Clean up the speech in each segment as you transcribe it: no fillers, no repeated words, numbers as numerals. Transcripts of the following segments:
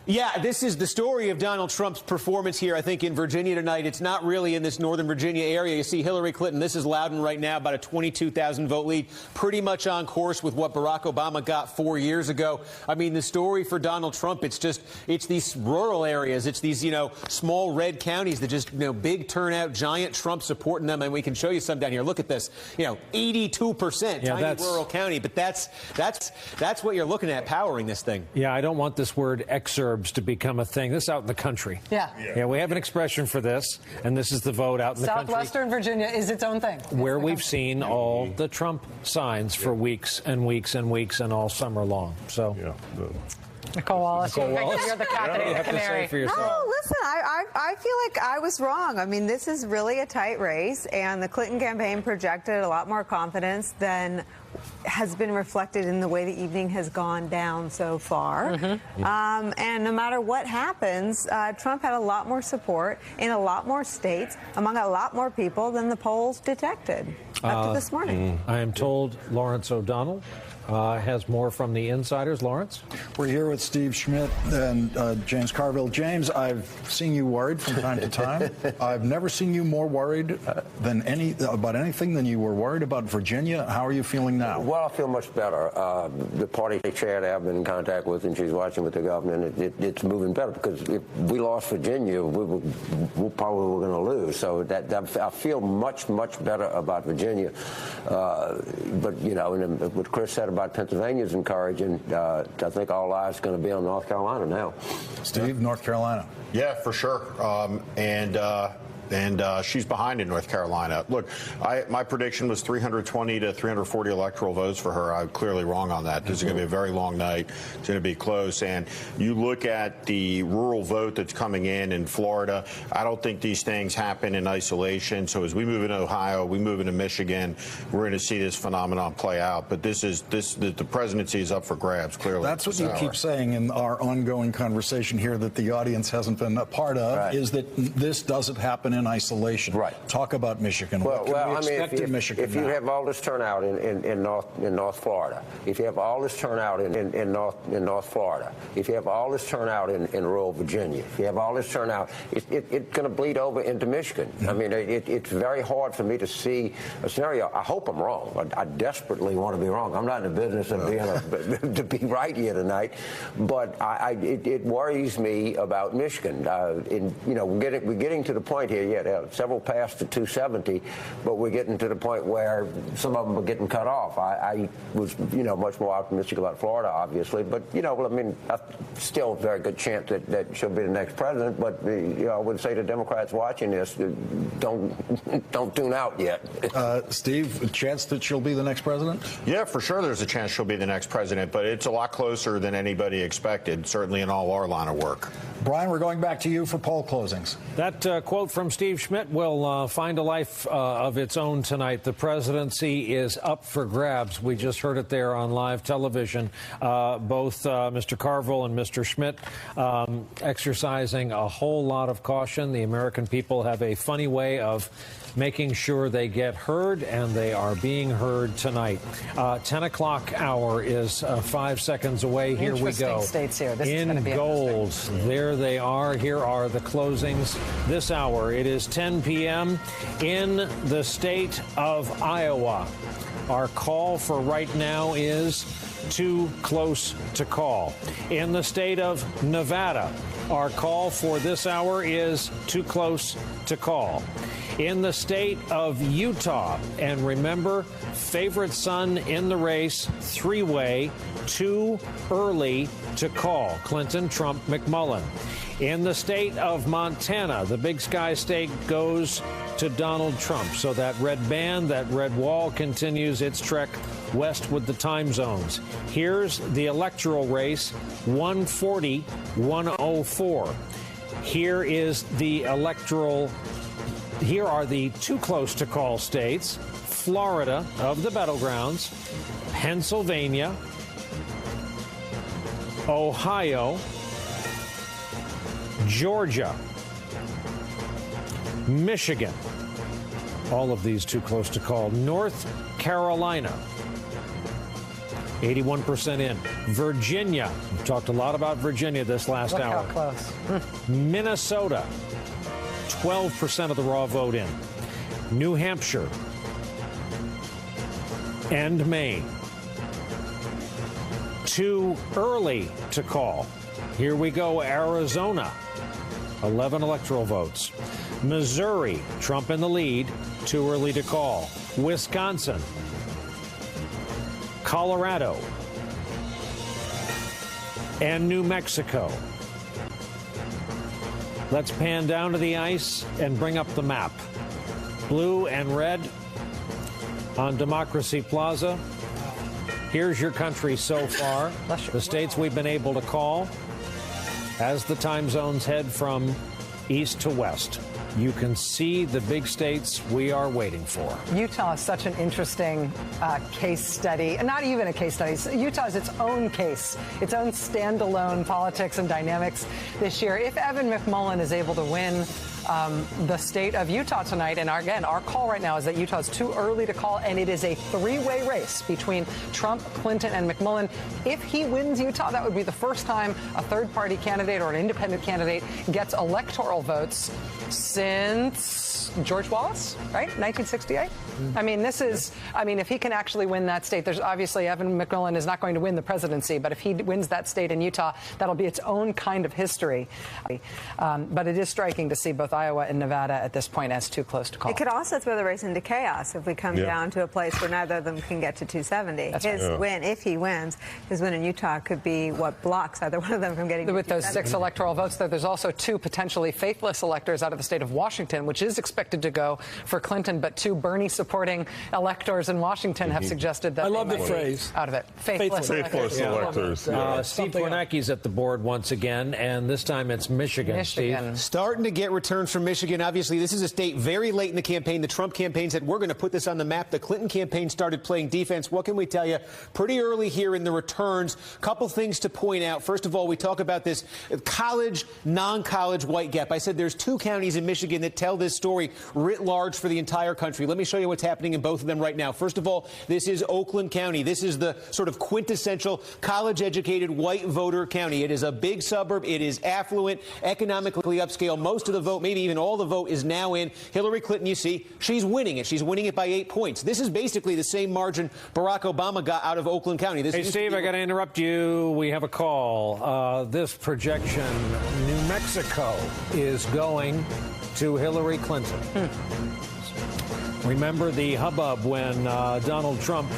Yeah, this is the story of Donald Trump's performance here, I think, in Virginia tonight. It's not really in this Northern Virginia area. You see Hillary Clinton, this is Loudon right now, about a 22,000 vote lead, pretty much on course with what Barack Obama got 4 years ago. I mean, the story for Donald Trump, it's these rural areas. It's these, small red counties that just, big turnout, giant Trump supporting them. And we can show you some down here. Look at this, 82% tiny rural county. But that's what you're looking at powering this thing. Yeah, I don't want this word exurbs to become a thing. This is out in the country. Yeah, we have an expression for this, and this is the vote out in the country. Southwestern Virginia is its own thing. Where we've seen all the Trump signs for weeks and weeks and weeks and all summer long. So. Nicole Wallace, you're the caffeinated canary. No, listen, I feel like I was wrong. I mean, this is really a tight race, and the Clinton campaign projected a lot more confidence than has been reflected in the way the evening has gone down so far. And no matter what happens, Trump had a lot more support in a lot more states among a lot more people than the polls detected up to this morning. I am told Lawrence O'Donnell has more from the insiders. Lawrence? We're here with Steve Schmidt and James Carville. James, I've seen you worried from time to time. I've never seen you more worried about anything than you were worried about Virginia. How are you feeling now? Well, I feel much better. The party chair that I've been in contact with, and she's watching with the governor, and it's moving better, because if we lost Virginia, we probably were going to lose. So I feel much better about Virginia. But, and what Chris said about Pennsylvania is encouraging. I think all eyes are going to be on North Carolina now. Steve, North Carolina. Yeah, for sure. And she's behind in North Carolina. Look, my prediction was 320 to 340 electoral votes for her. I'm clearly wrong on that. This is going to be a very long night. It's going to be close. And you look at the rural vote that's coming in Florida, I don't think these things happen in isolation. So as we move into Ohio, we move into Michigan, we're going to see this phenomenon play out. But the presidency is up for grabs, clearly. That's what you keep saying in our ongoing conversation here that the audience hasn't been a part of, is that this doesn't happen in isolation. Right. Talk about Michigan. What can we expect in Michigan if you have all this turnout in North Florida, if you have all this turnout in North Florida, if you have all this turnout in rural Virginia, if you have all this turnout, it's going to bleed over into Michigan. I mean, it's very hard for me to see a scenario. I hope I'm wrong. I desperately want to be wrong. I'm not in the business of being to be right here tonight, but it worries me about Michigan. We're getting to the point here. Yeah, several passed to 270, but we're getting to the point where some of them are getting cut off. I was, much more optimistic about Florida, obviously, but, still a very good chance that she'll be the next president. But, I would say to Democrats watching this, don't tune out yet. Steve, a chance that she'll be the next president? Yeah, for sure there's a chance she'll be the next president, but it's a lot closer than anybody expected, certainly in all our line of work. Brian, we're going back to you for poll closings. That quote from Steve Schmidt will find a life of its own tonight. The presidency is up for grabs. We just heard it there on live television. Both Mr. Carville and Mr. Schmidt exercising a whole lot of caution. The American people have a funny way of making sure they get heard, and they are being heard tonight. 10 o'clock hour is 5 seconds away. Here we go. States here. This is in gold. There they are. Here are the closings this hour. It is 10 p.m. in the state of Iowa. Our call for right now is too close to call. In the state of Nevada, our call for this hour is too close to call. In the state of Utah, and remember, favorite son in the race, three-way, too early to call. Clinton, Trump, McMullen. In the state of Montana, the Big Sky State goes to Donald Trump. So that red band, that red wall continues its trek west with the time zones. Here's the electoral race, 140, 104. Here is the electoral. Here are the too close to call states: Florida of the battlegrounds, Pennsylvania, Ohio, Georgia, Michigan, all of these too close to call, North Carolina, 81% in. Virginia. We talked a lot about Virginia this last Look hour. how close. Minnesota. 12% of the raw vote in. New Hampshire and Maine. Too early to call. Here we go, Arizona. 11 electoral votes. Missouri, Trump in the lead. Too early to call. Wisconsin. Colorado. And New Mexico. Let's pan down to the ice and bring up the map. Blue and red on Democracy Plaza. Here's your country so far. The states we've been able to call as the time zones head from east to west. You can see the big states we are waiting for. Utah is such an interesting case study. Not even a case study. Utah is its own case, its own standalone politics and dynamics this year. If Evan McMullin is able to win the state of Utah tonight, and again, our call right now is that Utah is too early to call, and it is a three-way race between Trump, Clinton, and McMullin. If he wins Utah, that would be the first time a third-party candidate or an independent candidate gets electoral votes since George Wallace, right? 1968? I mean, if he can actually win that state, there's obviously Evan McMullin is not going to win the presidency, but if he wins that state in Utah, that'll be its own kind of history. But it is striking to see both Iowa and Nevada at this point as too close to call. It could also throw the race into chaos if we come down to a place where neither of them can get to 270. His win, if he wins, his win in Utah could be what blocks either one of them from getting to 270. With those 6 electoral votes, there's also 2 potentially faithless electors out of the state of Washington, which is expected to go for Clinton, but 2 Bernie-supporting electors in Washington have suggested that I love the phrase. Out of it. Faithless electors. Steve Kornacki's at the board once again, and this time it's Michigan. Steve. Starting to get returns from Michigan. Obviously, this is a state very late in the campaign. The Trump campaign said, we're going to put this on the map. The Clinton campaign started playing defense. What can we tell you? Pretty early here in the returns. Couple things to point out. First of all, we talk about this college, non-college white gap. I said there's 2 counties in Michigan that tell this story writ large for the entire country. Let me show you what's happening in both of them right now. First of all, this is Oakland County. This is the sort of quintessential college-educated white voter county. It is a big suburb. It is affluent, economically upscale. Most of the vote, maybe even all the vote, is now in. Hillary Clinton, you see, she's winning it. She's winning it by 8 points. This is basically the same margin Barack Obama got out of Oakland County. Hey, Steve, I got to interrupt you. We have a call. This projection, New Mexico is going to Hillary Clinton. Remember the hubbub when Donald Trump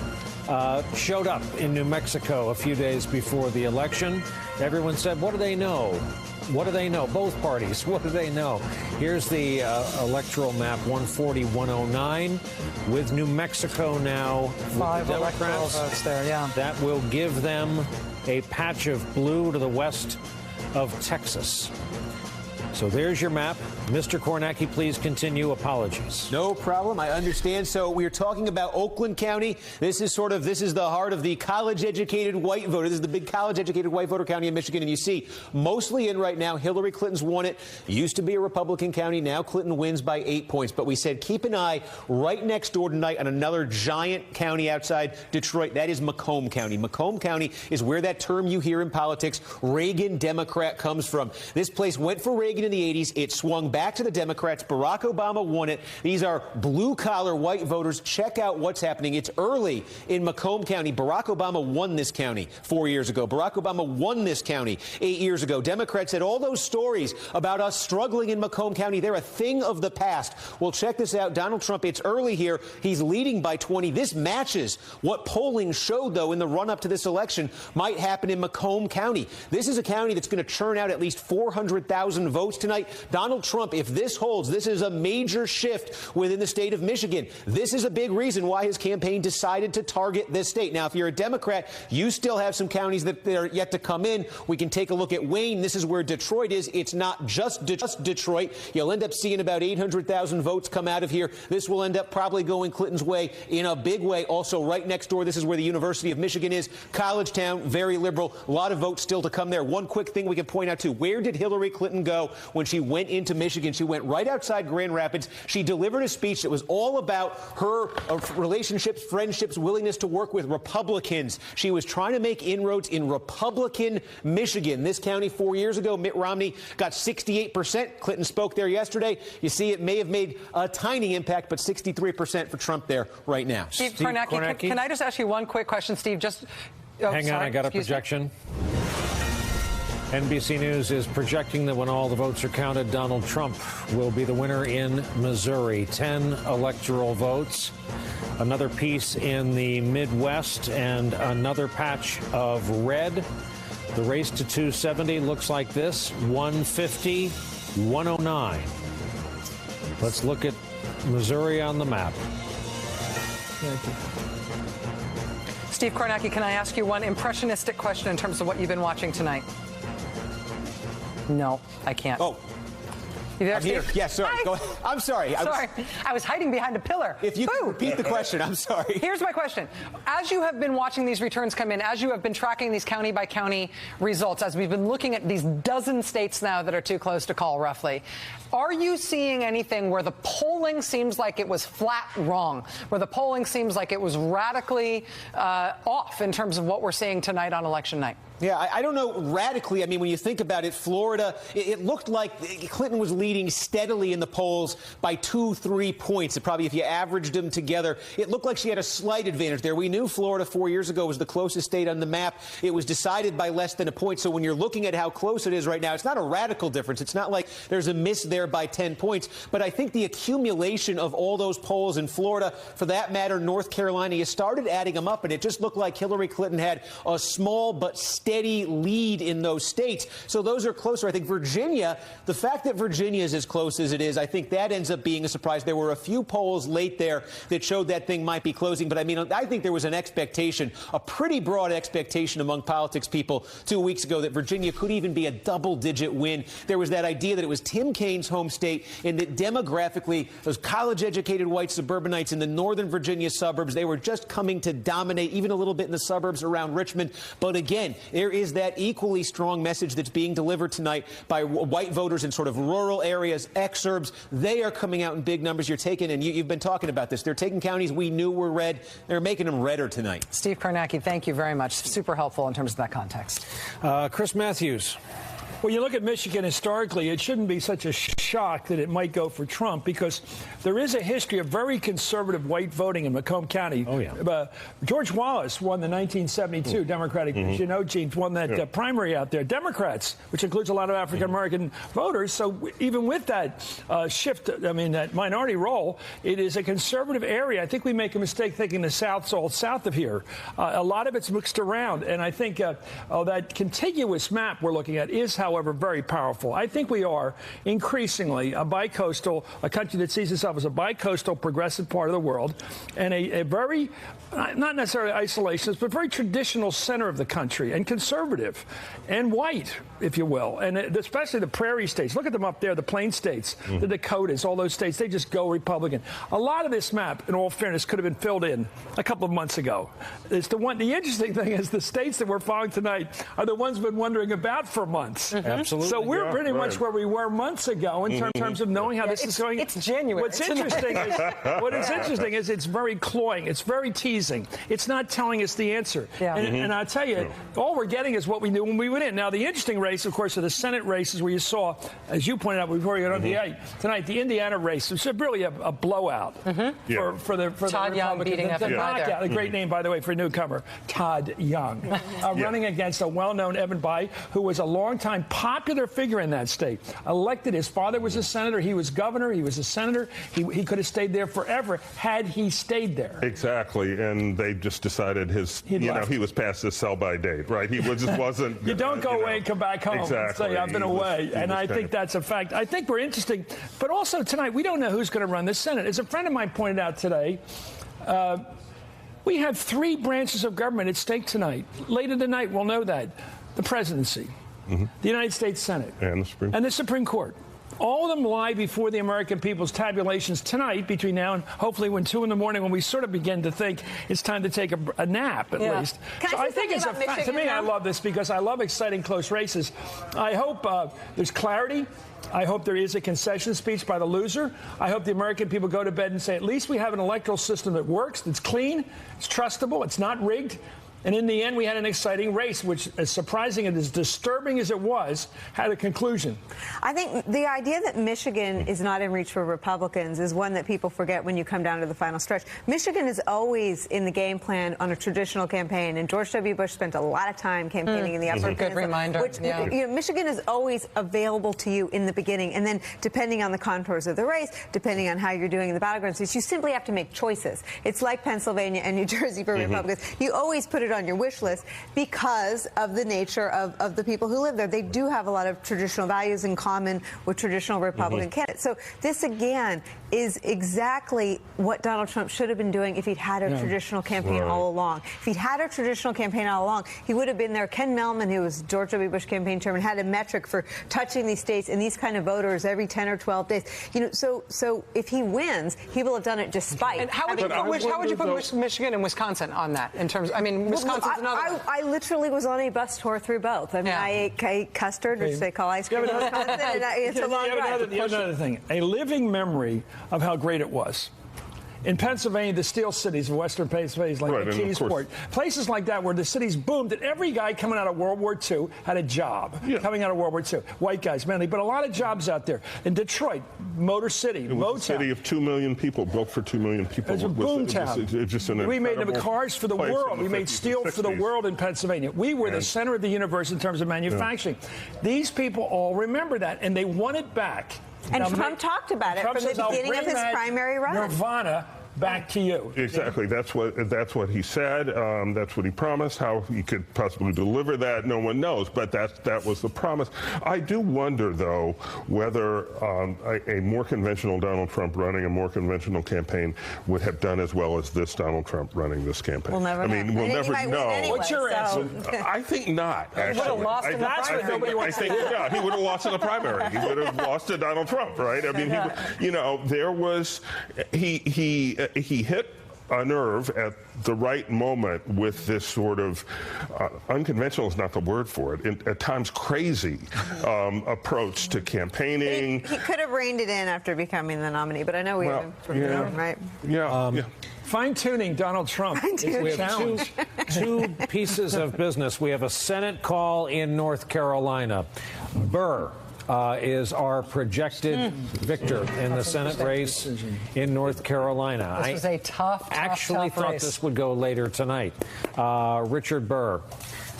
showed up in New Mexico a few days before the election? Everyone said, what do they know? What do they know? Both parties, what do they know? Here's the electoral map, 140-109, with New Mexico now 5 with the electoral Democrats. votes there, yeah. That will give them a patch of blue to the west of Texas. So there's your map. Mr. Kornacki, please continue. Apologies. No problem. I understand. So we are talking about Oakland County. This is the heart of the college-educated white voter. This is the big college-educated white voter county in Michigan. And you see, mostly in right now, Hillary Clinton's won it. Used to be a Republican county. Now Clinton wins by 8 points. But we said keep an eye right next door tonight on another giant county outside Detroit. That is Macomb County. Macomb County is where that term you hear in politics, Reagan Democrat, comes from. This place went for Reagan in the 80s. It swung back to the Democrats. Barack Obama won it. These are blue-collar white voters. Check out what's happening. It's early in Macomb County. Barack Obama won this county 4 years ago. Barack Obama won this county 8 years ago. Democrats said all those stories about us struggling in Macomb County, they're a thing of the past. Well, check this out. Donald Trump, it's early here. He's leading by 20. This matches what polling showed, though, in the run-up to this election might happen in Macomb County. This is a county that's going to churn out at least 400,000 votes tonight. Donald Trump, if this holds, this is a major shift within the state of Michigan. This is a big reason why his campaign decided to target this state. Now, if you're a Democrat, you still have some counties that are yet to come in. We can take a look at Wayne. This is where Detroit is. It's not just Detroit. You'll end up seeing about 800,000 votes come out of here. This will end up probably going Clinton's way in a big way. Also, right next door, this is where the University of Michigan is. College town, very liberal. A lot of votes still to come there. One quick thing we can point out, too. Where did Hillary Clinton go when she went into Michigan. She went right outside Grand Rapids. She delivered a speech that was all about her relationships, friendships, willingness to work with Republicans. She was trying to make inroads in Republican Michigan. This county 4 years ago, Mitt Romney got 68%. Clinton spoke there yesterday. You see, it may have made a tiny impact, but 63% for Trump there right now. Steve Kornacki, can I just ask you one quick question, Steve? Hang on, I got a projection. NBC News is projecting that when all the votes are counted, Donald Trump will be the winner in Missouri. 10 electoral votes, another piece in the Midwest, and another patch of red. The race to 270 looks like this: 150, 109. Let's look at Missouri on the map. Thank you. Steve Kornacki, can I ask you one impressionistic question in terms of what you've been watching tonight? No, I can't. Oh. You there, I'm here. Steve? Yes, sorry. Go ahead. I'm sorry. I was hiding behind a pillar. If you could repeat the question, I'm sorry. Here's my question. As you have been watching these returns come in, as you have been tracking these county-by-county results, as we've been looking at these dozen states now that are too close to call, roughly, are you seeing anything where the polling seems like it was flat wrong, where the polling seems like it was radically off in terms of what we're seeing tonight on election night? Yeah, I don't know radically. I mean, when you think about it, Florida, it looked like Clinton was leading steadily in the polls by 2-3 points. Probably if you averaged them together, it looked like she had a slight advantage there. We knew Florida 4 years ago was the closest state on the map. It was decided by less than a point. So when you're looking at how close it is right now, it's not a radical difference. It's not like there's a miss there by 10 points. But I think the accumulation of all those polls in Florida, for that matter, North Carolina, you started adding them up, and it just looked like Hillary Clinton had a small but steady lead in those states. So those are closer. I think Virginia, the fact that Virginia is as close as it is, I think that ends up being a surprise. There were a few polls late there that showed that thing might be closing. But I mean, I think there was an expectation, a pretty broad expectation among politics people 2 weeks ago that Virginia could even be a double-digit win. There was that idea that it was Tim Kaine's home state and that demographically, those college-educated white suburbanites in the northern Virginia suburbs, they were just coming to dominate even a little bit in the suburbs around Richmond. But again, there is that equally strong message that's being delivered tonight by white voters in sort of rural areas, exurbs. They are coming out in big numbers. You're taking, and you've been talking about this, they're taking counties we knew were red. They're making them redder tonight. Steve Kornacki, thank you very much. Super helpful in terms of that context. Chris Matthews. Well, you look at Michigan historically, it shouldn't be such a shock that it might go for Trump because there is a history of very conservative white voting in Macomb County. Oh, yeah. George Wallace won the 1972 Democratic, as you know, Gene, won that primary out there. Democrats, which includes a lot of African-American voters. So even with that shift, I mean, that minority role, it is a conservative area. I think we make a mistake thinking the South's all south of here. A lot of it's mixed around. And I think that contiguous map we're looking at is, however, very powerful. I think we are increasingly a bicoastal, a country that sees itself as a bicoastal progressive part of the world, and a very, not necessarily isolationist, but very traditional center of the country, and conservative, and white, if you will, and especially the prairie states. Look at them up there, the plain states, the Dakotas, all those states, they just go Republican. A lot of this map, in all fairness, could have been filled in a couple of months ago. It's the interesting thing is the states that we're following tonight are the ones we've been wondering about for months. Absolutely. So we're pretty much where we were months ago in terms of knowing how this is going. It's January. What's interesting is it's very cloying. It's very teasing. It's not telling us the answer. Yeah. And I'll tell you, all we're getting is what we knew when we went in. Now, the interesting race, of course, are the Senate races where you saw, as you pointed out before you got on tonight, the Indiana race. It's really a blowout for the Todd Young beating the knockout. A great name, by the way, for a newcomer, Todd Young, running against a well-known Evan Bayh, who was a long-time popular figure in that state. Elected, his father was a senator, he was governor, he was a senator. He could have stayed there forever had he stayed there. Exactly, and they just decided he was past his sell-by date, right? He just wasn't. You don't go away and come back home and say, I've been away. And I think that's a fact. I think we're interesting. But also tonight, we don't know who's going to run the Senate. As a friend of mine pointed out today, we have 3 branches of government at stake tonight. Later tonight, we'll know that. The presidency, the United States Senate, and the Supreme Court. All of them lie before the American people's tabulations tonight between now and hopefully when 2 in the morning, when we sort of begin to think it's time to take a nap at least. So I think it's to me, I love this because I love exciting close races. I hope there's clarity. I hope there is a concession speech by the loser. I hope the American people go to bed and say, at least we have an electoral system that works, that's clean, it's trustable, it's not rigged. And in the end, we had an exciting race, which, as surprising and as disturbing as it was, had a conclusion. I think the idea that Michigan is not in reach for Republicans is one that people forget when you come down to the final stretch. Michigan is always in the game plan on a traditional campaign, and George W. Bush spent a lot of time campaigning in the Upper Peninsula. Good reminder. Which, you know, Michigan is always available to you in the beginning, and then depending on the contours of the race, depending on how you're doing in the battleground states, you simply have to make choices. It's like Pennsylvania and New Jersey for Republicans. You always put it on your wish list because of the nature of the people who live there. They do have a lot of traditional values in common with traditional Republican candidates. So this, again, is exactly what Donald Trump should have been doing if he'd had a traditional campaign all along. If he'd had a traditional campaign all along, he would have been there. Ken Mellman, who was George W. Bush campaign chairman, had a metric for touching these states and these kind of voters every 10 or 12 days. You know, so if he wins, he will have done it despite. And how would you put Michigan and Wisconsin on that in terms? I mean, Wisconsin's another one. I literally was on a bus tour through both. I mean, I ate custard, which they call ice cream in Wisconsin, and it's a long drive. Another thing, a living memory of how great it was. In Pennsylvania, the steel cities of Western Pennsylvania, like McKeesport, places like that where the cities boomed, that every guy coming out of World War II had a job. Coming out of World War II, white guys mainly, but a lot of jobs out there. In Detroit, Motor City, it was a city of 2 million people, built for 2 million people. It's a boom town. We made them cars for the world. We made steel for the world in Pennsylvania. We were the center of the universe in terms of manufacturing. These people all remember that, and they want it back. And Trump talked about it from the beginning of his primary run. Nirvana back to you. Exactly. That's what he said. That's what he promised. How he could possibly deliver that, no one knows. But that was the promise. I do wonder, though, whether a more conventional Donald Trump running a more conventional campaign would have done as well as this Donald Trump running this campaign. We'll never know. I mean, we'll never know. Anyway, what's your answer? I think not. Actually, he would have lost in the primary. He would have lost in the primary. He would have lost to Donald Trump, right? I mean, there was he hit a nerve at the right moment with this sort of unconventional is not the word for it, at times crazy approach to campaigning. He could have reined it in after becoming the nominee, but I know we haven't proven right? Yeah. Fine-tuning Donald Trump is a challenge. Two pieces of business. We have a Senate call in North Carolina. Burr is our projected victor in the Senate race in North Carolina. This was a tough thought race. this would go later tonight. Richard Burr,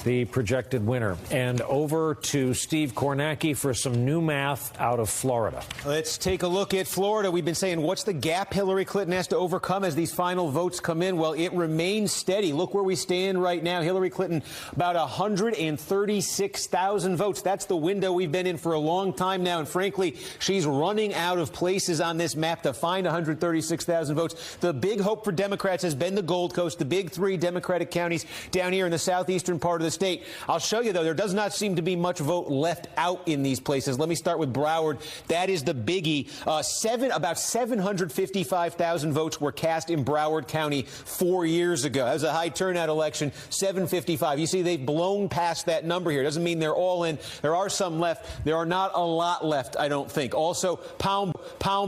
the projected winner. And over to Steve Kornacki for some new math out of Florida. Let's take a look at Florida. We've been saying, what's the gap Hillary Clinton has to overcome as these final votes come in? Well, it remains steady. Look where we stand right now. Hillary Clinton, about 136,000 votes. That's the window we've been in for a long time now. And frankly, she's running out of places on this map to find 136,000 votes. The big hope for Democrats has been the Gold Coast, the big 3 Democratic counties down here in the southeastern part of the state. I'll show you, though, there does not seem to be much vote left out in these places. Let me start with Broward. That is the biggie. About 755,000 votes were cast in Broward County 4 years ago. That was a high turnout election, 755. You see, they've blown past that number here. Doesn't mean they're all in. There are some left. There are not a lot left, I don't think. Also, Palm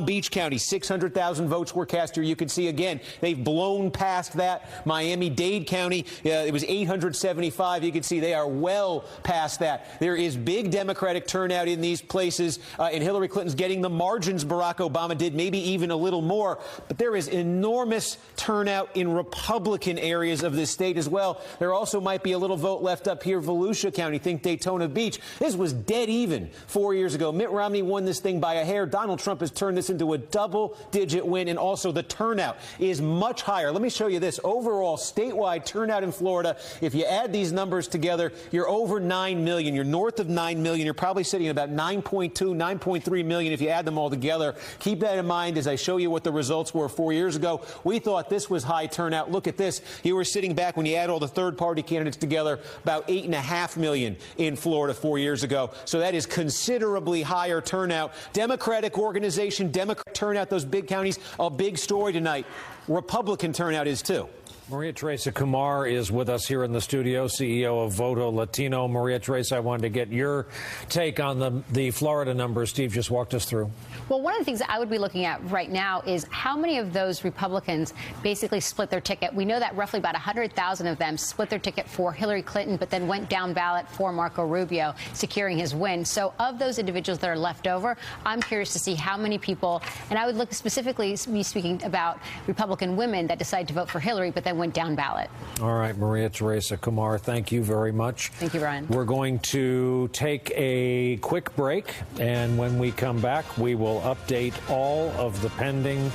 Beach County, 600,000 votes were cast here. You can see, again, they've blown past that. Miami-Dade County, it was 875. You can see they are well past that. There is big Democratic turnout in these places, and Hillary Clinton's getting the margins Barack Obama did, maybe even a little more. But there is enormous turnout in Republican areas of this state as well. There also might be a little vote left up here, Volusia County, think Daytona Beach. This was dead even 4 years ago. Mitt Romney won this thing by a hair. Donald Trump has turned this into a double-digit win, and also the turnout is much higher. Let me show you this. Overall, statewide turnout in Florida, if you add these numbers together, you're over 9 million. You're north of 9 million. You're probably sitting at about 9.2, 9.3 million if you add them all together. Keep that in mind as I show you what the results were 4 years ago. We thought this was high turnout. Look at this. You were sitting back, when you add all the third-party candidates together, about 8.5 million in Florida 4 years ago. So that is considerably higher turnout. Democratic organization, Democrat turnout, those big counties, a big story tonight. Republican turnout is too. Maria Teresa Kumar is with us here in the studio, CEO of Voto Latino. Maria Teresa, I wanted to get your take on the Florida numbers Steve just walked us through. Well, one of the things I would be looking at right now is how many of those Republicans basically split their ticket. We know that roughly about 100,000 of them split their ticket for Hillary Clinton, but then went down ballot for Marco Rubio, securing his win. So of those individuals that are left over, I'm curious to see how many people, and I would look specifically be speaking about Republican women that decide to vote for Hillary, but then went down ballot. All right, Maria Teresa Kumar, thank you very much. Thank you, Ryan. We're going to take a quick break, and when we come back, we will update all of the pending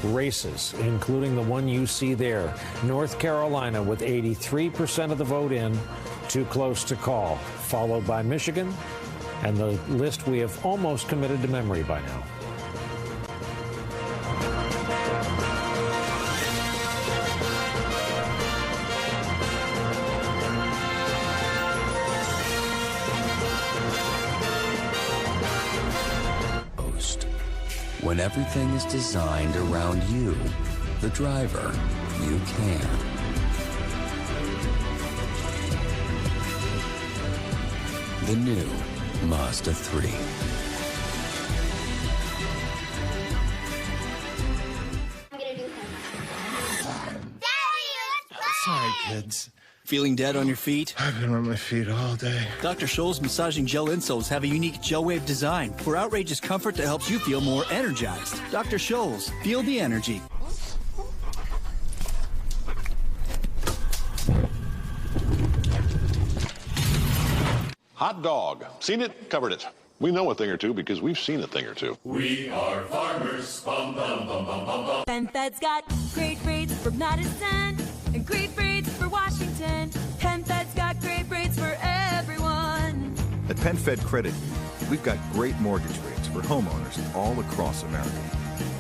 races, including the one you see there. North Carolina with 83% of the vote in, too close to call, followed by Michigan, and the list we have almost committed to memory by now. When everything is designed around you, the driver, you can. The new Mazda 3. Sorry, kids. Feeling dead on your feet? I've been on my feet all day. Dr. Scholl's massaging gel insoles have a unique gel wave design for outrageous comfort that helps you feel more energized. Dr. Scholl's, feel the energy. Hot dog. Seen it, covered it. We know a thing or two because we've seen a thing or two. We are farmers. Bum, bum, bum, bum, bum, bum. PenFed's got great rates for Madison and great rates for Washington. PenFed's got great rates for everyone. At PenFed Credit Union, we've got great mortgage rates for homeowners all across America.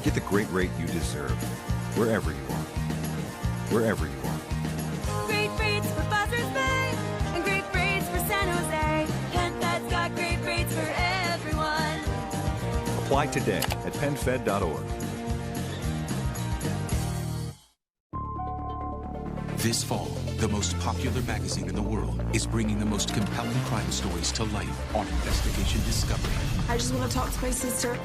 Get the great rate you deserve, wherever you are. Wherever you are. Great rates for Buzzards Bay and great rates for San Jose. PenFed's got great rates for everyone. Apply today at PenFed.org. This fall, the most popular magazine in the world is bringing the most compelling crime stories to life on Investigation Discovery. I just want to talk to my sister.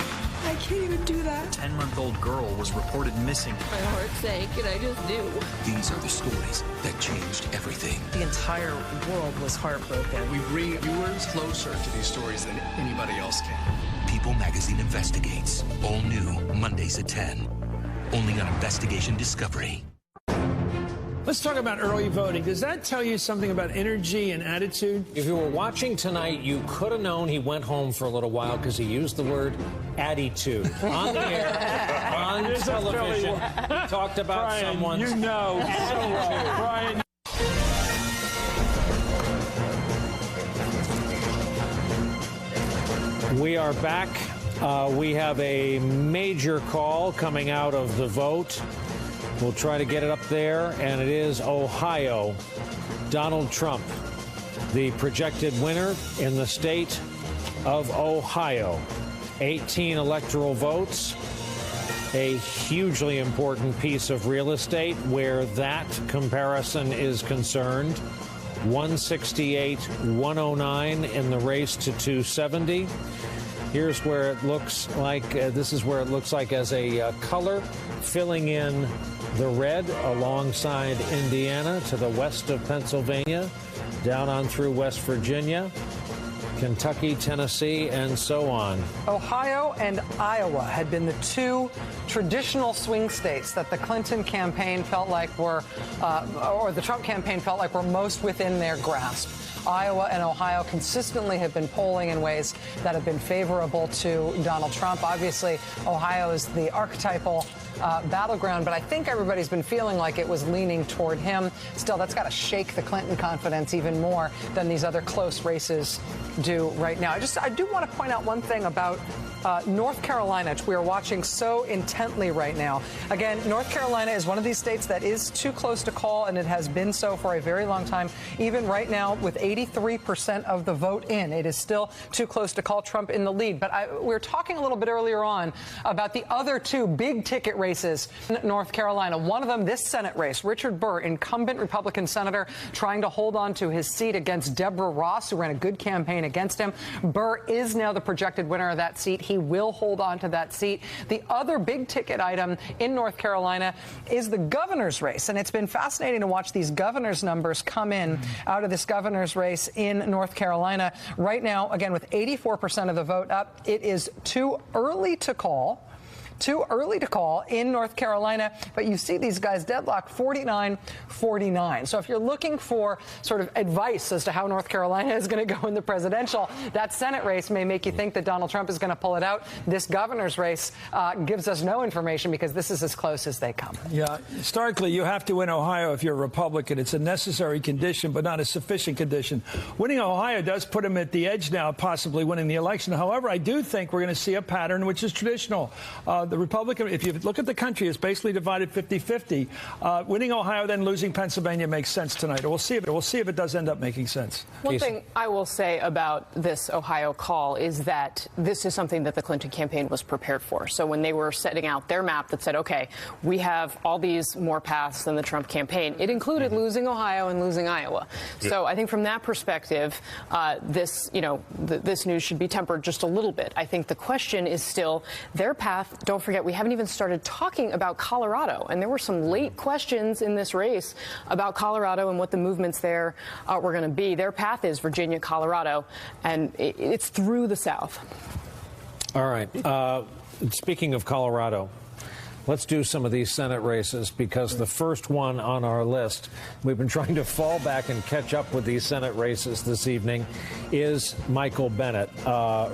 I can't even do that. 10-month-old girl was reported missing. My heart sank and I just knew. These are the stories that changed everything. The entire world was heartbroken. We bring viewers closer to these stories than anybody else can. People Magazine investigates. All new, Mondays at 10. Only on Investigation Discovery. Let's talk about early voting. Does that tell you something about energy and attitude? If you were watching tonight, you could have known he went home for a little while because he used the word attitude on the air, on television. He talked about Brian, someone's you know, Brian. We are back. We have a major call coming out of the vote. We'll try to get it up there, and it is Ohio. Donald Trump, the projected winner in the state of Ohio. 18 electoral votes, a hugely important piece of real estate where that comparison is concerned. 168, 109 in the race to 270. Here's where it looks like, this is where it looks like as a color, filling in the red alongside Indiana to the west of Pennsylvania, down on through West Virginia, Kentucky, Tennessee, and so on. Ohio and Iowa had been the two traditional swing states that the Clinton campaign felt like were, or the Trump campaign felt like were most within their grasp. Iowa and Ohio consistently have been polling in ways that have been favorable to Donald Trump. Obviously, Ohio is the archetypal battleground, but I think everybody's been feeling like it was leaning toward him. Still, that's got to shake the Clinton confidence even more than these other close races do right now. I do want to point out one thing about North Carolina, which we are watching so intently right now. Again, North Carolina is one of these states that is too close to call, and it has been so for a very long time. Even right now, with 83% of the vote in, it is still too close to call Trump in the lead. But we were talking a little bit earlier on about the other two big ticket races in North Carolina. One of them, this Senate race, Richard Burr, incumbent Republican senator, trying to hold on to his seat against Deborah Ross, who ran a good campaign against him. Burr is now the projected winner of that seat. He will hold on to that seat. The other big ticket item in North Carolina is the governor's race. And it's been fascinating to watch these governor's numbers come in out of this governor's race in North Carolina. Right now, again, with 84% of the vote up, it is too early to call. Too early to call in North Carolina, but you see these guys deadlocked 49-49. So if you're looking for sort of advice as to how North Carolina is going to go in the presidential, that Senate race may make you think that Donald Trump is going to pull it out. This governor's race gives us no information because this is as close as they come. Yeah, historically, you have to win Ohio if you're a Republican. It's a necessary condition, but not a sufficient condition. Winning Ohio does put him at the edge now, possibly winning the election. However, I do think we're going to see a pattern which is traditional. The Republican, if you look at the country, is basically divided 50-50. Winning Ohio, then losing Pennsylvania makes sense tonight. We'll see if it does end up making sense. One thing I will say about this Ohio call is that this is something that the Clinton campaign was prepared for. So when they were setting out their map that said, OK, we have all these more paths than the Trump campaign, it included losing Ohio and losing Iowa. Yeah. So I think from that perspective, this news should be tempered just a little bit. I think the question is still their path. Don't forget, we haven't even started talking about Colorado. And there were some late questions in this race about Colorado and what the movements there were going to be. Their path is Virginia, Colorado, and it's through the South. All right. Speaking of Colorado, let's do some of these Senate races, because the first one on our list, we've been trying to fall back and catch up with these Senate races this evening, is Michael Bennet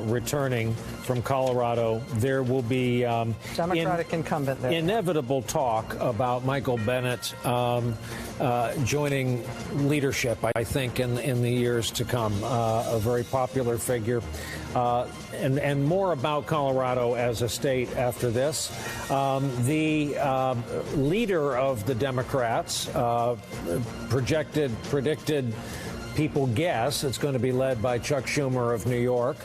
returning from Colorado. There will be Democratic incumbent there. Inevitable talk about Michael Bennet joining leadership, I think, in the years to come. A very popular figure. And more about Colorado as a state after this. The leader of the Democrats predicted, people guess, it's going to be led by Chuck Schumer of New York,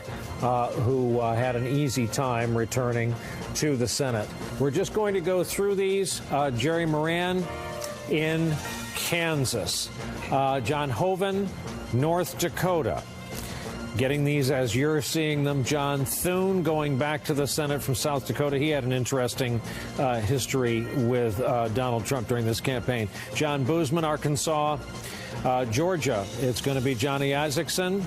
who had an easy time returning to the Senate. We're just going to go through these. Jerry Moran in Kansas. John Hoeven, North Dakota. Getting these as you're seeing them. John Thune going back to the Senate from South Dakota. He had an interesting history with Donald Trump during this campaign. John Boozman, Arkansas. Georgia, it's going to be Johnny Isaacson.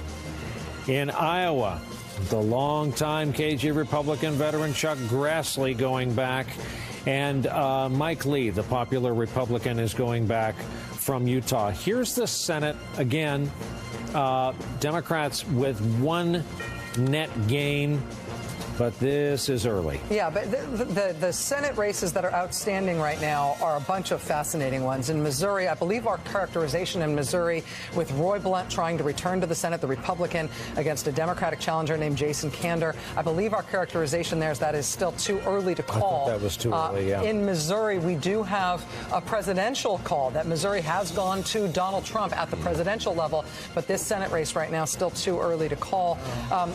In Iowa, the longtime KG Republican veteran Chuck Grassley going back. And Mike Lee, the popular Republican, is going back from Utah. Here's the Senate again. Democrats with one net gain, but this is early. Yeah, but the Senate races that are outstanding right now are a bunch of fascinating ones. In Missouri, I believe our characterization in Missouri with Roy Blunt trying to return to the Senate, the Republican, against a Democratic challenger named Jason Kander. I believe our characterization there is that is still too early to call. I thought that was too early, yeah. In Missouri, we do have a presidential call that Missouri has gone to Donald Trump at the presidential level, but this Senate race right now still too early to call.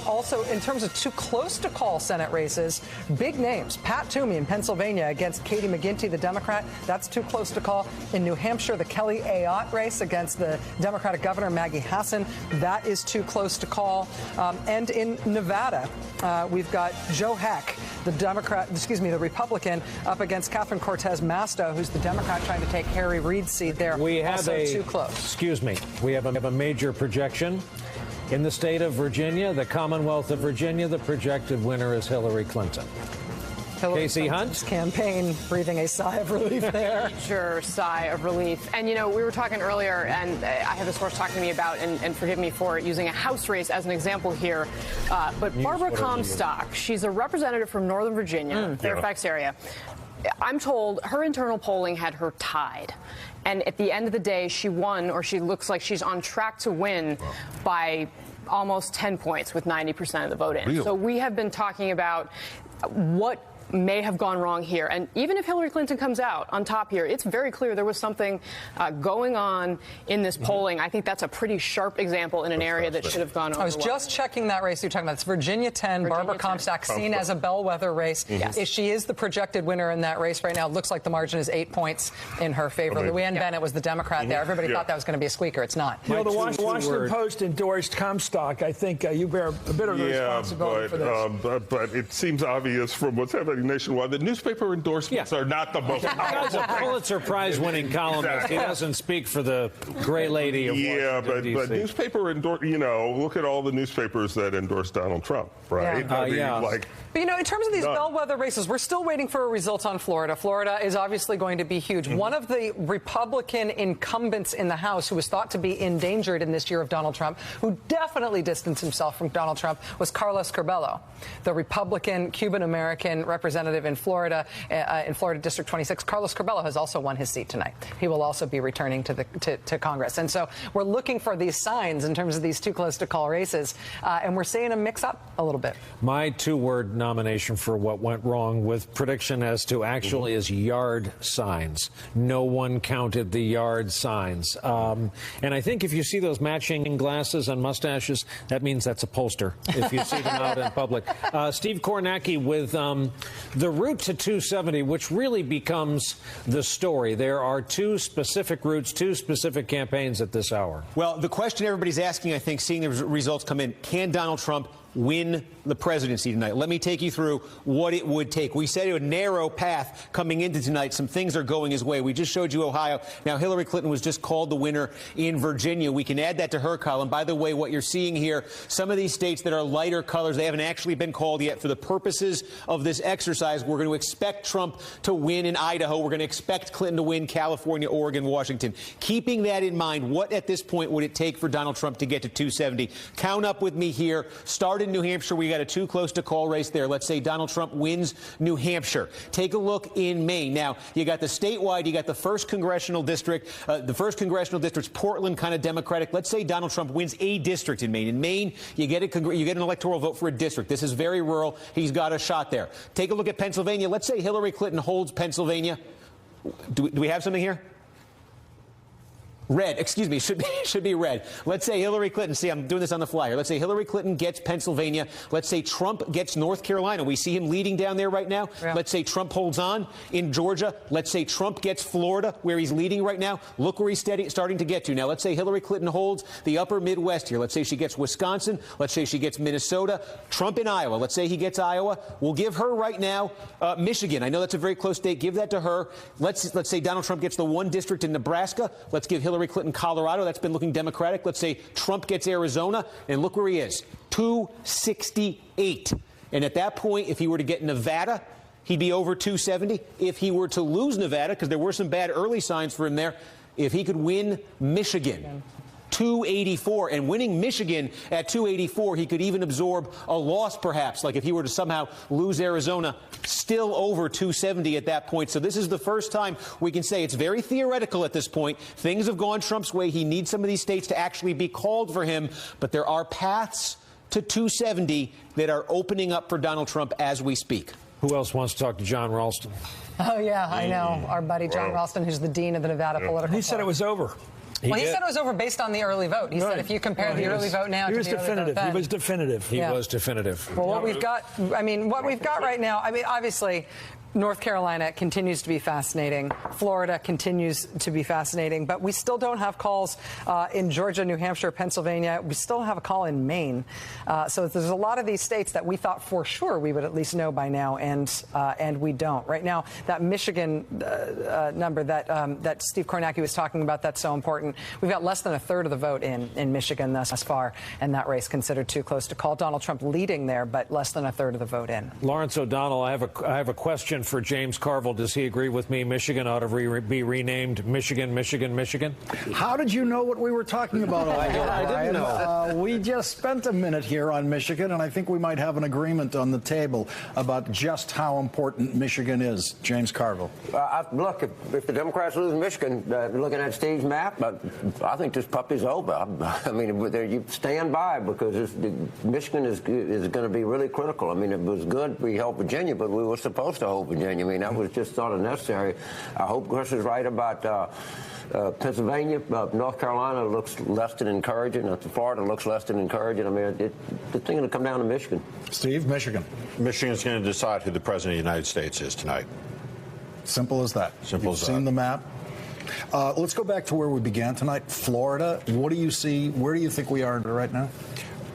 Also, in terms of too close to call Senate races, big names. Pat Toomey in Pennsylvania against Katie McGinty, the Democrat. That's too close to call. In New Hampshire, the Kelly Ayotte race against the Democratic governor, Maggie Hassan. That is too close to call. And in Nevada, we've got Joe Heck, the Republican, up against Catherine Cortez Masto, who's the Democrat trying to take Harry Reid's seat there. We have too close. Excuse me. We have a major projection. In the state of Virginia, the Commonwealth of Virginia, the projected winner is Hillary Clinton. Casey Hunt. Campaign breathing a sigh of relief there. Sure, sigh of relief. And, you know, we were talking earlier, and I had a source talking to me about, and forgive me for using a House race as an example here, but Barbara Comstock, she's a representative from Northern Virginia, Fairfax area. I'm told her internal polling had her tied. And at the end of the day, she won, or she looks like she's on track to win by almost 10 points with 90% of the vote in. Really? So we have been talking about what may have gone wrong here. And even if Hillary Clinton comes out on top here, it's very clear there was something going on in this polling. I think that's a pretty sharp example in an area that should have gone over. I was just checking that race you're talking about. It's Virginia 10, Barbara Comstock, seen as a bellwether race. Yes. She is the projected winner in that race right now. It looks like the margin is 8 points in her favor. Luann Bennett was the Democrat there. Everybody thought that was going to be a squeaker. It's not. You know, the Washington Post endorsed Comstock. I think you bear a bit of the responsibility for this. But it seems obvious from what's happening nationwide that newspaper endorsements are not the most powerful. A Pulitzer Prize-winning columnist. Exactly. He doesn't speak for the gray lady of Washington, but newspaper look at all the newspapers that endorse Donald Trump, right? But, you know, in terms of these bellwether races, we're still waiting for a result on Florida. Florida is obviously going to be huge. One of the Republican incumbents in the House who was thought to be endangered in this year of Donald Trump, who definitely distanced himself from Donald Trump, was Carlos Curbelo, the Republican Cuban-American representative in Florida District 26. Carlos Curbelo has also won his seat tonight. He will also be returning to Congress. And so we're looking for these signs in terms of these too close to call races, and we're seeing them mix up a little bit. My two-word nomination for what went wrong with prediction as to actually is yard signs. No one counted the yard signs. And I think if you see those matching glasses and mustaches, that means that's a pollster if you see them out in public. Steve Kornacki with the route to 270, which really becomes the story. There are two specific routes, two specific campaigns at this hour. Well, the question everybody's asking, I think, seeing the results come in, can Donald Trump win the presidency tonight? Let me take you through what it would take. We said a narrow path coming into tonight. Some things are going his way. We just showed you Ohio. Now, Hillary Clinton was just called the winner in Virginia. We can add that to her column. By the way, what you're seeing here, some of these states that are lighter colors, they haven't actually been called yet. For the purposes of this exercise, we're going to expect Trump to win in Idaho. We're going to expect Clinton to win California, Oregon, Washington. Keeping that in mind, what at this point would it take for Donald Trump to get to 270? Count up with me here. Start in New Hampshire. We got a too close to call race there. Let's say Donald Trump wins New Hampshire. Take a look in Maine. Now, you got the statewide, you got the first congressional district. The first congressional district's Portland, kind of Democratic. Let's say Donald Trump wins a district in Maine. In Maine, you get an electoral vote for a district. This is very rural. He's got a shot there. Take a look at Pennsylvania. Let's say Hillary Clinton holds Pennsylvania. Do we have something here? Red, excuse me, should be red. Let's say Hillary Clinton, see, I'm doing this on the fly here. Let's say Hillary Clinton gets Pennsylvania. Let's say Trump gets North Carolina. We see him leading down there right now. Yeah. Let's say Trump holds on in Georgia. Let's say Trump gets Florida, where he's leading right now. Look where he's starting to get to. Now, let's say Hillary Clinton holds the upper Midwest here. Let's say she gets Wisconsin. Let's say she gets Minnesota. Trump in Iowa. Let's say he gets Iowa. We'll give her right now Michigan. I know that's a very close state. Give that to her. Let's say Donald Trump gets the one district in Nebraska. Let's give Hillary Clinton Colorado. That's been looking Democratic. Let's say Trump gets Arizona, and look where he is, 268. And at that point, if he were to get Nevada, he'd be over 270. If he were to lose Nevada, because there were some bad early signs for him there, if he could win Michigan, 284, and winning Michigan at 284, he could even absorb a loss perhaps, like if he were to somehow lose Arizona, still over 270 at that point. So this is the first time we can say it's very theoretical at this point. Things have gone Trump's way. He needs some of these states to actually be called for him, but there are paths to 270 that are opening up for Donald Trump as we speak. Who else wants to talk to John Ralston? Oh, yeah, I know. Our buddy John Ralston, who's the dean of the Nevada Political He said it was over. He said it was over based on the early vote. He said if you compare the early vote now to the early vote then. He was definitive. He was definitive. Well, what we've got right now, I mean, obviously, North Carolina continues to be fascinating. Florida continues to be fascinating. But we still don't have calls in Georgia, New Hampshire, Pennsylvania. We still have a call in Maine. So there's a lot of these states that we thought for sure we would at least know by now, and we don't. Right now, that Michigan number that Steve Kornacki was talking about, that's so important. We've got less than a third of the vote in Michigan thus far, and that race considered too close to call. Donald Trump leading there, but less than a third of the vote in. Lawrence O'Donnell, I have a question for James Carville. Does he agree with me? Michigan ought to be renamed Michigan, Michigan, Michigan? How did you know what we were talking about? I didn't know. We just spent a minute here on Michigan, and I think we might have an agreement on the table about just how important Michigan is. James Carville. Look, if the Democrats lose Michigan, looking at Steve's map, I think this puppy's over. I mean, you stand by, because Michigan is going to be really critical. I mean, it was good we held Virginia, but we were supposed to hold Virginia. I mean, that was just sort of necessary. I hope Chris is right about Pennsylvania. North Carolina looks less than encouraging. Florida looks less than encouraging. I mean, the thing will come down to Michigan. Steve, Michigan. Michigan's going to decide who the president of the United States is tonight. Simple as that. Simple as that. You've seen the map. Let's go back to where we began tonight. Florida. What do you see? Where do you think we are right now?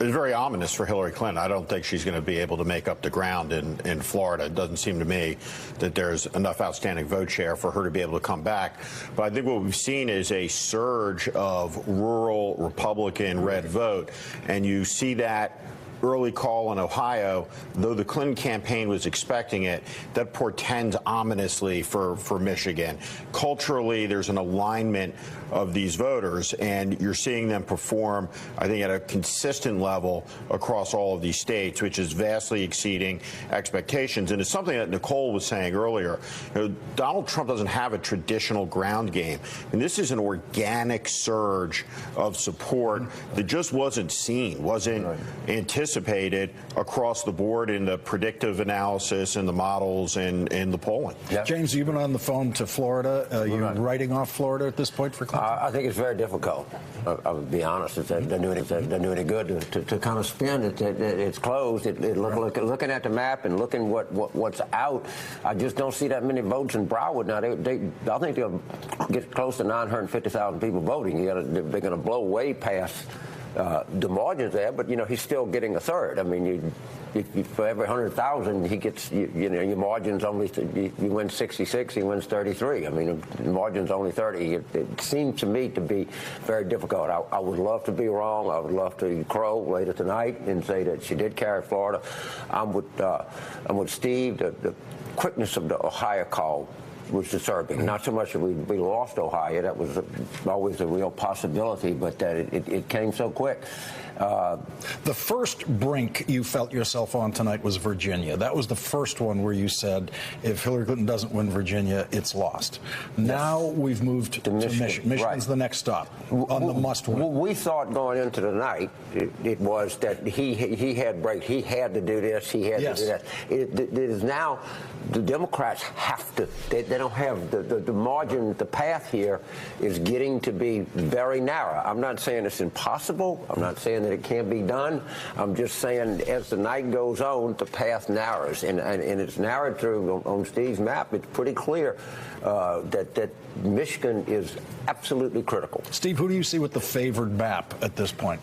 It's very ominous for Hillary Clinton. I don't think she's going to be able to make up the ground in Florida. It doesn't seem to me that there's enough outstanding vote share for her to be able to come back. But I think what we've seen is a surge of rural Republican red vote, and you see that early call in Ohio, though the Clinton campaign was expecting it, that portends ominously for Michigan. Culturally, there's an alignment of these voters, and you're seeing them perform, I think, at a consistent level across all of these states, which is vastly exceeding expectations. And it's something that Nicole was saying earlier. Donald Trump doesn't have a traditional ground game. And this is an organic surge of support that just wasn't seen, wasn't anticipated across the board in the predictive analysis and the models and the polling. Yeah. James, you've been on the phone to Florida. You're writing off Florida at this point for Clinton? I think it's very difficult. I'll be honest. It doesn't do any good to kind of spin it. It's closed. Looking at the map and looking what's out, I just don't see that many votes in Broward now. I think they'll get close to 950,000 people voting. They're going to blow way past the margins there, but he's still getting a third. I mean, for every 100,000, he gets your margins only. You win 66, he wins 33. I mean, the margin's only 30. It seems to me to be very difficult. I would love to be wrong. I would love to crow later tonight and say that she did carry Florida. I'm with Steve. The quickness of the Ohio call was disturbing. Not so much that we lost Ohio. That was always a real possibility, but that it came so quick. The first brink you felt yourself on tonight was Virginia. That was the first one where you said, if Hillary Clinton doesn't win Virginia, it's lost. Now we've moved to Michigan. Michigan's the next stop on the must-win. We thought going into the night, it was that he had break. He had to do this. He had to do that. It is now the Democrats have to. They don't have the margin. The path here is getting to be very narrow. I'm not saying it's impossible. I'm not saying that it can't be done. I'm just saying as the night goes on, the path narrows, and it's narrowed through on Steve's map. It's pretty clear that Michigan is absolutely critical. Steve, who do you see with the favored map at this point?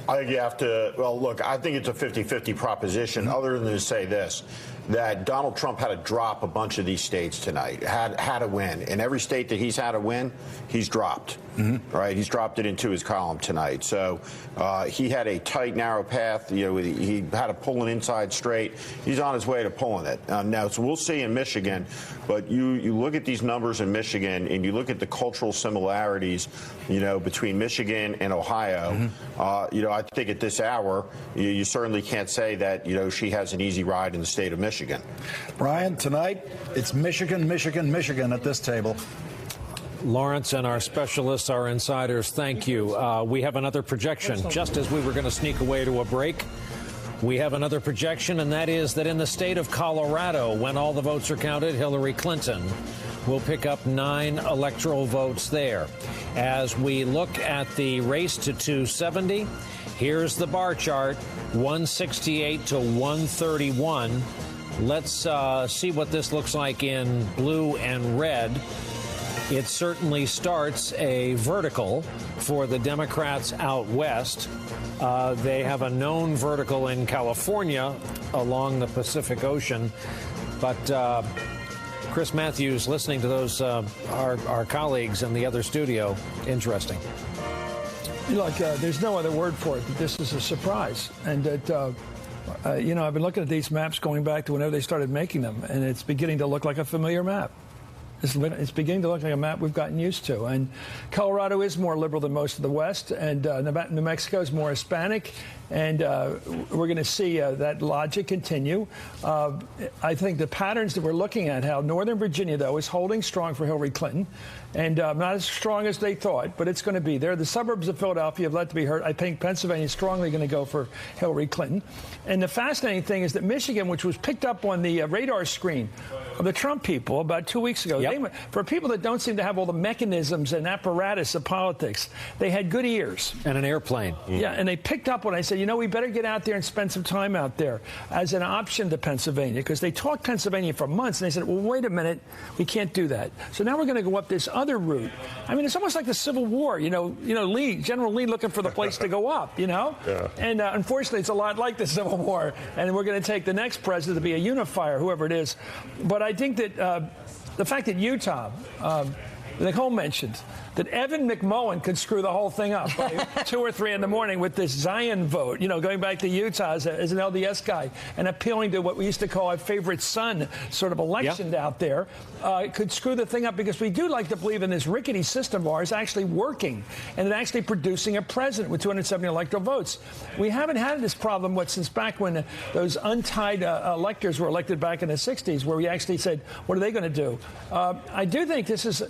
I think you have to, well, look, I think it's a 50-50 proposition, other than to say this, that Donald Trump had to drop a bunch of these states tonight, had to win. In every state that he's had to win, he's dropped, right? He's dropped it into his column tonight. So he had a tight, narrow path. He had to pull an inside straight. He's on his way to pulling it. Now, so we'll see in Michigan, but you look at these numbers in Michigan and you look at the cultural similarities, between Michigan and Ohio. I think at this hour, you certainly can't say that, she has an easy ride in the state of Michigan. Brian, tonight, it's Michigan, Michigan, Michigan at this table. Lawrence and our specialists, our insiders, thank you. We have another projection. Just as we were going to sneak away to a break, we have another projection, and that is that in the state of Colorado, when all the votes are counted, Hillary Clinton will pick up 9 electoral votes there. As we look at the race to 270, here's the bar chart, 168 to 131. Let's see what this looks like in blue and red. It certainly starts a vertical for the Democrats out west. They have a known vertical in California along the Pacific Ocean. But Chris Matthews, listening to those, our colleagues in the other studio, interesting. Look, there's no other word for it, that this is a surprise. And that, you know, I've been looking at these maps going back to whenever they started making them, and it's beginning to look like a familiar map. It's beginning to look like a map we've gotten used to. And Colorado is more liberal than most of the West, and New Mexico is more Hispanic. And we're going to see that logic continue. I think the patterns that we're looking at, how Northern Virginia, though, is holding strong for Hillary Clinton. And not as strong as they thought, but it's going to be there. The suburbs of Philadelphia have let to be heard. I think Pennsylvania is strongly going to go for Hillary Clinton. And the fascinating thing is that Michigan, which was picked up on the radar screen of the Trump people about 2 weeks ago, for people that don't seem to have all the mechanisms and apparatus of politics, they had good ears. And an airplane. Yeah, and they picked up when I said, you know, we better get out there and spend some time out there as an option to Pennsylvania, because they talked Pennsylvania for months, and they said, well, wait a minute, we can't do that. So now we're going to go up this other route. I mean, it's almost like the Civil War, General Lee looking for the place to go up, Yeah. And unfortunately, it's a lot like the Civil War, and we're going to take the next president to be a unifier, whoever it is. But I think that the fact that Utah, Nicole mentioned, that Evan McMullen could screw the whole thing up by 2 or 3 in the morning with this Zion vote, going back to Utah as an LDS guy and appealing to what we used to call our favorite son sort of election out there, could screw the thing up, because we do like to believe in this rickety system of ours actually working and it actually producing a president with 270 electoral votes. We haven't had this problem since back when those untied electors were elected back in the 60s, where we actually said, what are they going to do? I do think this is...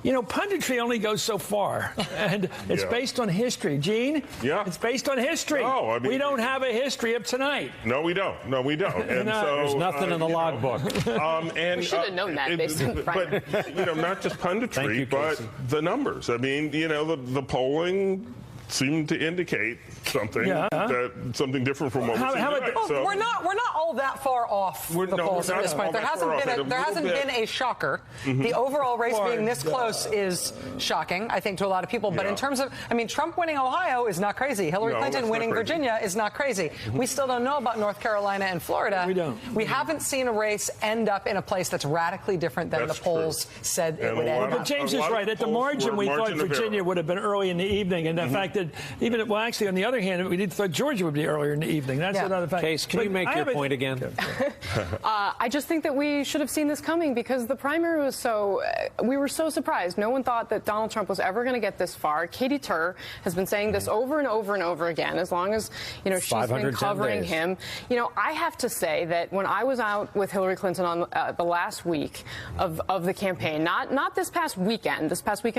punditry only goes so far, and it's based on history. Gene? Yeah. It's based on history. No, I mean, we don't have a history of tonight. No, we don't. And so there's nothing in the logbook. And we should have known that based on the primary. But, not just punditry, but the numbers. I mean, the polling seemed to indicate something something different from what we're seeing tonight. So we're not all that far off the polls at this point. There hasn't been a shocker. Mm-hmm. The overall race being this close is shocking, I think, to a lot of people. But in terms of, Trump winning Ohio is not crazy. Hillary Clinton winning Virginia is not crazy. Mm-hmm. We still don't know about North Carolina and Florida. We don't. We haven't seen a race end up in a place that's radically different than the polls said it would end up. But James is right. At the margin, we thought Virginia would have been early in the evening, and the fact that actually, on the other hand, we did thought Georgia would be earlier in the evening. That's another fact. Case, can you make your point again? I just think that we should have seen this coming, because the primary was we were so surprised. No one thought that Donald Trump was ever going to get this far. Katie Tur has been saying this over and over and over again, as long as, she's been covering him. I have to say that when I was out with Hillary Clinton on the last week of the campaign, not this past weekend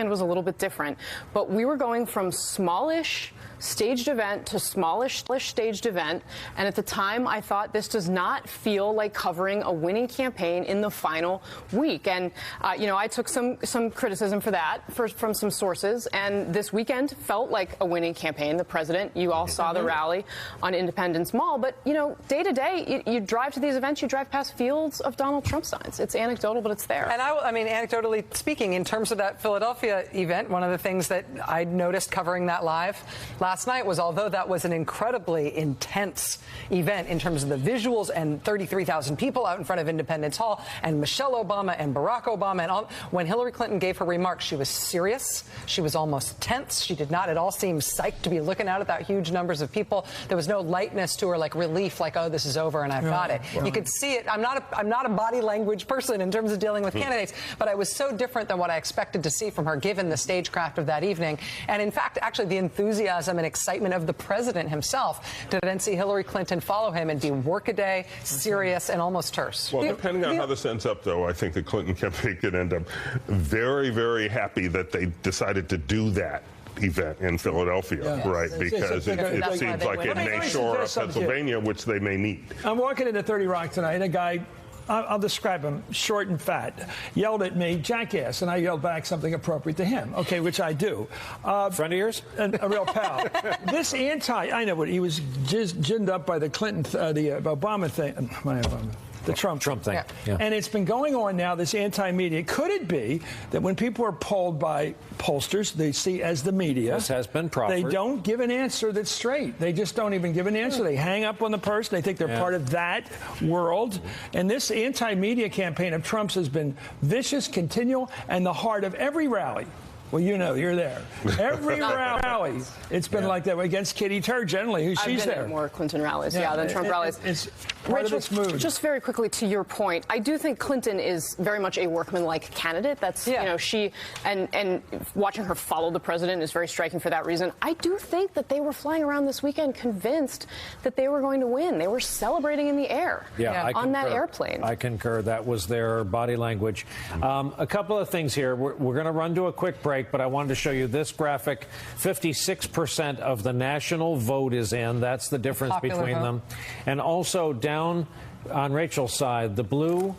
was a little bit different, but we were going from smallish staged event to smallish staged event, and at the time I thought this does not feel like covering a winning campaign in the final week. And I took some criticism for that from some sources, and this weekend felt like a winning campaign. The president, you all saw the rally on Independence Mall, but day to day you drive to these events, you drive past fields of Donald Trump signs. It's anecdotal, but it's there. And anecdotally speaking, in terms of that Philadelphia event, one of the things that I noticed covering that live last night was, although that was an incredibly intense event in terms of the visuals and 33,000 people out in front of Independence Hall and Michelle Obama and Barack Obama, and all, when Hillary Clinton gave her remarks, she was serious. She was almost tense. She did not at all seem psyched to be looking out at that huge numbers of people. There was no lightness to her, like relief, like, oh, this is over and I've got it. Right. You could see it. I'm not a body language person in terms of dealing with candidates, but I was so different than what I expected to see from her, given the stagecraft of that evening. And in fact, actually the enthusiasm and excitement of the president himself to then see Hillary Clinton follow him and be workaday, serious, and almost terse. Well, depending on how this ends up, though, I think the Clinton campaign could end up very, very happy that they decided to do that event in Philadelphia, right? Because it seems like it may shore up Pennsylvania, which they may need. I'm walking into 30 Rock tonight, and a guy, I'll describe him, short and fat, yelled at me, jackass, and I yelled back something appropriate to him, okay, which I do. Friend of yours? And a real pal. I know what, he was ginned up by the Clinton, the Obama thing, my Obama. the Trump thing. Yeah. And it's been going on now, this anti-media. Could it be that when people are polled by pollsters, they see as the media, this has been proffered, they don't give an answer that's straight. They just don't even give an answer. They hang up on the person. They think they're part of that world. And this anti-media campaign of Trump's has been vicious, continual, and the heart of every rally. Well, you know, you're there. Every rally, it's been like that against Katie Tur, generally, who she's there. I've been at more Clinton rallies, than Trump rallies. It's part of its mood. Just very quickly to your point, I do think Clinton is very much a workmanlike candidate. That's, you know, she, and watching her follow the president is very striking for that reason. I do think that they were flying around this weekend convinced that they were going to win. They were celebrating in the air on that airplane. I concur. That was their body language. A couple of things here. We're going to run to a quick break, but I wanted to show you this graphic. 56% of the national vote is in. That's the difference between them. And also down on Rachel's side, the blue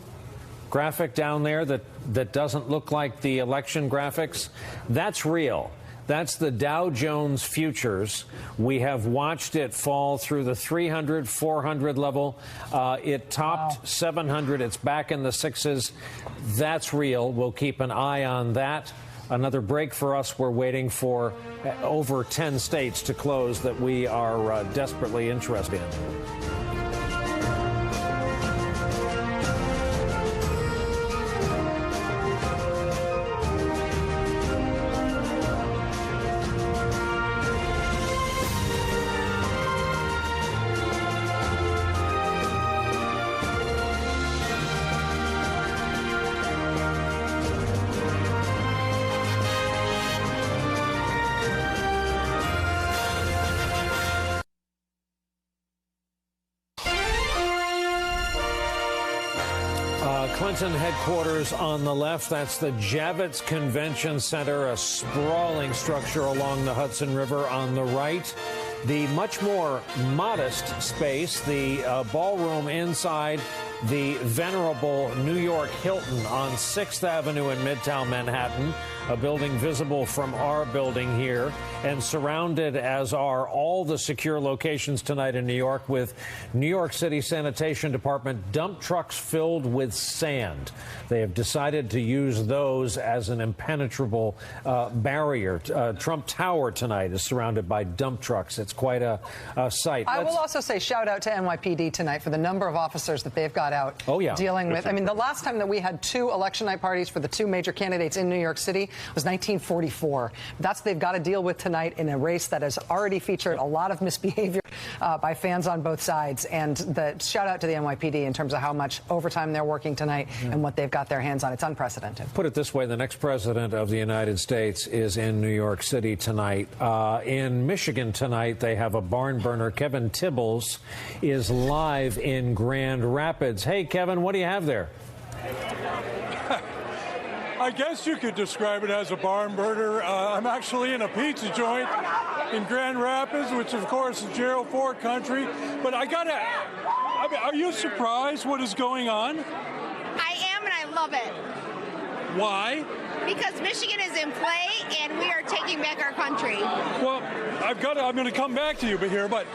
graphic down there that doesn't look like the election graphics, that's real. That's the Dow Jones futures. We have watched it fall through the 300, 400 level. It topped 700. It's back in the sixes. That's real. We'll keep an eye on that. Another break for us. We're waiting for over 10 states to close that we are desperately interested in. Clinton headquarters on the left. That's the Javits Convention Center, a sprawling structure along the Hudson River on the right. The much more modest space, the ballroom inside the venerable New York Hilton on 6th Avenue in Midtown Manhattan, a building visible from our building here, and surrounded, as are all the secure locations tonight in New York, with New York City Sanitation Department dump trucks filled with sand. They have decided to use those as an impenetrable barrier. Trump Tower tonight is surrounded by dump trucks. It's quite a sight. I will also say shout out to NYPD tonight for the number of officers that they've got out dealing with. I mean, the last time that we had 2 election night parties for the 2 major candidates in New York City was 1944. That's what they've got to deal with tonight in a race that has already featured a lot of misbehavior by fans on both sides. And the shout out to the NYPD in terms of how much overtime they're working tonight and what they've got their hands on. It's unprecedented. Put it this way, the next president of the United States is in New York City tonight. In Michigan tonight, they have a barn burner. Kevin Tibbles is live in Grand Rapids. Hey, Kevin, what do you have there? I guess you could describe it as a barn burner. I'm actually in a pizza joint in Grand Rapids, which of course is Gerald Ford country. But I mean, are you surprised what is going on? I am, and I love it. Why? Because Michigan is in play, and we are taking back our country. Well, I'm going to come back to you here, but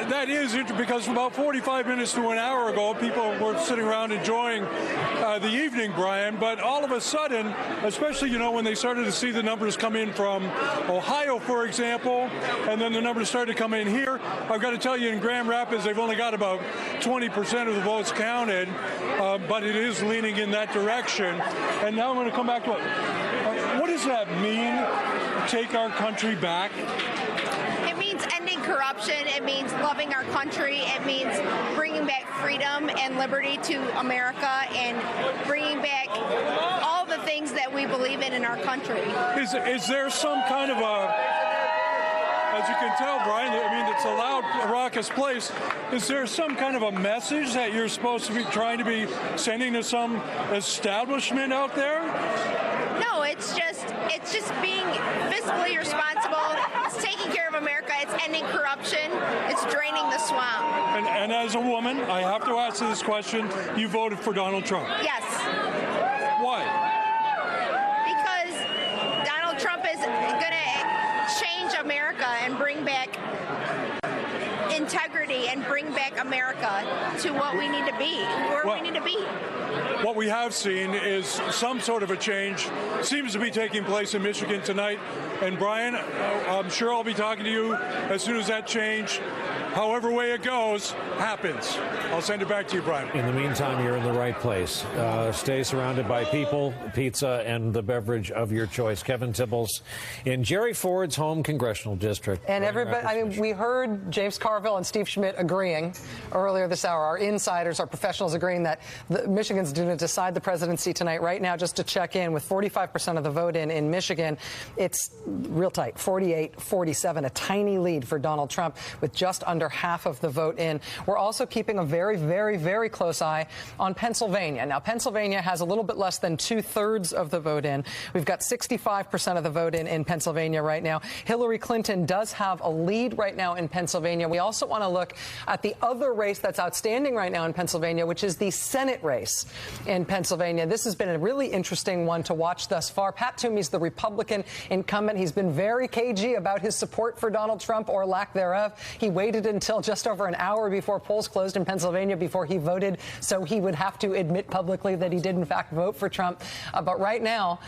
that is because about 45 minutes to an hour ago, people were sitting around enjoying the evening, Brian. But all of a sudden, especially, you know, when they started to see the numbers come in from Ohio, for example, and then the numbers started to come in here, I've got to tell you, in Grand Rapids, they've only got about 20% of the votes counted, but it is leaning in that direction. And now I'm going to come back to what does that mean, take our country back? It means ending corruption. It means loving our country. It means bringing back freedom and liberty to America and bringing back all the things that we believe in our country. Is there some kind of as you can tell, Brian, I mean, it's a loud, raucous place. Is there some kind of a message that you're supposed to be trying to be sending to some establishment out there? No, it's just being fiscally responsible. It's taking care of America. It's ending corruption. It's draining the swamp. And as a woman, I have to ask this question. You voted for Donald Trump. Yes. Why? Because Donald Trump is going to change America and bring back integrity country and bring back America to what we need to be, where we need to be. What we have seen is some sort of a change seems to be taking place in Michigan tonight. And Brian, I'm sure I'll be talking to you as soon as that change, however way it goes, happens. I'll send it back to you, Brian. In the meantime, you're in the right place. Stay surrounded by people, pizza, and the beverage of your choice. Kevin Tibbles in Jerry Ford's home congressional district. And everybody, I mean, we heard James Carville and Steve Schmidt agreeing earlier this hour. Our insiders, our professionals agreeing that Michigan's going to decide the presidency tonight. Right now, just to check in, with 45% of the vote in Michigan, it's real tight, 48-47, a tiny lead for Donald Trump with just under half of the vote in. We're also keeping a very, very, very close eye on Pennsylvania. Now, Pennsylvania has a little bit less than 2/3 of the vote in. We've got 65% of the vote in Pennsylvania right now. Hillary Clinton does have a lead right now in Pennsylvania. We also want to look at the other race that's outstanding right now in Pennsylvania, which is the Senate race in Pennsylvania. This has been a really interesting one to watch thus far. Pat Toomey's the Republican incumbent. He's been very cagey about his support for Donald Trump, or lack thereof. He waited until just over an hour before polls closed in Pennsylvania before he voted, so he would have to admit publicly that he did in fact vote for Trump. But right now,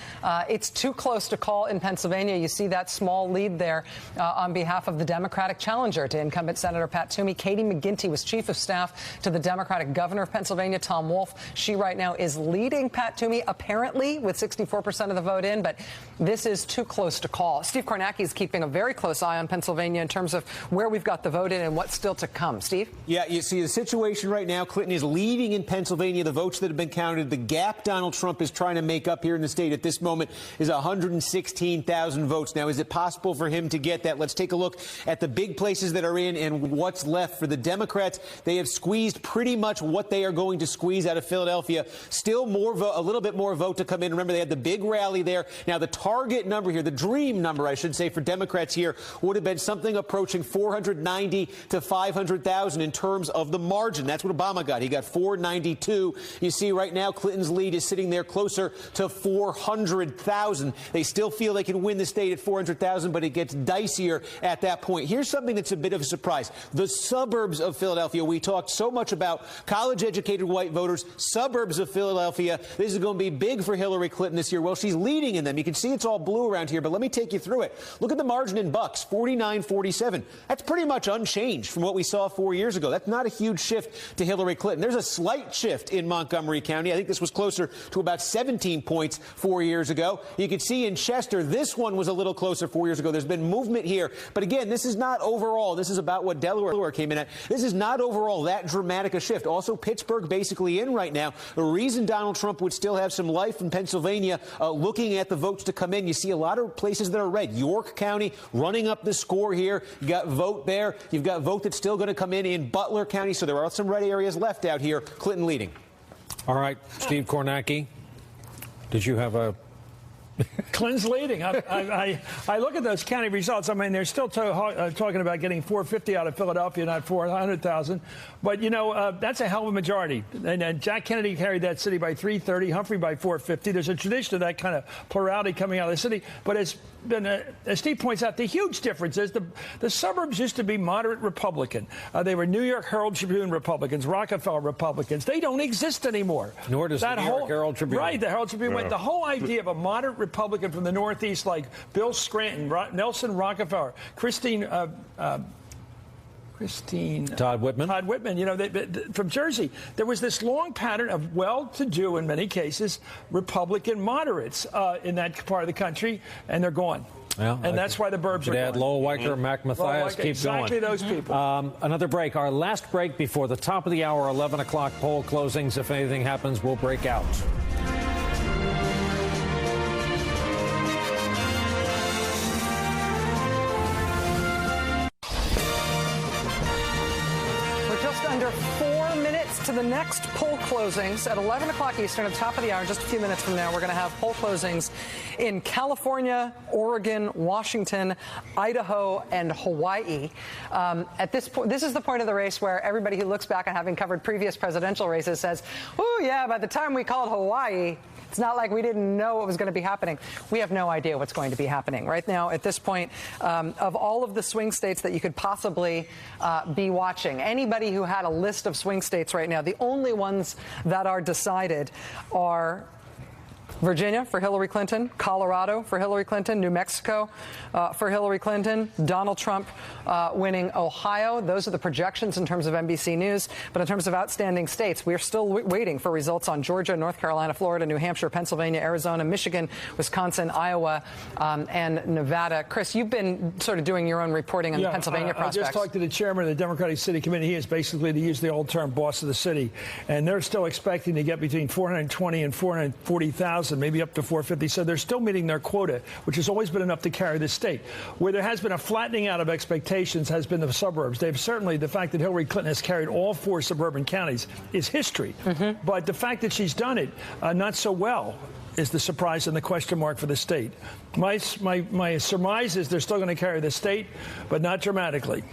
it's too close to call in Pennsylvania. You see that small lead there on behalf of the Democratic challenger to incumbent Senator Pat Toomey. Katie McGinty was chief of staff to the Democratic governor of Pennsylvania, Tom Wolf. She right now is leading Pat Toomey, apparently, with 64% of the vote in, but this is too close to call. Steve Kornacki is keeping a very close eye on Pennsylvania in terms of where we've got the vote in and what's still to come. Steve? Yeah, you see the situation right now. Clinton is leading in Pennsylvania. The votes that have been counted, the gap Donald Trump is trying to make up here in the state at this moment is 116,000 votes. Now, is it possible for him to get that? Let's take a look at the big places that are in and what's left for the Democrats. They have squeezed pretty much what they are going to squeeze out of Philadelphia. Still more vote, a little bit more vote to come in. Remember, they had the big rally there. Now, the target number here, the dream number, I should say, for Democrats here would have been something approaching 490 to 500,000 in terms of the margin. That's what Obama got. He got 492. You see right now Clinton's lead is sitting there closer to 400,000. They still feel they can win the state at 400,000, but it gets dicier at that point. Here's something that's a bit of a surprise. The suburbs of Philadelphia, we talked so much about college-educated white voters, suburbs of Philadelphia. This is going to be big for Hillary Clinton this year. Well, she's leading in them. You can see it's all blue around here, but let me take you through it. Look at the margin in Bucks, 49-47. That's pretty much unchanged from what we saw 4 years ago. That's not a huge shift to Hillary Clinton. There's a slight shift in Montgomery County. I think this was closer to about 17 points 4 years ago. You can see in Chester, this one was a little closer 4 years ago. There's been movement here. But again, this is not overall. This is about what Delaware came in at. This is not overall that dramatic a shift. Also, Pittsburgh basically in right now. The reason Donald Trump would still have some life in Pennsylvania, looking at the votes to come in, you see a lot of places that are red. York County running up the score here. You got vote there. You've got vote that's still going to come in Butler County. So there are some red areas left out here. Clinton leading. All right, Steve Kornacki, did you have a... Clinton's leading. I look at those county results. I mean, they're still talking about getting 450 out of Philadelphia, not 400,000. But, you know, that's a hell of a majority. And Jack Kennedy carried that city by 330, Humphrey by 450. There's a tradition of that kind of plurality coming out of the city. But it's been, as Steve points out, the huge difference is the suburbs used to be moderate Republican. They were New York Herald Tribune Republicans, Rockefeller Republicans. They don't exist anymore. Nor does the New York Herald Tribune. Right, the Herald Tribune. Yeah. The whole idea of a moderate Republican from the Northeast, like Bill Scranton, Nelson Rockefeller, Christine Todd Whitman, you know, from Jersey. There was this long pattern of well-to-do, in many cases, Republican moderates in that part of the country, and they're gone. Well, and that's why the burbs are going. Lowell Weicker, Mac Mathias, keep exactly going. Exactly those people. Another break. Our last break before the top of the hour, 11 o'clock poll closings. If anything happens, we'll break out. Under 4 minutes to the next poll closings at 11 o'clock Eastern at the top of the hour. Just a few minutes from now, we're going to have poll closings in California, Oregon, Washington, Idaho, and Hawaii. At this point, this is the point of the race where everybody who looks back on having covered previous presidential races says, oh, yeah, by the time we called Hawaii, It's not like we didn't know what was going to be happening. We have no idea what's going to be happening. Right now, at this point, of all of the swing states that you could possibly be watching, anybody who had a list of swing states right now, the only ones that are decided are Virginia for Hillary Clinton, Colorado for Hillary Clinton, New Mexico for Hillary Clinton, Donald Trump winning Ohio. Those are the projections in terms of NBC News. But in terms of outstanding states, we are still waiting for results on Georgia, North Carolina, Florida, New Hampshire, Pennsylvania, Arizona, Michigan, Wisconsin, Iowa, and Nevada. Chris, you've been sort of doing your own reporting on the Pennsylvania prospects. I just talked to the chairman of the Democratic City Committee. He is basically, to use the old term, boss of the city. And they're still expecting to get between 420 and 440,000. Maybe up to 450. So they're still meeting their quota, which has always been enough to carry the state. Where there has been a flattening out of expectations has been the suburbs. They've certainly, the fact that Hillary Clinton has carried all 4 suburban counties is history. But the fact that she's done it not so well is the surprise and the question mark for the state. My surmise is they're still going to carry the state, but not dramatically.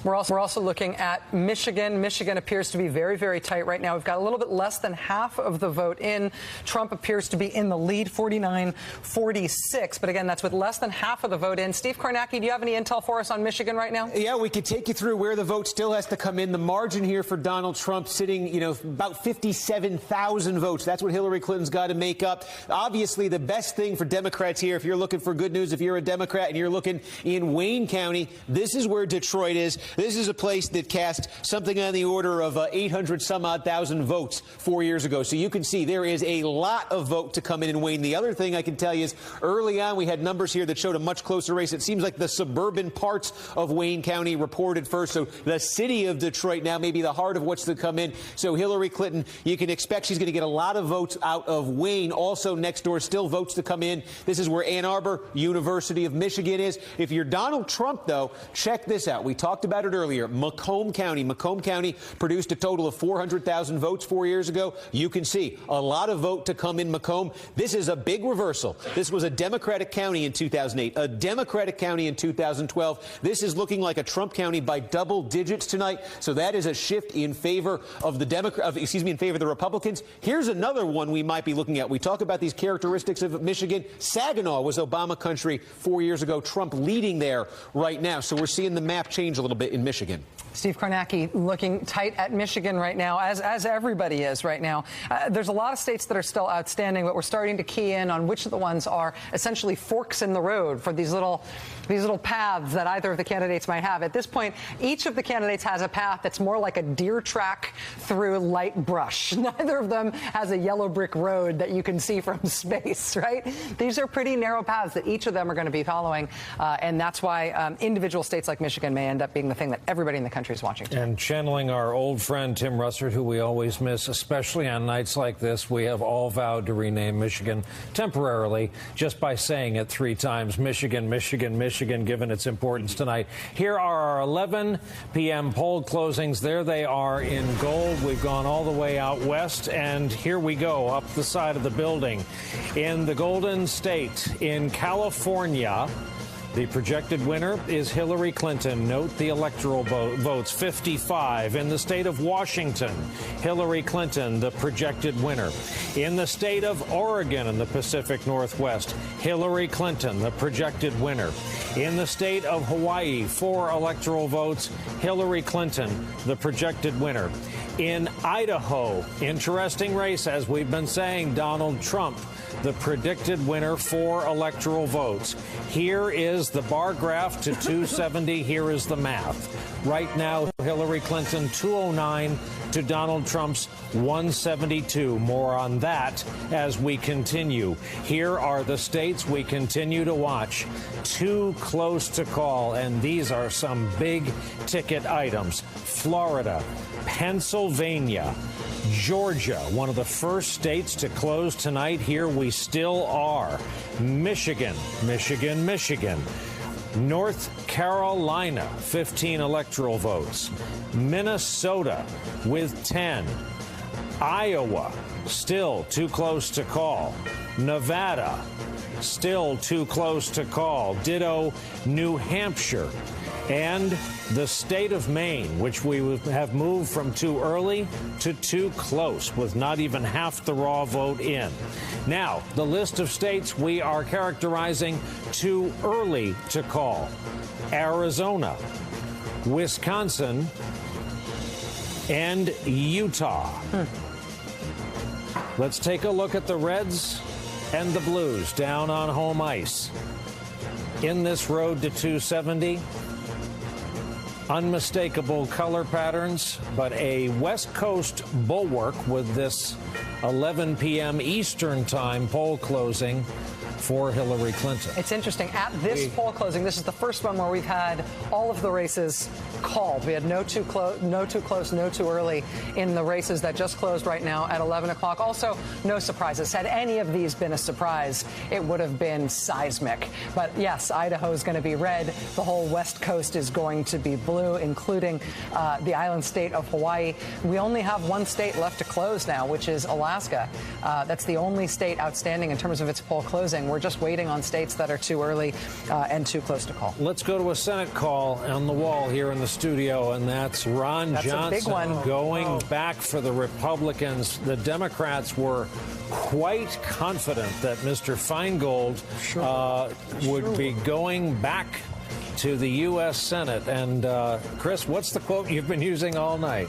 We're also looking at Michigan. Michigan appears to be very, very tight right now. We've got a little bit less than half of the vote in. Trump appears to be in the lead, 49-46. But again, that's with less than half of the vote in. Steve Kornacki, do you have any intel for us on Michigan right now? Yeah, we could take you through where the vote still has to come in. The margin here for Donald Trump sitting, about 57,000 votes. That's what Hillary Clinton's got to make up. Obviously, the best thing for Democrats here, if you're looking for good news, if you're a Democrat and you're looking in Wayne County, this is where Detroit is. This is a place that cast something on the order of 800-some-odd thousand votes 4 years ago. So you can see there is a lot of vote to come in Wayne. The other thing I can tell you is early on we had numbers here that showed a much closer race. It seems like the suburban parts of Wayne County reported first. So the city of Detroit now may be the heart of what's to come in. So Hillary Clinton, you can expect she's going to get a lot of votes out of Wayne. Also next door, still votes to come in. This is where Ann Arbor, University of Michigan is. If you're Donald Trump, though, check this out. We talked about it earlier. Macomb County produced a total of 400,000 votes 4 years ago. You can see a lot of vote to come in Macomb. This is a big reversal. This was a Democratic county in 2008, a Democratic county in 2012. This is looking like a Trump county by double digits tonight. So that is a shift in favor of the in favor of the Republicans. Here's another one we might be looking at. We talk about these characteristics of Michigan. Saginaw was Obama country 4 years ago. Trump leading there right now. So we're seeing the map change a little bit in Michigan. Steve Kornacki looking tight at Michigan right now, as everybody is right now. There's a lot of states that are still outstanding, but we're starting to key in on which of the ones are essentially forks in the road for these little paths that either of the candidates might have. At this point, each of the candidates has a path that's more like a deer track through light brush. Neither of them has a yellow brick road that you can see from space, right? These are pretty narrow paths that each of them are going to be following, and that's why individual states like Michigan may end up being the thing that everybody in the country is watching tonight. And channeling our old friend Tim Russert, who we always miss, especially on nights like this, we have all vowed to rename Michigan temporarily just by saying it 3 times. Michigan, Michigan, Michigan, given its importance tonight. Here are our 11 p.m. poll closings. There they are in gold. We've gone all the way out west, and here we go up the side of the building. In the Golden State, in California, the projected winner is Hillary Clinton. Note the electoral votes, 55. In the state of Washington, Hillary Clinton, the projected winner. In the state of Oregon in the Pacific Northwest, Hillary Clinton, the projected winner. In the state of Hawaii, 4 electoral votes, Hillary Clinton, the projected winner. In Idaho, interesting race, as we've been saying, Donald Trump, the predicted winner, 4 electoral votes. Here is the bar graph to 270. Here is the math. Right now, Hillary Clinton 209 to Donald Trump's 172. More on that as we continue. Here are the states we continue to watch. Too close to call, and these are some big ticket items. Florida, Pennsylvania, Georgia, one of the first states to close tonight. Here we still are. Michigan, Michigan, Michigan. North Carolina, 15 electoral votes. Minnesota with 10. Iowa, still too close to call. Nevada, still too close to call. Ditto New Hampshire. and the state of Maine, which we have moved from too early to too close, with not even half the raw vote in. Now, the list of states we are characterizing too early to call: Arizona, Wisconsin, and Utah. Let's take a look at the Reds and the Blues down on home ice. In this road to 270, unmistakable color patterns, but a West Coast bulwark with this 11 p.m. Eastern time poll closing for Hillary Clinton. It's interesting. At this poll closing, this is the first one where we've had all of the races called. We had no too close, no too early in the races that just closed right now at 11 o'clock. Also, no surprises. Had any of these been a surprise, it would have been seismic. But yes, Idaho is going to be red. The whole West Coast is going to be blue, including the island state of Hawaii. We only have one state left to close now, which is Alaska. That's the only state outstanding in terms of its poll closing. We're just waiting on states that are too early and too close to call. Let's go to a Senate call on the wall here in the studio, and that's Ron Johnson going back for the Republicans. The Democrats were quite confident that Mr. Feingold would be going back to the U.S. Senate. And, Chris, what's the quote you've been using all night?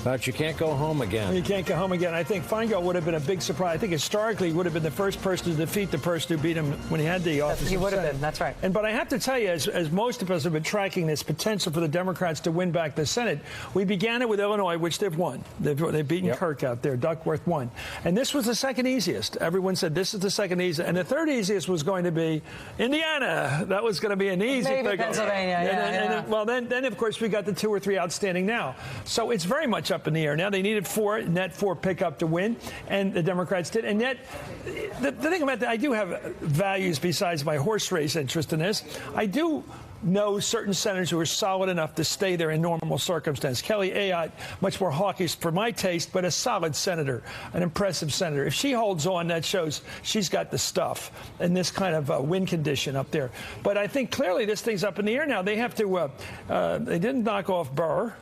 But you can't go home again. You can't go home again. I think Feingold would have been a big surprise. I think historically he would have been the first person to defeat the person who beat him when he had the office. He would have been. That's right. But I have to tell you, as most of us have been tracking this potential for the Democrats to win back the Senate, we began it with Illinois, which they've won. They've beaten Kirk out there. Duckworth won. And this was the second easiest. Everyone said this is the second easiest. And the third easiest was going to be Indiana. That was going to be an easy Maybe pick. Pennsylvania, Well, then, of course, we got the 2 or 3 outstanding now. So it's very much up in the air. Now they needed 4, net 4 pickup to win, and the Democrats did. And yet, the thing about that, I do have values besides my horse race interest in this. I do know certain senators who are solid enough to stay there in normal circumstances. Kelly Ayotte, much more hawkish for my taste, but a solid senator, an impressive senator. If she holds on, that shows she's got the stuff in this kind of win condition up there. But I think clearly this thing's up in the air now. They have to, they didn't knock off Burr.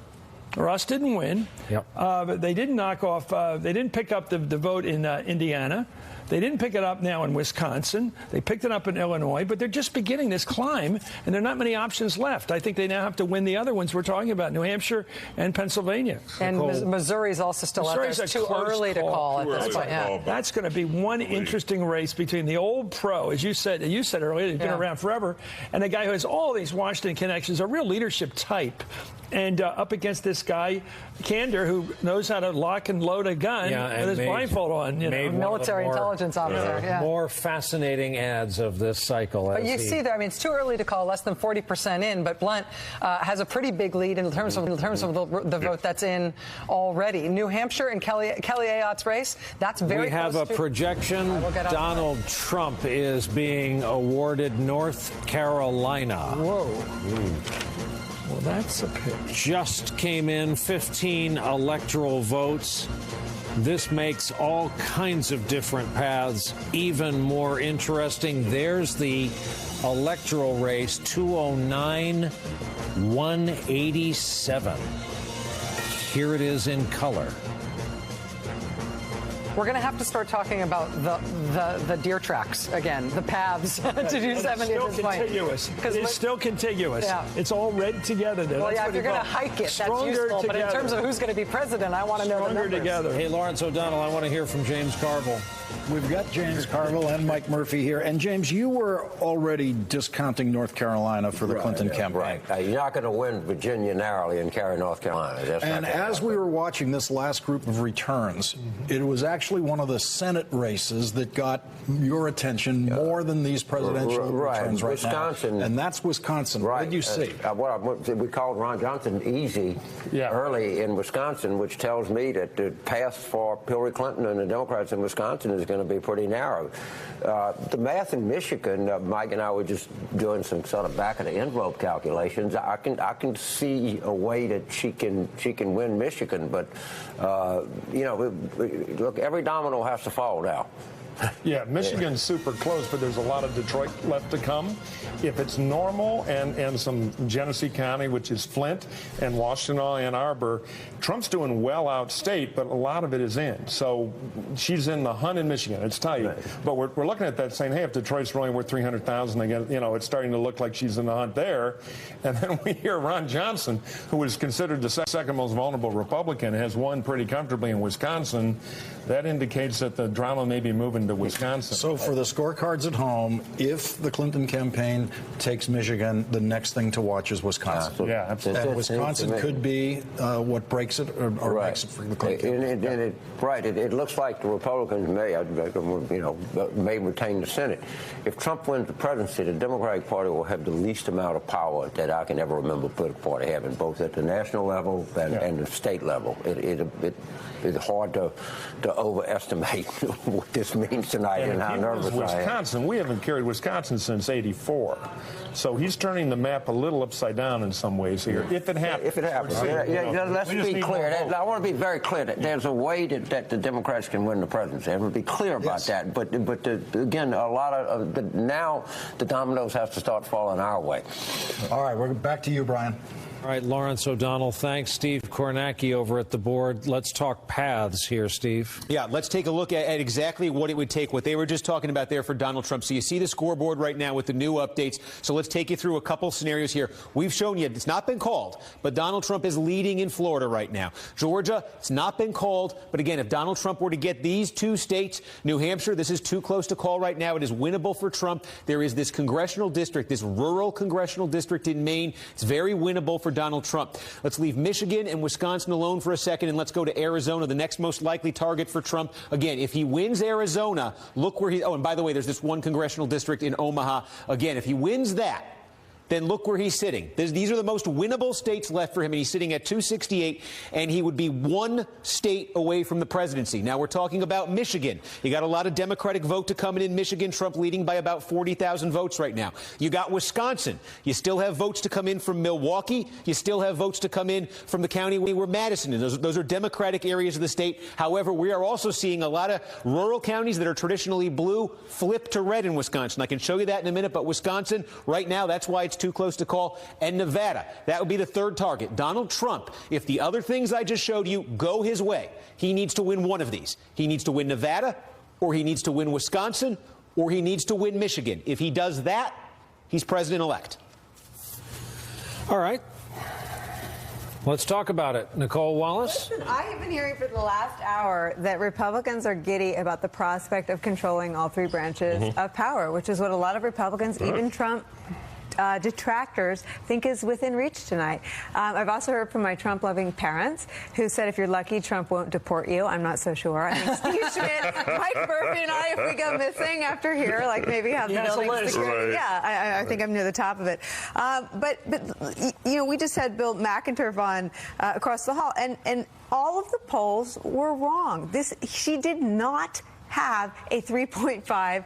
Russ didn't win. But they didn't knock off, they didn't pick up the vote in Indiana. They didn't pick it up now in Wisconsin. They picked it up in Illinois, but they're just beginning this climb, and there are not many options left. I think they now have to win the other ones we're talking about, New Hampshire and Pennsylvania. And Missouri's also still out there. It's too early to call at this point. Yeah. That's going to be one interesting race between the old pro, as you said earlier, he's been around forever, and a guy who has all these Washington connections, a real leadership type, and up against this guy, Kander, who knows how to lock and load a gun with his blindfold on. Military intelligence officer. More fascinating ads of this cycle. But you see there, I mean, it's too early to call, less than 40% in, but Blunt has a pretty big lead in terms of the vote that's in already. New Hampshire and Kelly Ayotte's race, that's very close. We have a projection. Donald Trump is being awarded North Carolina. Whoa. Well, that's a pick. Just came in 15 electoral votes. This makes all kinds of different paths even more interesting. There's the electoral race, 209, 187. Here it is in color. We're going to have to start talking about the deer tracks again, the paths to 270 at this point. It's still contiguous. Yeah. It's all red together. Well, if you're going to hike it, that's useful. But in terms of who's going to be president, I want to know the numbers. Together. Hey, Lawrence O'Donnell, I want to hear from James Carville. We've got James Carville and Mike Murphy here. And, James, you were already discounting North Carolina for the Clinton campaign. Right. You're not going to win Virginia narrowly and carry North Carolina. And as we were watching this last group of returns, it was actually one of the Senate races that got your attention more than these presidential returns right Wisconsin, now. And that's Wisconsin. What did you see? We called Ron Johnson easy early in Wisconsin, which tells me that the path for Hillary Clinton and the Democrats in Wisconsin is going to be pretty narrow. The math in Michigan, Mike and I were just doing some sort of back of the envelope calculations. I can see a way that she can win Michigan, but look, every domino has to fall now. Yeah, Michigan's super close, but there's a lot of Detroit left to come. If it's normal and some Genesee County, which is Flint, and Washington, Ann Arbor, Trump's doing well out state, but a lot of it is in. So she's in the hunt in Michigan. It's tight. Right. But we're looking at that saying, hey, if Detroit's really worth 300,000, again, you know, it's starting to look like she's in the hunt there. And then we hear Ron Johnson, who is considered the second most vulnerable Republican, has won pretty comfortably in Wisconsin. That indicates that the drama may be moving to Wisconsin. So for the scorecards at home, if the Clinton campaign takes Michigan, the next thing to watch is Wisconsin. Yeah, absolutely. And Wisconsin could be what breaks it or right. makes it for the Clinton. It looks like the Republicans may retain the Senate. If Trump wins the presidency, the Democratic Party will have the least amount of power that I can ever remember a political party having, both at the national level and the state level. It's hard to overestimate what this means tonight and how nervous Wisconsin, I am. we haven't carried Wisconsin since '84, so he's turning the map a little upside down in some ways here. If it happens. If it happens. Let's be clear. I want to be very clear that there's a way that the Democrats can win the presidency. I want to be clear about that. But again, a lot of now the dominoes have to start falling our way. All right, we're back to you, Brian. All right, Lawrence O'Donnell, thanks. Steve Kornacki over at the board. Let's talk paths here, Steve. Yeah, let's take a look at exactly what it would take, what they were just talking about there for Donald Trump. So you see the scoreboard right now with the new updates. So let's take you through a couple scenarios here. We've shown you it's not been called, but Donald Trump is leading in Florida right now. Georgia, it's not been called. But again, if Donald Trump were to get these two states, New Hampshire, this is too close to call right now. It is winnable for Trump. There is this congressional district, this rural congressional district in Maine. It's very winnable for Donald Trump. Let's leave Michigan and Wisconsin alone for a second, and let's go to Arizona, the next most likely target for Trump. Again, if he wins Arizona, look where he... Oh, and by the way, there's this one congressional district in Omaha. Again, if he wins that, then look where he's sitting. These are the most winnable states left for him, and he's sitting at 268, and he would be one state away from the presidency. Now, we're talking about Michigan. You got a lot of Democratic vote to come in Michigan, Trump leading by about 40,000 votes right now. You got Wisconsin. You still have votes to come in from Milwaukee. You still have votes to come in from the county where Madison is. Those are Democratic areas of the state. However, we are also seeing a lot of rural counties that are traditionally blue flip to red in Wisconsin. I can show you that in a minute, but Wisconsin, right now, that's why it's too close to call. And Nevada, that would be the third target. Donald Trump, if the other things I just showed you go his way, he needs to win one of these. He needs to win Nevada, or he needs to win Wisconsin, or he needs to win Michigan. If he does that, he's president-elect. All right. Let's talk about it. Nicole Wallace? Listen, I have been hearing for the last hour that Republicans are giddy about the prospect of controlling all three branches of power, which is what a lot of Republicans, even Trump detractors, think is within reach tonight. I've also heard from my Trump-loving parents who said if you're lucky, Trump won't deport you. I'm not so sure. I think Steve Schmidt, Mike Murphy, and I, if we go missing after here, like maybe have the building security. Right. Yeah, I think I'm near the top of it. But you know, we just had Bill McIntyre on across the hall, and all of the polls were wrong. She did not have a 3.5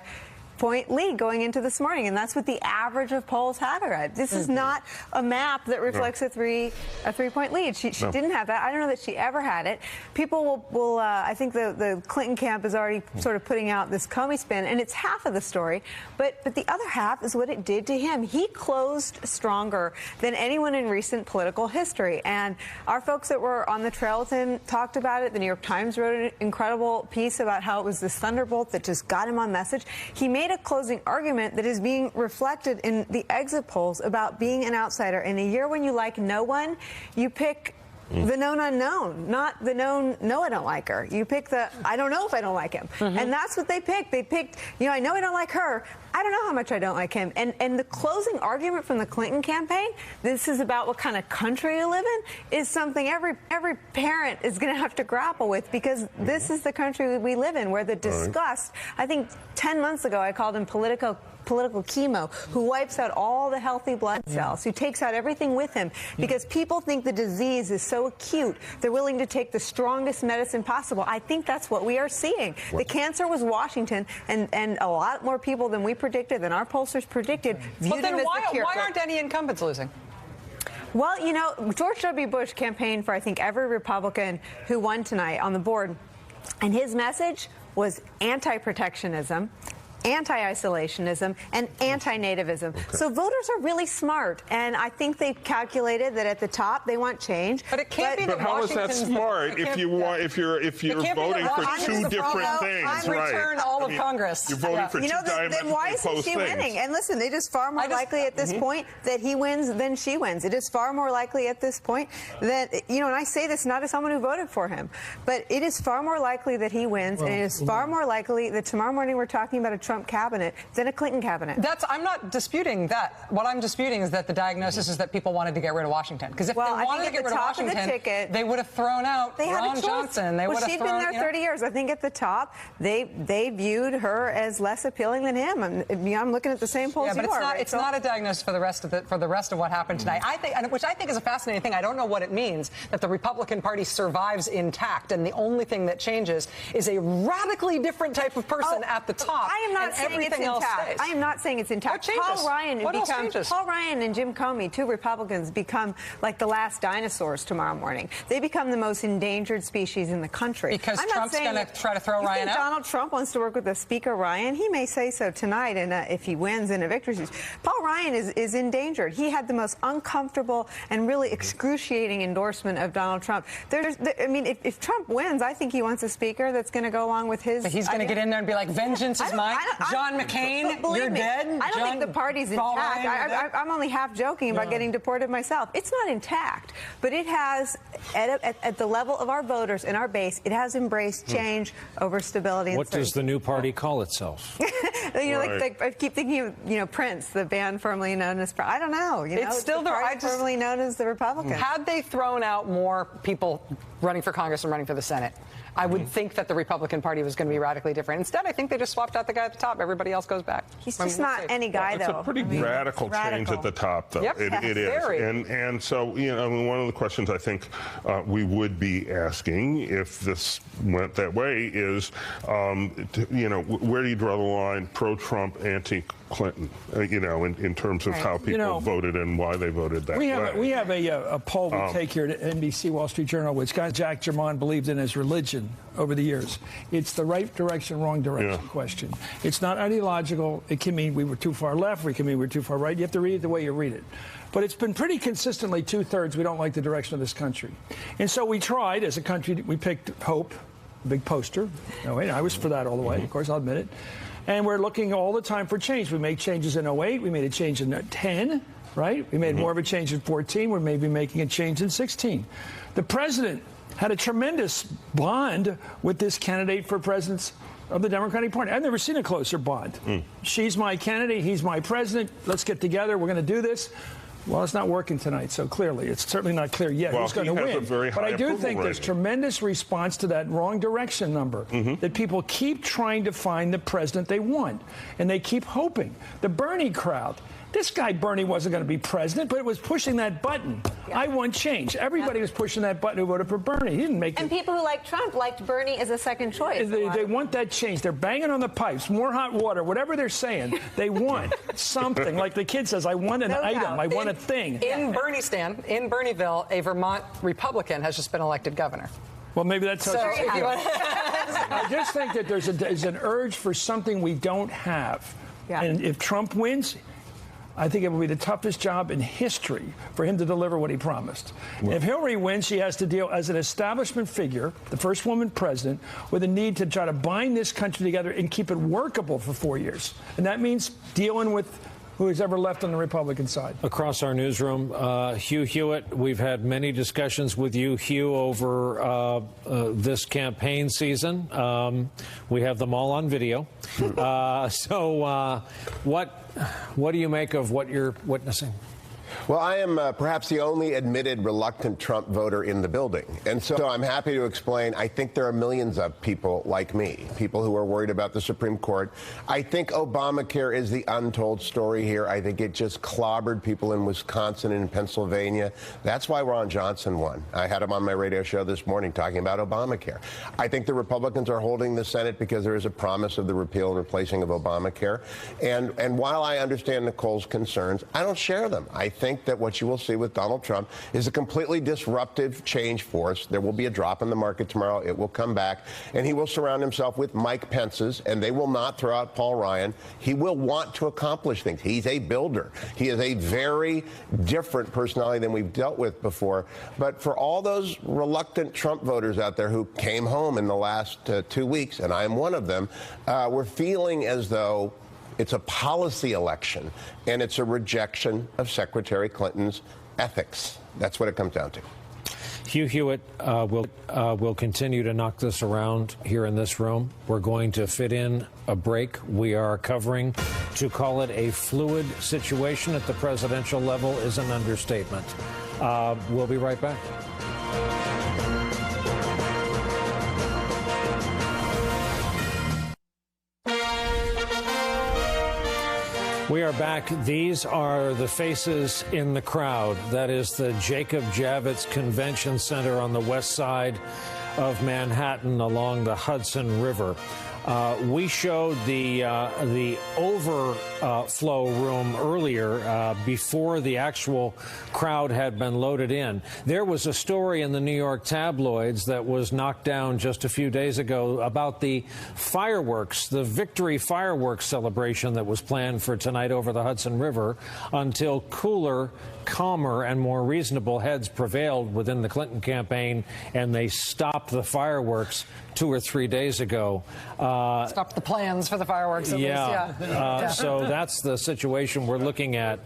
point lead going into this morning, and that's what the average of polls had her at. This is not a map that reflects a 3-point lead. She didn't have that. I don't know that she ever had it. People will I think the Clinton camp is already sort of putting out this Comey spin, and it's half of the story, but the other half is what it did to him. He closed stronger than anyone in recent political history, and our folks that were on the trail with him talked about it. The New York Times wrote an incredible piece about how it was this thunderbolt that just got him on message. He made a closing argument that is being reflected in the exit polls about being an outsider. In a year when you like no one, you pick the known unknown, not the known, no, I don't like her. You pick the, I don't know if I don't like him. And that's what they picked. They picked, you know, I know I don't like her. I don't know how much I don't like him. And the closing argument from the Clinton campaign, this is about what kind of country you live in, is something every parent is going to have to grapple with, because this is the country we live in, where the disgust, I think 10 months ago I called him political chemo, who wipes out all the healthy blood cells, who takes out everything with him, because people think the disease is so acute, they're willing to take the strongest medicine possible. I think that's what we are seeing. The cancer was Washington, and a lot more people than we predicted, than our pollsters predicted, viewed him as the cure. Why aren't any incumbents losing? Well, you know, George W. Bush campaigned for, I think, every Republican who won tonight on the board, and his message was anti-protectionism, anti-isolationism, and anti-nativism. So voters are really smart, and I think they've calculated that at the top they want change. But it can't be that how is that Washington's smart if you're voting for two different things, right? Return all of Congress. You're voting for two diametrically then why isn't she winning? And listen, it is far more likely at this point that he wins than she wins. It is far more likely at this point that, and I say this not as someone who voted for him, but it is far more likely that he wins, and it is far more likely that tomorrow morning we're talking about a Trump cabinet than a Clinton cabinet. I'm not disputing that. What I'm disputing is that the diagnosis is that people wanted to get rid of Washington. Because if they wanted to get rid of Washington, they would have thrown out Ron Johnson. She'd been there 30 years. I think at the top, they viewed her as less appealing than him. I'm looking at the same polls you are. It's not a diagnosis for the rest of what happened tonight. Which I think is a fascinating thing. I don't know what it means that the Republican Party survives intact, and the only thing that changes is a radically different type of person at the top. I am not saying it's intact. I am not saying it's intact. Paul Ryan and Jim Comey, two Republicans, become like the last dinosaurs tomorrow morning. They become the most endangered species in the country. Because Trump's going to try to throw Ryan out? Donald Trump wants to work with the Speaker Ryan. He may say so tonight, and if he wins in a victory speech. Paul Ryan is endangered. He had the most uncomfortable and really excruciating endorsement of Donald Trump. If Trump wins, I think he wants a speaker that's going to go along with his. But he's going to get in there and be like, vengeance is mine. John McCain, you're dead. I don't think the party's intact. I'm only half joking about getting deported myself. It's not intact, but it has, at the level of our voters and our base, it has embraced change over stability. What does the new party call itself? Like I keep thinking of, Prince, the band formerly known as. I don't know. It's still the party formerly known as the Republicans. Had they thrown out more people running for Congress and running for the Senate, I would think that the Republican Party was going to be radically different. Instead, I think they just swapped out the guy at the top. Everybody else goes back. He's just not any guy, though. It's a pretty radical change at the top, though. Yep, it is. And so, one of the questions I think we would be asking if this went that way is, where do you draw the line pro-Trump, anti-Clinton, in terms of how people voted and why they voted that way? We have a poll we take here at NBC Wall Street Journal, which Jack Germond believed in as religion over the years. It's the right direction, wrong direction question. It's not ideological. It can mean we were too far left. It can mean we were too far right. You have to read it the way you read it. But it's been pretty consistently two-thirds we don't like the direction of this country. And so we tried, as a country, we picked Hope, big poster. I was for that all the way, of course, I'll admit it. And we're looking all the time for change. We made changes in 08. We made a change in 10, right? We made more of a change in 14. We're maybe making a change in 16. The president had a tremendous bond with this candidate for president of the Democratic Party. I've never seen a closer bond. She's my candidate. He's my president. Let's get together. We're going to do this. Well, it's not working tonight, so clearly it's certainly not clear yet who's going to win. But I do think there's tremendous response to that wrong direction number, that people keep trying to find the president they want, and they keep hoping. The Bernie crowd. This guy, Bernie, wasn't going to be president, but it was pushing that button. I want change. Everybody was pushing that button who voted for Bernie. He didn't make it. And people who like Trump liked Bernie as a second choice. They want that change. They're banging on the pipes, more hot water, whatever they're saying. They want something. Like the kid says, I want an item. I want a thing. In Bernieville, a Vermont Republican has just been elected governor. Well, maybe that's I just think that there's an urge for something we don't have. Yeah. And if Trump wins, I think it will be the toughest job in history for him to deliver what he promised. Well, if Hillary wins, she has to deal as an establishment figure, the first woman president, with a need to try to bind this country together and keep it workable for 4 years. And that means dealing with who is ever left on the Republican side. Across our newsroom, Hugh Hewitt, we've had many discussions with you, Hugh, over this campaign season. We have them all on video. What do you make of what you're witnessing? Well, I am perhaps the only admitted reluctant Trump voter in the building. And so I'm happy to explain. I think there are millions of people like me, people who are worried about the Supreme Court. I think Obamacare is the untold story here. I think it just clobbered people in Wisconsin and Pennsylvania. That's why Ron Johnson won. I had him on my radio show this morning talking about Obamacare. I think the Republicans are holding the Senate because there is a promise of the repeal and replacing of Obamacare. And while I understand Nicole's concerns, I don't share them. I think think that what you will see with Donald Trump is a completely disruptive change force. There will be a drop in the market tomorrow. It will come back, and he will surround himself with Mike Pence's, and they will not throw out Paul Ryan. He will want to accomplish things. He's a builder. He is a very different personality than we've dealt with before. But for all those reluctant Trump voters out there who came home in the last 2 weeks, and I am one of them, we're feeling as though it's a policy election, and it's a rejection of Secretary Clinton's ethics. That's what it comes down to. Hugh Hewitt will continue to knock this around here in this room. We're going to fit in a break. We are covering, to call it a fluid situation at the presidential level is an understatement. We'll be right back. We are back. These are the faces in the crowd. That is the Jacob Javits Convention Center on the west side of Manhattan along the Hudson River. We showed the overflow room earlier before the actual crowd had been loaded in. There was a story in the New York tabloids that was knocked down just a few days ago about the fireworks, the victory fireworks celebration that was planned for tonight over the Hudson River until cooler, calmer, and more reasonable heads prevailed within the Clinton campaign, and they stopped the fireworks 2 or 3 days ago. Stop the plans for the fireworks, at least, yeah. So that's the situation we're looking at.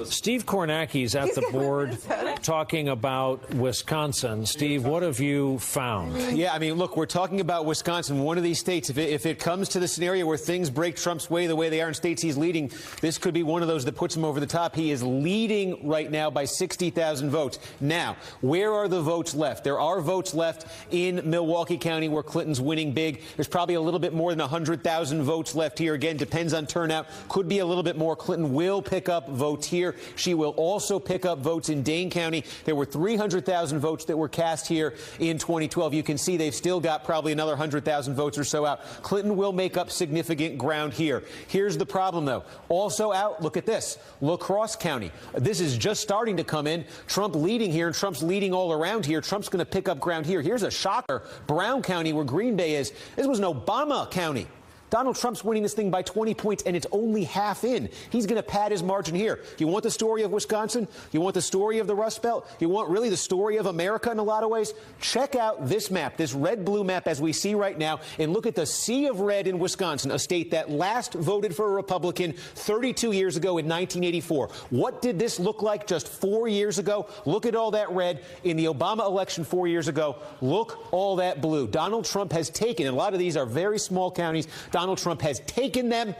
Steve Kornacki's at the board talking about Wisconsin. Steve, what have you found? Yeah, I mean, look, we're talking about Wisconsin, one of these states. If it comes to the scenario where things break Trump's way the way they are in states he's leading, this could be one of those that puts him over the top. He is leading right now by 60,000 votes. Now, where are the votes left? There are votes left in Milwaukee County where Clinton's winning big. There's probably a little bit more than 100,000 votes left here. Again, depends on turnout. Could be a little bit more. Clinton will pick up votes here. She will also pick up votes in Dane County. There were 300,000 votes that were cast here in 2012. You can see they've still got probably another 100,000 votes or so out. Clinton will make up significant ground here. Here's the problem, though. Also out, look at this, La Crosse County. This is just starting to come in. Trump leading here, and Trump's leading all around here. Trump's going to pick up ground here. Here's a shocker. Brown County, where Green Bay is. This was an Obama county. Donald Trump's winning this thing by 20 points, and it's only half in. He's going to pad his margin here. You want the story of Wisconsin? You want the story of the Rust Belt? You want really the story of America in a lot of ways? Check out this map, this red-blue map as we see right now, and look at the sea of red in Wisconsin, a state that last voted for a Republican 32 years ago in 1984. What did this look like just 4 years ago? Look at all that red in the Obama election 4 years ago. Look, all that blue. Donald Trump has taken, and a lot of these are very small counties, Donald Trump has taken them,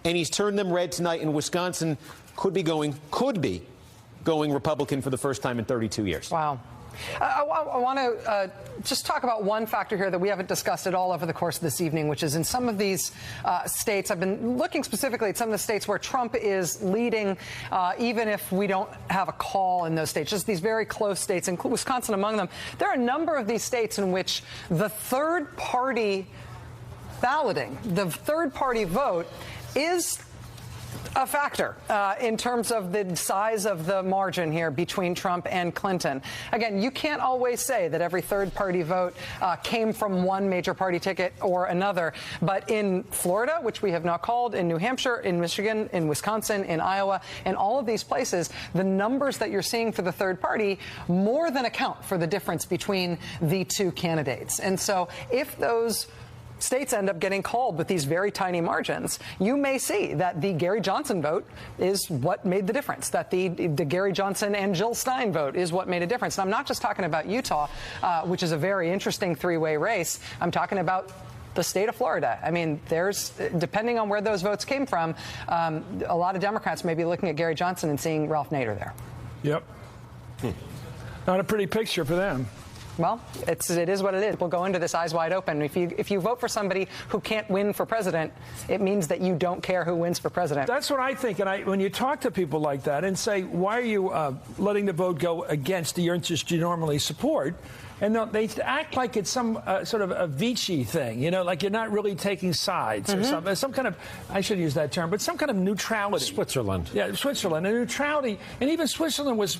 and he's turned them red tonight. In Wisconsin, could be going Republican for the first time in 32 years. Wow. I want to just talk about one factor here that we haven't discussed at all over the course of this evening, which is in some of these states. I've been looking specifically at some of the states where Trump is leading, even if we don't have a call in those states, just these very close states, and Wisconsin among them. There are a number of these states in which the third-party balloting, the third-party vote, is a factor in terms of the size of the margin here between Trump and Clinton. Again, you can't always say that every third-party vote came from one major party ticket or another. But in Florida, which we have now called, in New Hampshire, in Michigan, in Wisconsin, in Iowa, in all of these places, the numbers that you're seeing for the third party more than account for the difference between the two candidates. And so if those states end up getting called with these very tiny margins, you may see that the Gary Johnson vote is what made the difference, that the Gary Johnson and Jill Stein vote is what made a difference. And I'm not just talking about Utah, which is a very interesting three-way race. I'm talking about the state of Florida. I mean, there's, depending on where those votes came from, a lot of Democrats may be looking at Gary Johnson and seeing Ralph Nader there. Yep. Not a pretty picture for them. Well, it is what it is. We'll go into this eyes wide open. If you vote for somebody who can't win for president, it means that you don't care who wins for president. That's what I think. And when you talk to people like that and say, why are you letting the vote go against the interests you normally support? And they act like it's some sort of a Vichy thing, like you're not really taking sides or something. Some kind of, I should use that term, but some kind of neutrality. Switzerland. Yeah, Switzerland, a neutrality. And even Switzerland was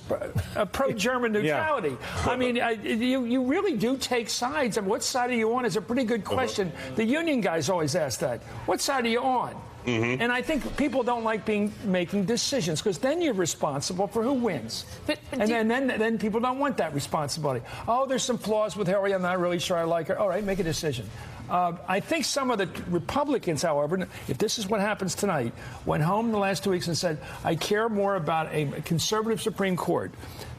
a pro-German neutrality. I mean, you really do take sides. And what side are you on is a pretty good question. The union guys always ask that. What side are you on? And I think people don't like making decisions because then you're responsible for who wins. And then people don't want that responsibility. Oh, there's some flaws with Hillary. I'm not really sure I like her. All right, make a decision. I think some of the Republicans, however, if this is what happens tonight, went home in the last 2 weeks and said, I care more about a conservative Supreme Court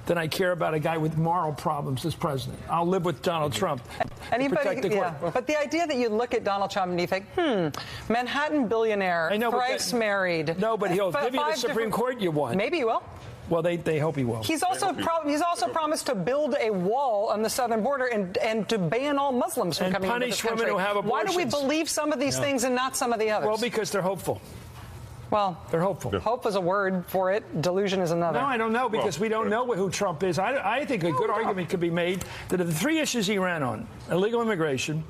than I care about a guy with moral problems as president. I'll live with Donald Trump. But the idea that you look at Donald Trump and you think, Manhattan billionaire, thrice married. No, but he'll give you the Supreme Court you want. Maybe he will. Well, they hope he will. He's also promised to build a wall on the southern border and to ban all Muslims from coming into this country. Women who have abortions. Why do we believe some of these things and not some of the others? Well, because they're hopeful. Well, they're hopeful. Hope is a word for it. Delusion is another. No, I don't know because we don't know who Trump is. I think a good argument could be made that of the three issues he ran on, illegal immigration,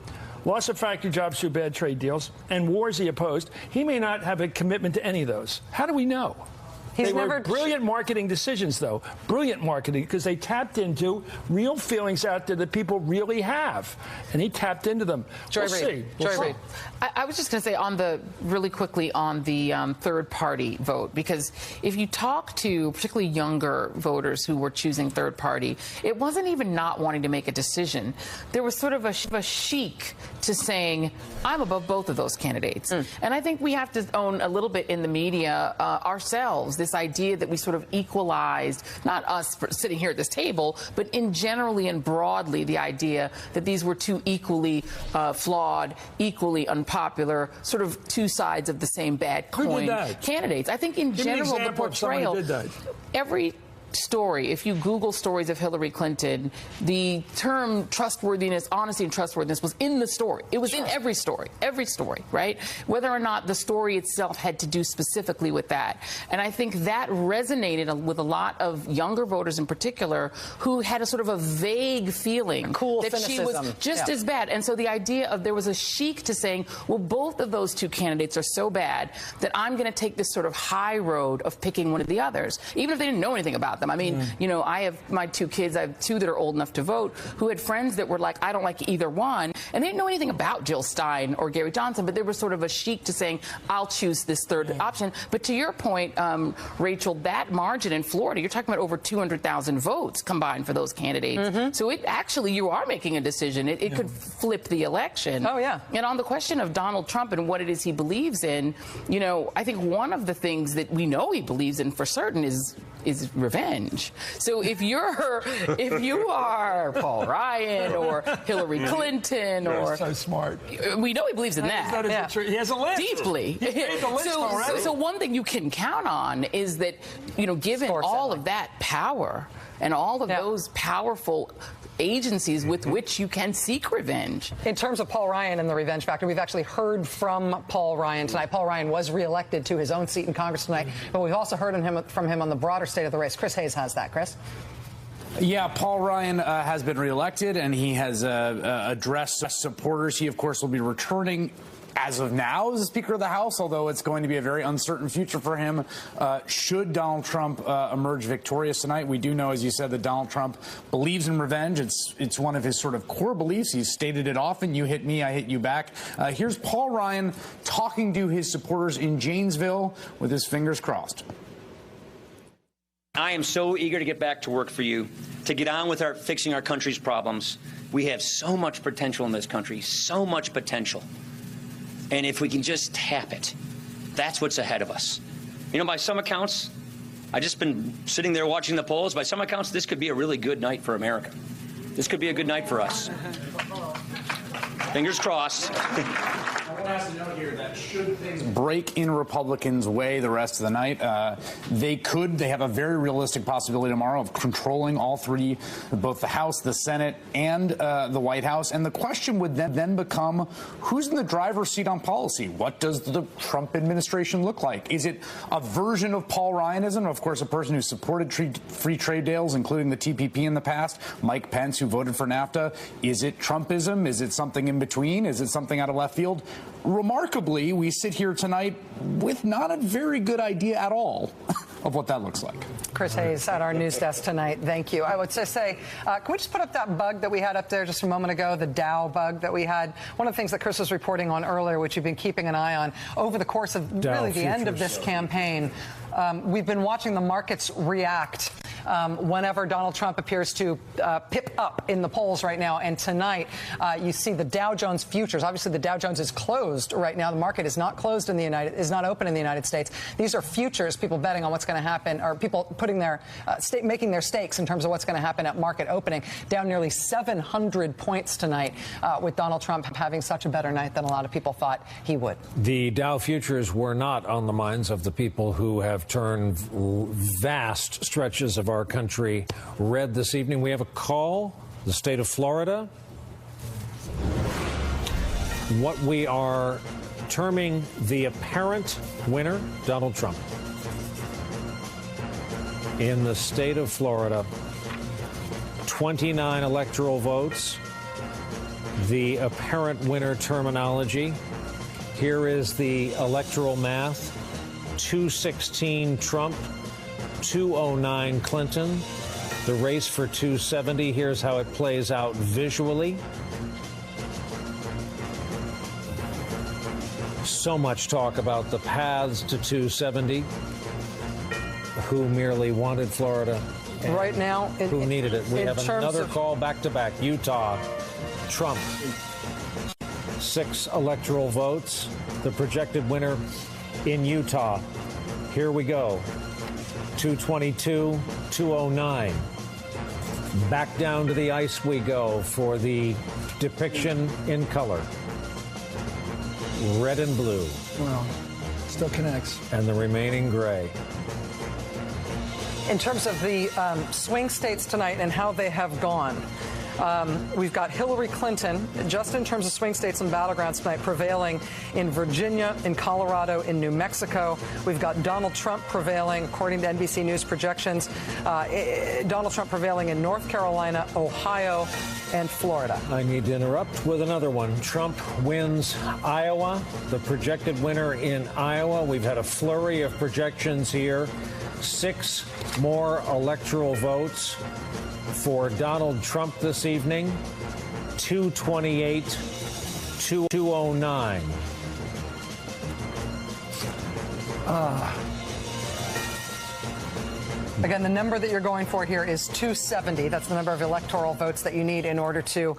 loss of factory jobs through bad trade deals, and wars he opposed, he may not have a commitment to any of those. How do we know? They were brilliant marketing decisions, though. Brilliant marketing, because they tapped into real feelings out there that people really have. And he tapped into them. We'll see. I was just going to say really quickly on the third-party vote, because if you talk to particularly younger voters who were choosing third-party, it wasn't even not wanting to make a decision. There was sort of a chic to saying, I'm above both of those candidates. And I think we have to own a little bit in the media ourselves this idea that we sort of equalized, not us sitting here at this table, but in generally and broadly the idea that these were two equally flawed, equally unpopular, sort of two sides of the same bad coin candidates. I think in general the portrayal, every story, if you Google stories of Hillary Clinton, the term trustworthiness, honesty and trustworthiness was in the story. It was in every story, right? Whether or not the story itself had to do specifically with that. And I think that resonated with a lot of younger voters in particular who had a sort of a vague feeling that she was just as bad. And so the idea of there was a chic to saying, well, both of those two candidates are so bad that I'm going to take this sort of high road of picking one of the others, even if they didn't know anything about them. I mean, I have my two kids, I have two that are old enough to vote, who had friends that were like, I don't like either one. And they didn't know anything about Jill Stein or Gary Johnson, but there was sort of a chic to saying, I'll choose this third option. But to your point, Rachel, that margin in Florida, you're talking about over 200,000 votes combined for those candidates. So it actually, you are making a decision. It could flip the election. Oh, yeah. And on the question of Donald Trump and what it is he believes in, I think one of the things that we know he believes in for certain is revenge. So if you are Paul Ryan or Hillary Clinton or so smart, we know he believes in that. He has a list deeply. So one thing you can count on is that given all of that power and all of those powerful agencies with which you can seek revenge. In terms of Paul Ryan and the revenge factor, we've actually heard from Paul Ryan tonight. Paul Ryan was reelected to his own seat in Congress tonight, but we've also heard from him on the broader state of the race. Chris Hayes has that. Chris? Yeah, Paul Ryan has been reelected, and he has addressed supporters. He, of course, will be returning as of now as the Speaker of the House, although it's going to be a very uncertain future for him should Donald Trump emerge victorious tonight. We do know, as you said, that Donald Trump believes in revenge. It's one of his sort of core beliefs. He's stated it often. You hit me, I hit you back. Here's Paul Ryan talking to his supporters in Janesville with his fingers crossed. I am so eager to get back to work for you, to get on with fixing our country's problems. We have so much potential in this country, so much potential. And if we can just tap it, that's what's ahead of us. By some accounts, I've just been sitting there watching the polls. By some accounts, this could be a really good night for America. This could be a good night for us. Fingers crossed. I want to ask a note here that should things break in Republicans' way the rest of the night, they have a very realistic possibility tomorrow of controlling all three, both the House, the Senate, and the White House. And the question would then become, who's in the driver's seat on policy? What does the Trump administration look like? Is it a version of Paul Ryanism, of course, a person who supported free trade deals, including the TPP in the past, Mike Pence, who voted for NAFTA? Is it Trumpism? Is it something in between? Is it something out of left field? Remarkably, we sit here tonight with not a very good idea at all of what that looks like. Chris Hayes at our news desk tonight. Thank you. I would just say, can we just put up that bug that we had up there just a moment ago, the Dow bug that we had? One of the things that Chris was reporting on earlier, which you've been keeping an eye on over the course of really the end of this campaign, we've been watching the markets react whenever Donald Trump appears to pip up in the polls right now. And tonight, you see the Dow Jones futures. Obviously, the Dow Jones is closed right now. The market is not closed in the is not open in the United States. These are futures, people betting on what's going to happen, or people putting their making their stakes in terms of what's going to happen at market opening. Down nearly 700 points tonight, with Donald Trump having such a better night than a lot of people thought he would. The Dow futures were not on the minds of the people who have turned vast stretches of our country red this evening. We have a call, the state of Florida. What we are terming the apparent winner, Donald Trump. In the state of Florida, 29 electoral votes. The apparent winner terminology. Here is the electoral math. 216 Trump, 209 Clinton. The race for 270, here's how it plays out visually. So much talk about the paths to 270. Who merely wanted Florida? Right now, who needed it? We have another call back-to-back. Utah, Trump. 6 electoral votes. The projected winner in Utah. Here we go. 222, 209. Back down to the ice we go for the depiction in color. Red and blue. Well, still connects. And the remaining gray. In terms of the swing states tonight and how they have gone, we've got Hillary Clinton, just in terms of swing states and battlegrounds tonight, prevailing in Virginia, in Colorado, in New Mexico. We've got Donald Trump prevailing, according to NBC News projections, Donald Trump prevailing in North Carolina, Ohio, and Florida. I need to interrupt with another one. Trump wins Iowa, the projected winner in Iowa. We've had a flurry of projections here. 6 more electoral votes for Donald Trump this evening. 228, 209. Again, the number that you're going for here is 270. That's the number of electoral votes that you need in order to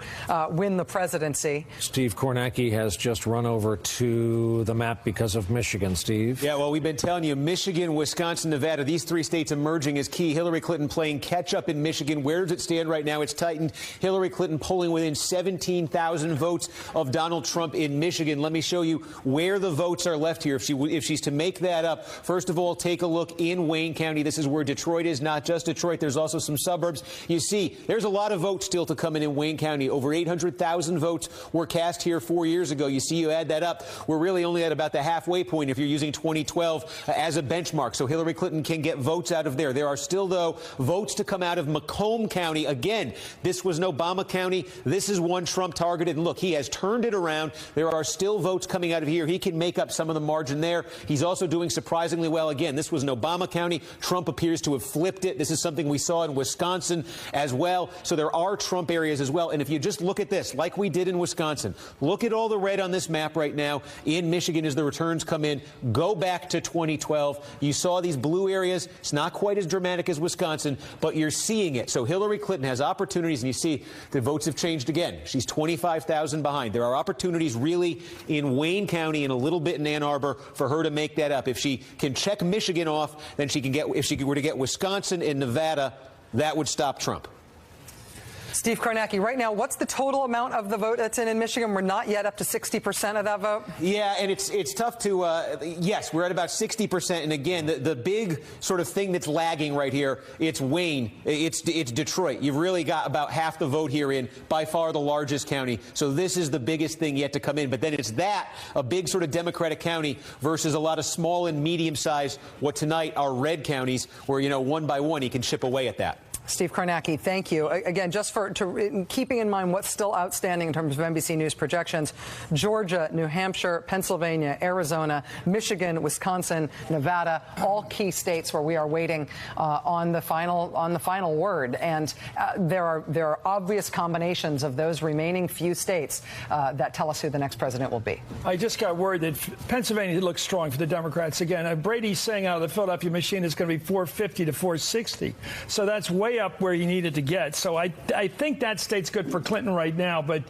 win the presidency. Steve Kornacki has just run over to the map because of Michigan, Steve. Yeah, well, we've been telling you, Michigan, Wisconsin, Nevada, these 3 states emerging as key. Hillary Clinton playing catch-up in Michigan. Where does it stand right now? It's tightened. Hillary Clinton polling within 17,000 votes of Donald Trump in Michigan. Let me show you where the votes are left here. If she's to make that up, first of all, take a look in Wayne County. This is where Detroit is, not just Detroit. There's also some suburbs. You see, there's a lot of votes still to come in Wayne County. Over 800,000 votes were cast here 4 years ago. You see, you add that up, we're really only at about the halfway point if you're using 2012 as a benchmark. So Hillary Clinton can get votes out of there. There are still, though, votes to come out of Macomb County. Again, this was an Obama county. This is one Trump targeted. And look, he has turned it around. There are still votes coming out of here. He can make up some of the margin there. He's also doing surprisingly well. Again, this was an Obama county. Trump appears to have flipped it. This is something we saw in Wisconsin as well. So there are Trump areas as well. And if you just look at this, like we did in Wisconsin, look at all the red on this map right now in Michigan as the returns come in. Go back to 2012. You saw these blue areas. It's not quite as dramatic as Wisconsin, but you're seeing it. So Hillary Clinton has opportunities, and you see the votes have changed again. She's 25,000 behind. There are opportunities really in Wayne County and a little bit in Ann Arbor for her to make that up. If she can check Michigan off, then she can get, if she were to get Wisconsin and Nevada, that would stop Trump. Steve Kornacki, right now, what's the total amount of the vote that's in Michigan? We're not yet up to 60% of that vote. Yeah, and it's tough to, yes, we're at about 60%. And again, the big sort of thing that's lagging right here, it's Wayne, it's Detroit. You've really got about half the vote here in by far the largest county. So this is the biggest thing yet to come in. But then it's a big sort of Democratic county versus a lot of small and medium-sized, what tonight are red counties, where, you know, one by one, he can chip away at that. Steve Kornacki, thank you. Again, just keeping in mind what's still outstanding in terms of NBC News projections, Georgia, New Hampshire, Pennsylvania, Arizona, Michigan, Wisconsin, Nevada, all key states where we are waiting on the final word. And there are obvious combinations of those remaining few states that tell us who the next president will be. I just got word that Pennsylvania looks strong for the Democrats again. Brady's saying out of the Philadelphia machine it's going to be 450 to 460. So that's way up where he needed to get. So I think that state's good for Clinton right now. But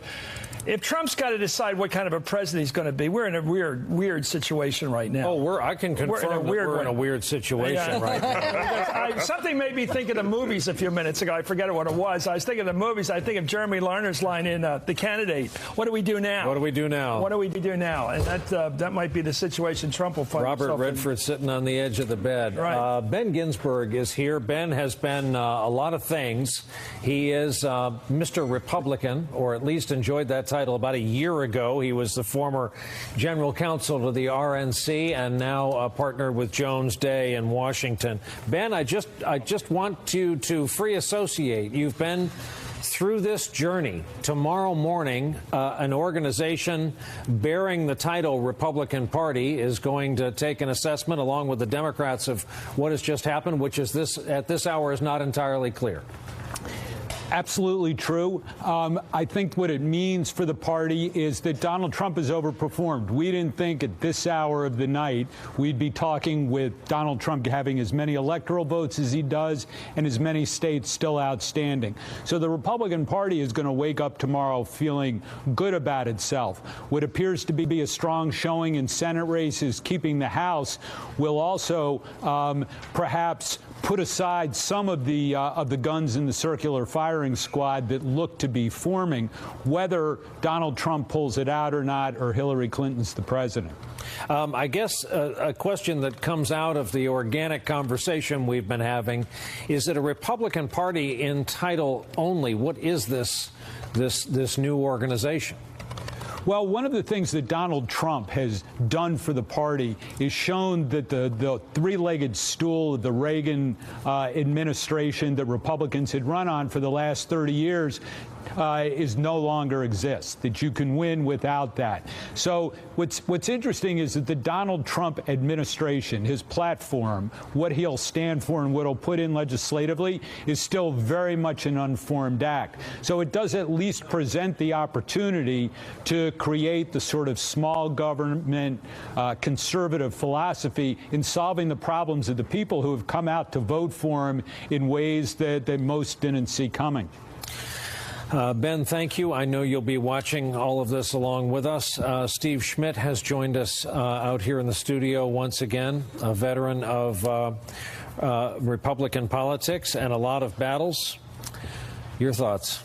if Trump's got to decide what kind of a president he's going to be, we're in a weird situation right now. Oh, I can confirm we're in a weird situation right now. Something made me think of the movies a few minutes ago. I forget what it was. I was thinking of the movies. I think of Jeremy Lerner's line in The Candidate. What do we do now? What do we do now? What do we do now? And that might be the situation Trump will find himself in. Robert Redford sitting on the edge of the bed. Right. Ben Ginsburg is here. Ben has been a lot of things. He is Mr. Republican, or at least enjoyed that title about a year ago. He was the former general counsel to the RNC and now partnered with Jones Day in Washington. Ben, I just want you to free associate. You've been through this journey. Tomorrow morning, an organization bearing the title Republican Party is going to take an assessment along with the Democrats of what has just happened, which is at this hour is not entirely clear. Absolutely true. I think what it means for the party is that Donald Trump has overperformed. We didn't think at this hour of the night we'd be talking with Donald Trump having as many electoral votes as he does and as many states still outstanding. So the Republican Party is going to wake up tomorrow feeling good about itself. What appears to be a strong showing in Senate races, keeping the House, will also perhaps put aside some of the guns in the circular firing squad that look to be forming, whether Donald Trump pulls it out or not, or Hillary Clinton's the president. I guess a question that comes out of the organic conversation we've been having is that a Republican Party in title only. What is this new organization? Well, one of the things that Donald Trump has done for the party is shown that the three-legged stool of the Reagan administration that Republicans had run on for the last 30 years is no longer exists, that you can win without that. So what's interesting is that the Donald Trump administration, his platform, what he'll stand for and what he'll put in legislatively is still very much an unformed act. So it does at least present the opportunity to create the sort of small government conservative philosophy in solving the problems of the people who have come out to vote for him in ways that most didn't see coming. Ben, thank you. I know you'll be watching all of this along with us. Steve Schmidt has joined us out here in the studio once again, a veteran of Republican politics and a lot of battles. Your thoughts?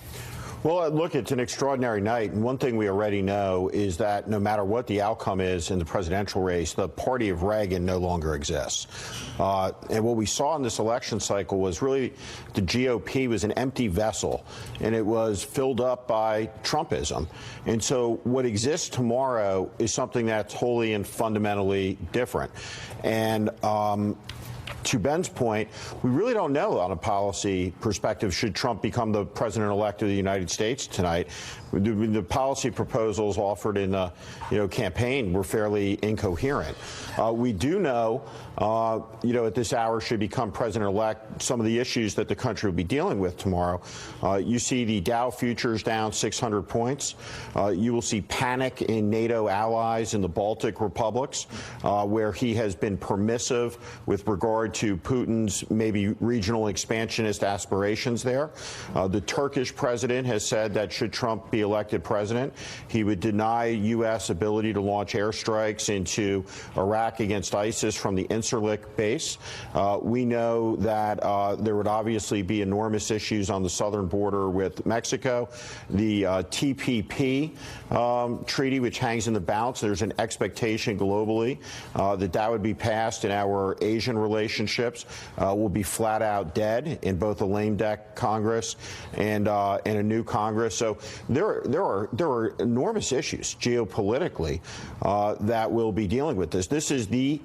Well, look, it's an extraordinary night. And one thing we already know is that no matter what the outcome is in the presidential race, the party of Reagan no longer exists. And what we saw in this election cycle was really the GOP was an empty vessel, and it was filled up by Trumpism. And so what exists tomorrow is something that's wholly and fundamentally different. And to Ben's point, we really don't know on a policy perspective should Trump become the president-elect of the United States tonight. The policy proposals offered in the campaign were fairly incoherent. We do know, at this hour should become president-elect some of the issues that the country will be dealing with tomorrow. You see the Dow futures down 600 points. You will see panic in NATO allies in the Baltic republics, where he has been permissive with regard regard to Putin's maybe regional expansionist aspirations there. The Turkish president has said that should Trump be elected president, he would deny U.S. ability to launch airstrikes into Iraq against ISIS from the Incirlik base. We know that there would obviously be enormous issues on the southern border with Mexico. The TPP treaty, which hangs in the balance, there's an expectation globally that would be passed, and our Asian relationships will be flat out dead in both a lame duck Congress and a new Congress. So there are enormous issues geopolitically that we'll be dealing with this. This is the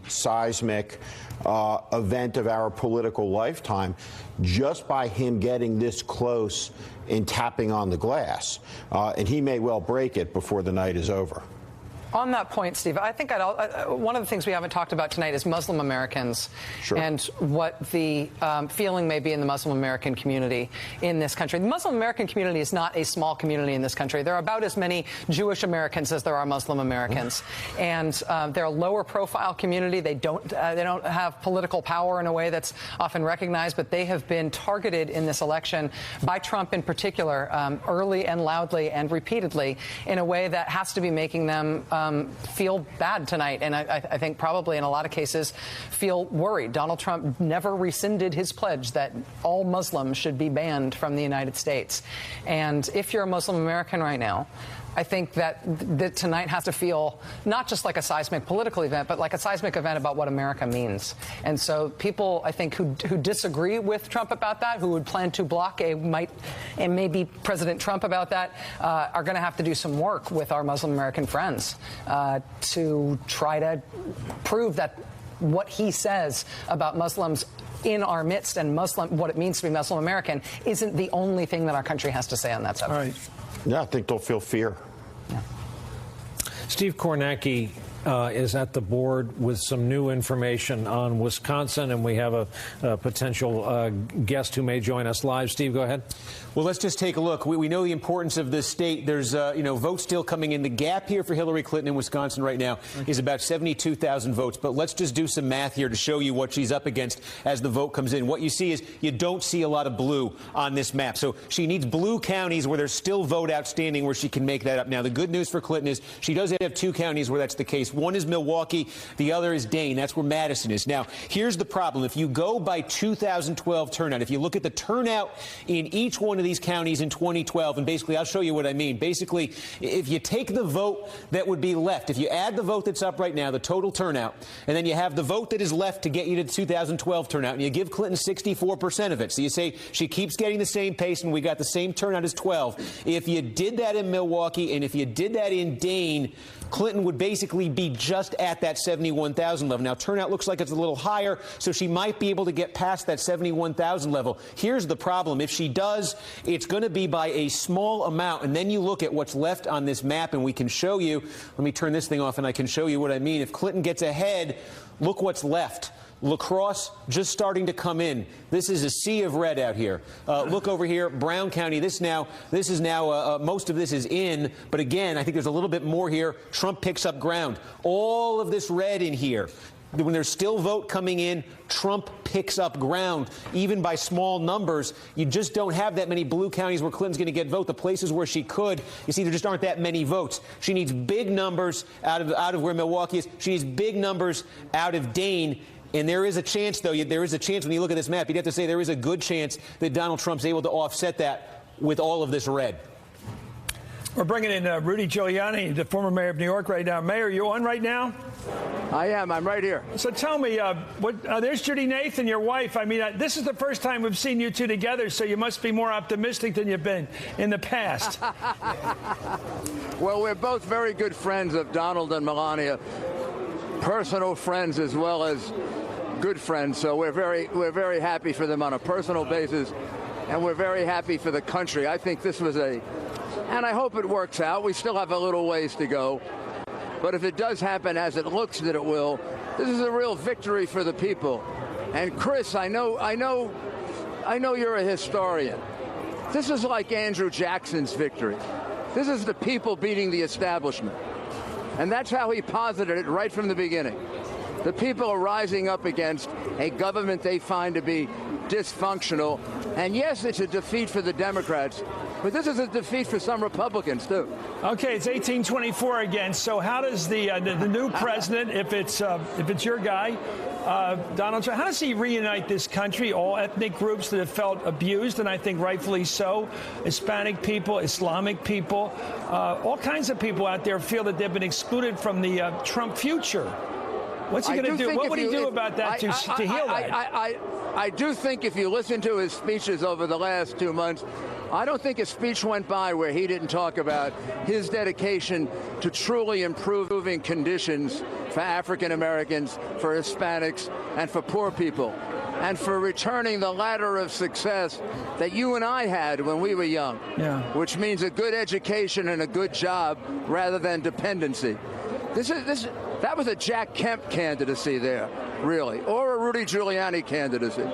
seismic event of our political lifetime, just by him getting this close and tapping on the glass. And he may well break it before the night is over. On that point, Steve, I think one of the things we haven't talked about tonight is Muslim Americans and what the feeling may be in the Muslim American community in this country. The Muslim American community is not a small community in this country. There are about as many Jewish Americans as there are Muslim Americans, and they're a lower profile community. They don't have political power in a way that's often recognized, but they have been targeted in this election by Trump in particular, early and loudly and repeatedly, in a way that has to be making them feel bad tonight, and I think probably in a lot of cases feel worried. Donald Trump never rescinded his pledge that all Muslims should be banned from the United States. And if you're a Muslim American right now, I think that tonight has to feel not just like a seismic political event, but like a seismic event about what America means. And so people, I think, who disagree with Trump about that, who would plan to block and maybe President Trump about that, are going to have to do some work with our Muslim American friends to try to prove that what he says about Muslims in our midst and what it means to be Muslim American isn't the only thing that our country has to say on that subject. All right. Yeah, I think they'll feel fear. Yeah. Steve Kornacki is at the board with some new information on Wisconsin, and we have a potential guest who may join us live. Steve, go ahead. Well, let's just take a look. We know the importance of this state. There's, votes still coming in. The gap here for Hillary Clinton in Wisconsin right now is about 72,000 votes. But let's just do some math here to show you what she's up against as the vote comes in. What you see is you don't see a lot of blue on this map. So she needs blue counties where there's still vote outstanding where she can make that up. Now, the good news for Clinton is she does have 2 counties where that's the case. One is Milwaukee. The other is Dane. That's where Madison is. Now, here's the problem. If you go by 2012 turnout, if you look at the turnout in each one of these counties in 2012, and basically I'll show you what I mean. Basically, if you take the vote that would be left, if you add the vote that's up right now, the total turnout, and then you have the vote that is left to get you to the 2012 turnout, and you give Clinton 64% of it. So you say she keeps getting the same pace and we got the same turnout as 12. If you did that in Milwaukee and if you did that in Dane, Clinton would basically be just at that 71,000 level. Now, turnout looks like it's a little higher, so she might be able to get past that 71,000 level. Here's the problem. If she does, it's going to be by a small amount. And then you look at what's left on this map, and we can show you. Let me turn this thing off, and I can show you what I mean. If Clinton gets ahead, look what's left. La Crosse just starting to come in. This is a sea of red out here. Look over here, Brown County. This is now most of this is in, but again, I think there's a little bit more here. Trump picks up ground. All of this red in here. When there's still vote coming in, Trump picks up ground, even by small numbers. You just don't have that many blue counties where Clinton's going to get vote. The places where she could, you see, there just aren't that many votes. She needs big numbers out of where Milwaukee is. She needs big numbers out of Dane. And there is a chance, though, there is a chance when you look at this map, you'd have to say there is a good chance that Donald Trump's able to offset that with all of this red. We're bringing in Rudy Giuliani, the former mayor of New York right now. Mayor, you on right now? I am. I'm right here. So tell me, there's Judy Nathan, your wife. I mean, this is the first time we've seen you two together, so you must be more optimistic than you've been in the past. Well, we're both very good friends of Donald and Melania, personal friends as well as good friends. So we're very happy for them on a personal basis, and we're very happy for the country. I think this was and I hope it works out. We still have a little ways to go. But if it does happen as it looks that it will, this is a real victory for the people. And Chris, I know you're a historian. This is like Andrew Jackson's victory. This is the people beating the establishment. And that's how he posited it right from the beginning. The people are rising up against a government they find to be dysfunctional. And yes, it's a defeat for the Democrats, but this is a defeat for some Republicans, too. Okay, it's 1824 again. So how does the new president, if it's your guy, Donald Trump, how does he reunite this country? All ethnic groups that have felt abused, and I think rightfully so. Hispanic people, Islamic people, all kinds of people out there feel that they've been excluded from the Trump future. What's he going to do? What would he do about that to heal that? I do think if you listen to his speeches over the last 2 months, I don't think a speech went by where he didn't talk about his dedication to truly improving conditions for African Americans, for Hispanics, and for poor people, and for returning the ladder of success that you and I had when we were young, which means a good education and a good job rather than dependency. That was a Jack Kemp candidacy there, really, or a Rudy Giuliani candidacy.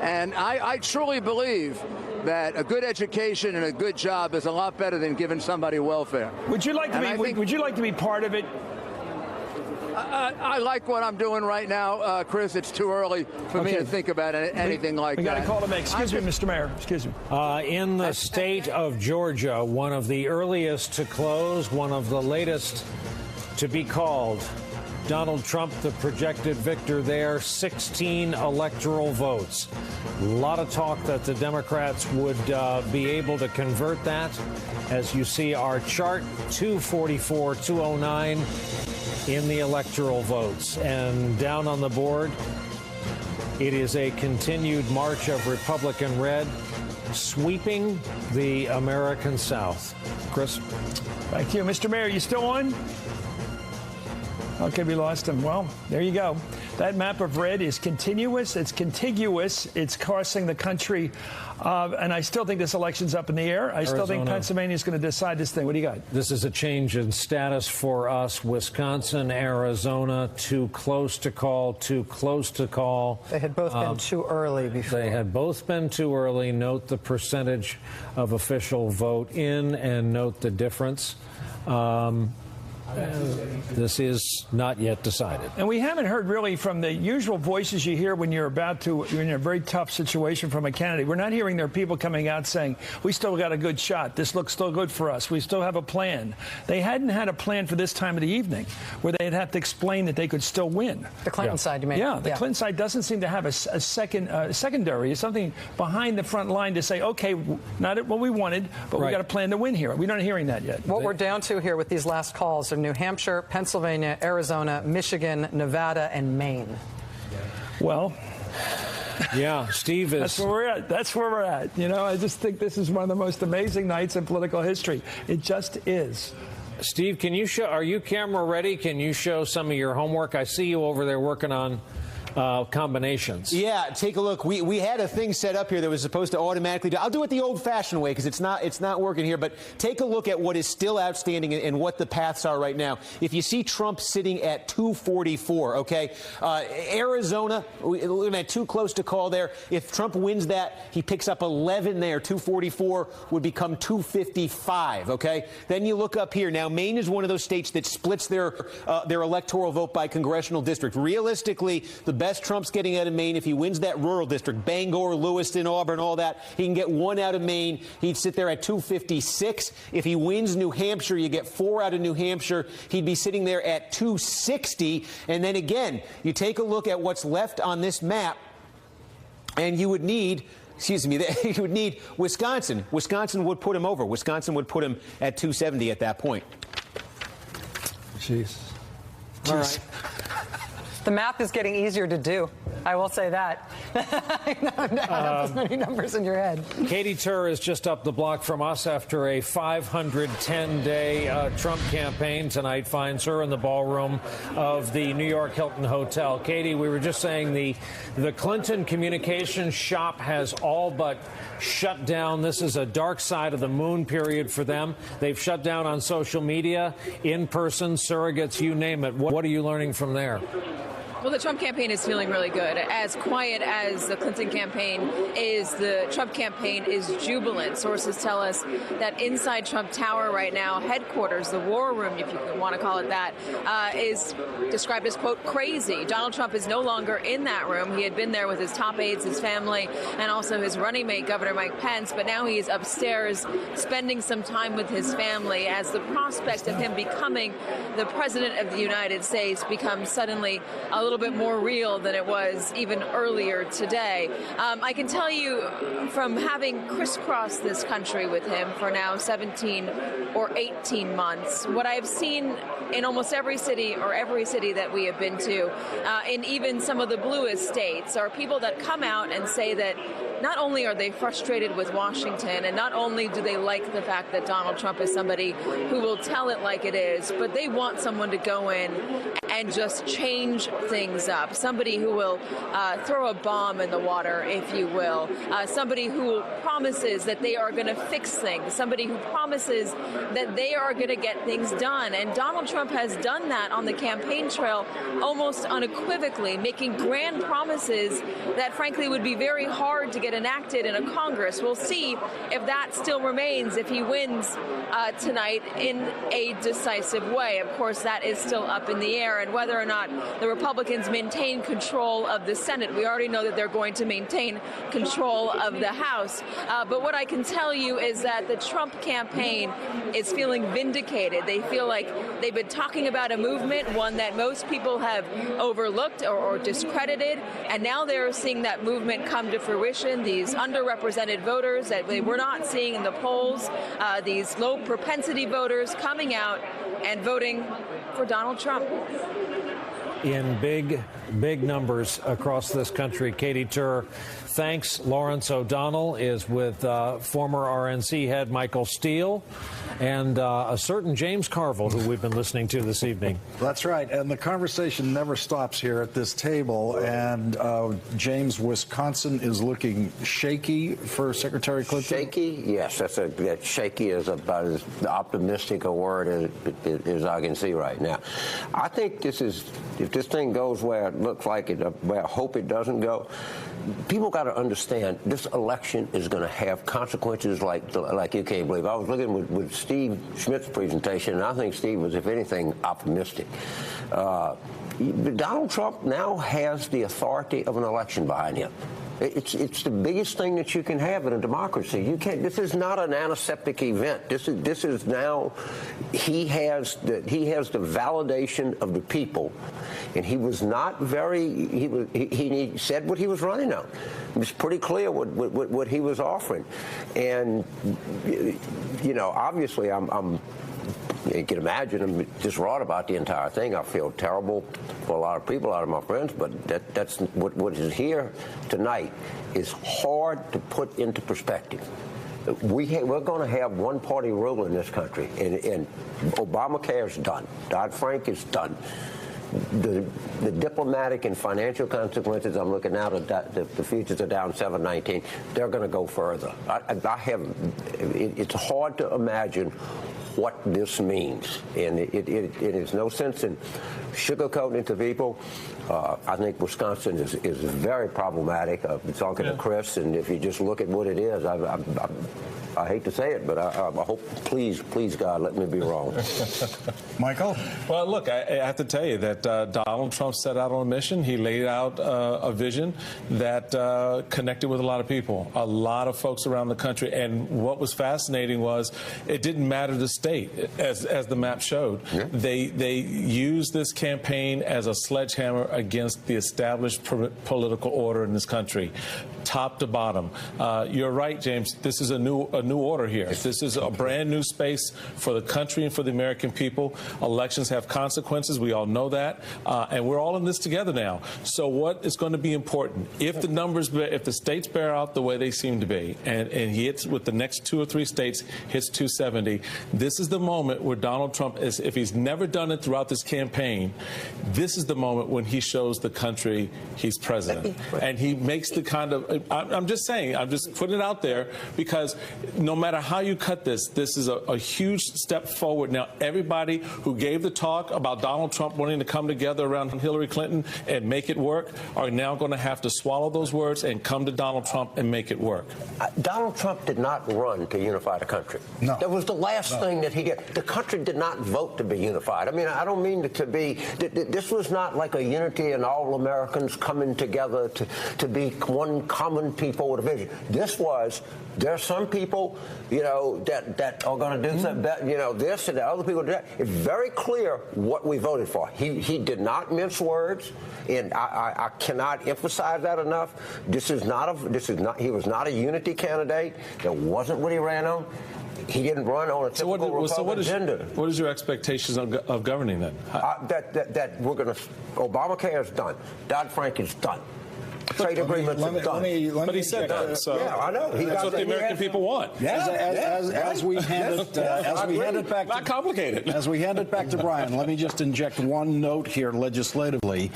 And I truly believe that a good education and a good job is a lot better than giving somebody welfare. Would you like to be part of it? I like what I'm doing right now, Chris. It's too early for me to think about anything like that. We got to call him. Excuse me, Mr. Mayor. Excuse me. In the state of Georgia, one of the earliest to close, one of the latest to be called. Donald Trump, the projected victor there, 16 electoral votes. A lot of talk that the Democrats would be able to convert that. As you see our chart, 244, 209 in the electoral votes. And down on the board, it is a continued march of Republican red, sweeping the American South. Chris? Thank you. Mr. Mayor, you still on? Okay, we lost him. Well, there you go. That map of red is continuous. It's contiguous. It's crossing the country. And I still think this election's up in the air. I still think Pennsylvania's going to decide this thing. What do you got? This is a change in status for us. Wisconsin, Arizona, too close to call, too close to call. They had both been too early before. They had both been too early. Note the percentage of official vote in and note the difference. This is not yet decided. And we haven't heard really from the usual voices you hear when you're in a very tough situation from a candidate. We're not hearing their people coming out saying, we still got a good shot. This looks still good for us. We still have a plan. They hadn't had a plan for this time of the evening where they'd have to explain that they could still win. The Clinton side, you mean? Yeah, the Clinton side doesn't seem to have a secondary, something behind the front line to say, okay, not what we wanted, but we got a plan to win here. We're not hearing that yet. What we're down to here with these last calls are New Hampshire, Pennsylvania, Arizona, Michigan, Nevada, and Maine. Well, yeah, Steve is. That's where we're at. That's where we're at. You know, I just think this is one of the most amazing nights in political history. It just is. Steve, can you show? Are you camera ready? Can you show some of your homework? I see you over there working on combinations. Yeah, take a look. We had a thing set up here that was supposed to automatically do. I'll do it the old-fashioned way because it's not working here. But take a look at what is still outstanding and what the paths are right now. If you see Trump sitting at 244, okay, Arizona, looking at too close to call there. If Trump wins that, he picks up 11 there. 244 would become 255. Okay. Then you look up here. Now, Maine is one of those states that splits their electoral vote by congressional district. Realistically, the best Trump's getting out of Maine, if he wins that rural district, Bangor, Lewiston, Auburn, all that, he can get 1 out of Maine. He'd sit there at 256. If he wins New Hampshire, you get 4 out of New Hampshire. He'd be sitting there at 260. And then again, you take a look at what's left on this map, and you would need, you would need Wisconsin. Wisconsin would put him over. Wisconsin would put him at 270 at that point. Jeez. All right. The math is getting easier to do. I will say that. Add up as many numbers in your head. Katie Tur is just up the block from us after a 510-day Trump campaign. Tonight finds her in the ballroom of the New York Hilton Hotel. Katie, we were just saying the Clinton communications shop has all but shut down. This is a dark side of the moon period for them. They've shut down on social media, in person, surrogates, you name it. What are you learning from there? Well, the Trump campaign is feeling really good. As quiet as the Clinton campaign is, the Trump campaign is jubilant. Sources tell us that inside Trump Tower right now, headquarters, the war room, if you want to call it that, is described as, quote, crazy. Donald Trump is no longer in that room. He had been there with his top aides, his family, and also his running mate, Governor Mike Pence, but now he is upstairs spending some time with his family as the prospect of him becoming the president of the United States becomes suddenly a little bit more real than it was even earlier today. I can tell you from having crisscrossed this country with him for now 17 or 18 months, what I've seen in almost every city that we have been to, in even some of the bluest states, are people that come out and say that not only are they frustrated with Washington, and not only do they like the fact that Donald Trump is somebody who will tell it like it is, but they want someone to go in and just change things up. Somebody who will throw a bomb in the water, if you will. Somebody who promises that they are going to fix things. Somebody who promises that they are going to get things done. And Donald Trump has done that on the campaign trail almost unequivocally, making grand promises that, frankly, would be very hard to get enacted in a Congress. We'll see if that still remains if he wins tonight in a decisive way. Of course, that is still up in the air, and whether or not the Republicans maintain control of the Senate. We already know that they're going to maintain control of the House. But what I can tell you is that the Trump campaign is feeling vindicated. They feel like they've been talking about a movement, one that most people have overlooked or discredited, and now they're seeing that movement come to fruition. These underrepresented voters that they were not seeing in the polls, these low propensity voters coming out and voting for Donald Trump. In big numbers across this country. Katie Tur, thanks. Lawrence O'Donnell is with former RNC head Michael Steele and a certain James Carville, who we've been listening to this evening. That's right. And the conversation never stops here at this table. And James, Wisconsin is looking shaky for Secretary Clinton? Shaky? Yes. That shaky is about as optimistic a word as I can see right now. I think this is, if this thing goes where it looks like it, where I hope it doesn't go, people got to understand this election is going to have consequences like you can't believe. I was looking with Steve Schmidt's presentation, and I think Steve was, if anything, optimistic. Donald Trump now has the authority of an election behind him. It's the biggest thing that you can have in a democracy. You can't. This is not an antiseptic event. This is now. He has the validation of the people, and he was not very. He said what he was running on. It was pretty clear what he was offering, and you know, obviously, you can imagine I'm distraught about the entire thing. I feel terrible for a lot of people, a lot of my friends, but that's what is here tonight is hard to put into perspective. We're going to have one-party rule in this country, and Obamacare is done. Dodd-Frank is done. The diplomatic and financial consequences, I'm looking now, the futures are down 7.19. They're going to go further. It's hard to imagine what this means, and it is no sense in sugarcoating it to people. I think Wisconsin is very problematic. Talking to Chris, and if you just look at what it is, I hate to say it, but I hope, please, God, let me be wrong. Michael? Well, look, I have to tell you that Donald Trump set out on a mission. He laid out a vision that connected with a lot of people, a lot of folks around the country. And what was fascinating was it didn't matter the state, as the map showed. Yeah. They used this campaign as a sledgehammer against the established political order in this country, top to bottom. You're right, James. This is a new order here. This is a brand new space for the country and for the American people. Elections have consequences. We all know that. And we're all in this together now. So what is going to be important? If the numbers, if the states bear out the way they seem to be, and he hits with the next 2 or 3 states, hits 270, this This is the moment where Donald Trump is, if he's never done it throughout this campaign, this is the moment when he shows the country he's president. And he makes the kind of, I'm just saying, I'm just putting it out there, because no matter how you cut this, this is a huge step forward. Now, everybody who gave the talk about Donald Trump wanting to come together around Hillary Clinton and make it work are now going to have to swallow those words and come to Donald Trump and make it work. Donald Trump did not run to unify the country. No. That was the last thing that he did. The country did not vote to be unified. I mean, I don't mean to be, this was not like a unity and all Americans coming together to be one common people with a vision. This was, there are some people, you know, that are going to do something, you know, this and the other people do that. It's very clear what we voted for. He did not mince words, and I cannot emphasize that enough. He was not a unity candidate. That wasn't what he ran on. He didn't run on a typical Republican agenda. What is your expectations of governing then? That we're going to, Obamacare is done. Dodd-Frank is done. Trade agreements are done. But he said that. So yeah, I know. That's what the American people want. As we hand it back, not complicated. As we hand it back to Brian, let me just inject one note here legislatively.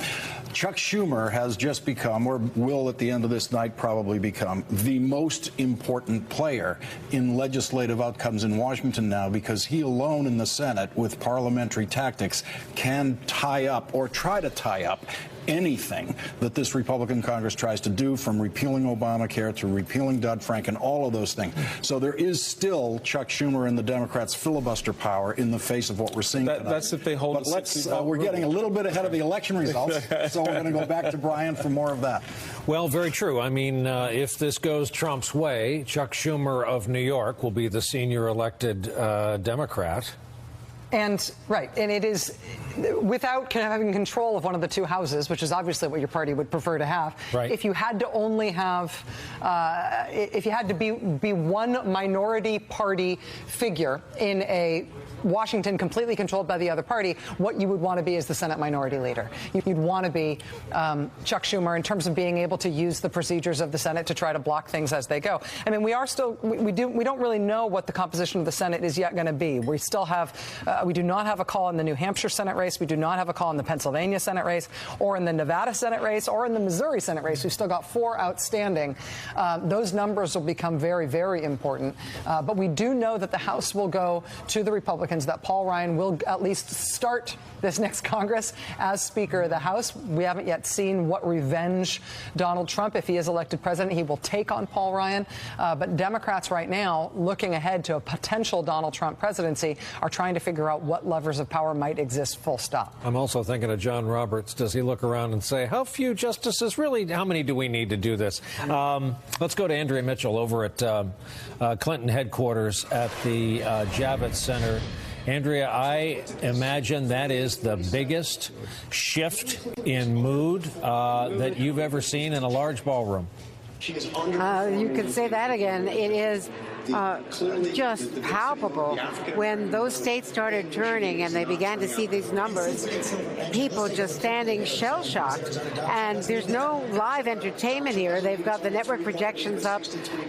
Chuck Schumer has just become, or will at the end of this night probably become, the most important player in legislative outcomes in Washington now, because he alone in the Senate, with parliamentary tactics, can tie up or try to tie up anything that this Republican Congress tries to do, from repealing Obamacare to repealing Dodd-Frank and all of those things. So there is still Chuck Schumer and the Democrats' filibuster power in the face of what we're seeing tonight. That's if they hold. But we're getting a little bit ahead of the election results, so we're going to go back to Brian for more of that. Well, very true. I mean, if this goes Trump's way, Chuck Schumer of New York will be the senior elected Democrat. And it is without having control of one of the two houses, which is obviously what your party would prefer to have. Right. If you had to only have, if you had to be one minority party figure in a Washington completely controlled by the other party, what you would want to be is the Senate Minority Leader. You'd want to be Chuck Schumer in terms of being able to use the procedures of the Senate to try to block things as they go. I mean, we don't really know what the composition of the Senate is yet going to be. We still have, we do not have a call in the New Hampshire Senate race. We do not have a call in the Pennsylvania Senate race, or in the Nevada Senate race, or in the Missouri Senate race. We've still got 4 outstanding. Those numbers will become very, very important. But we do know that the House will go to the Republicans, that Paul Ryan will at least start this next Congress as Speaker of the House. We haven't yet seen what revenge Donald Trump, if he is elected president, he will take on Paul Ryan. But Democrats right now, looking ahead to a potential Donald Trump presidency, are trying to figure out what levers of power might exist, full stop. I'm also thinking of John Roberts. Does he look around and say, how few justices, really, how many do we need to do this? Let's go to Andrea Mitchell over at Clinton headquarters at the Javits Center. Andrea, I imagine that is the biggest shift in mood that you've ever seen in a large ballroom. You can say that again. It is just palpable. When those states started turning and they began to see these numbers, people just standing shell-shocked. And there's no live entertainment here. They've got the network projections up.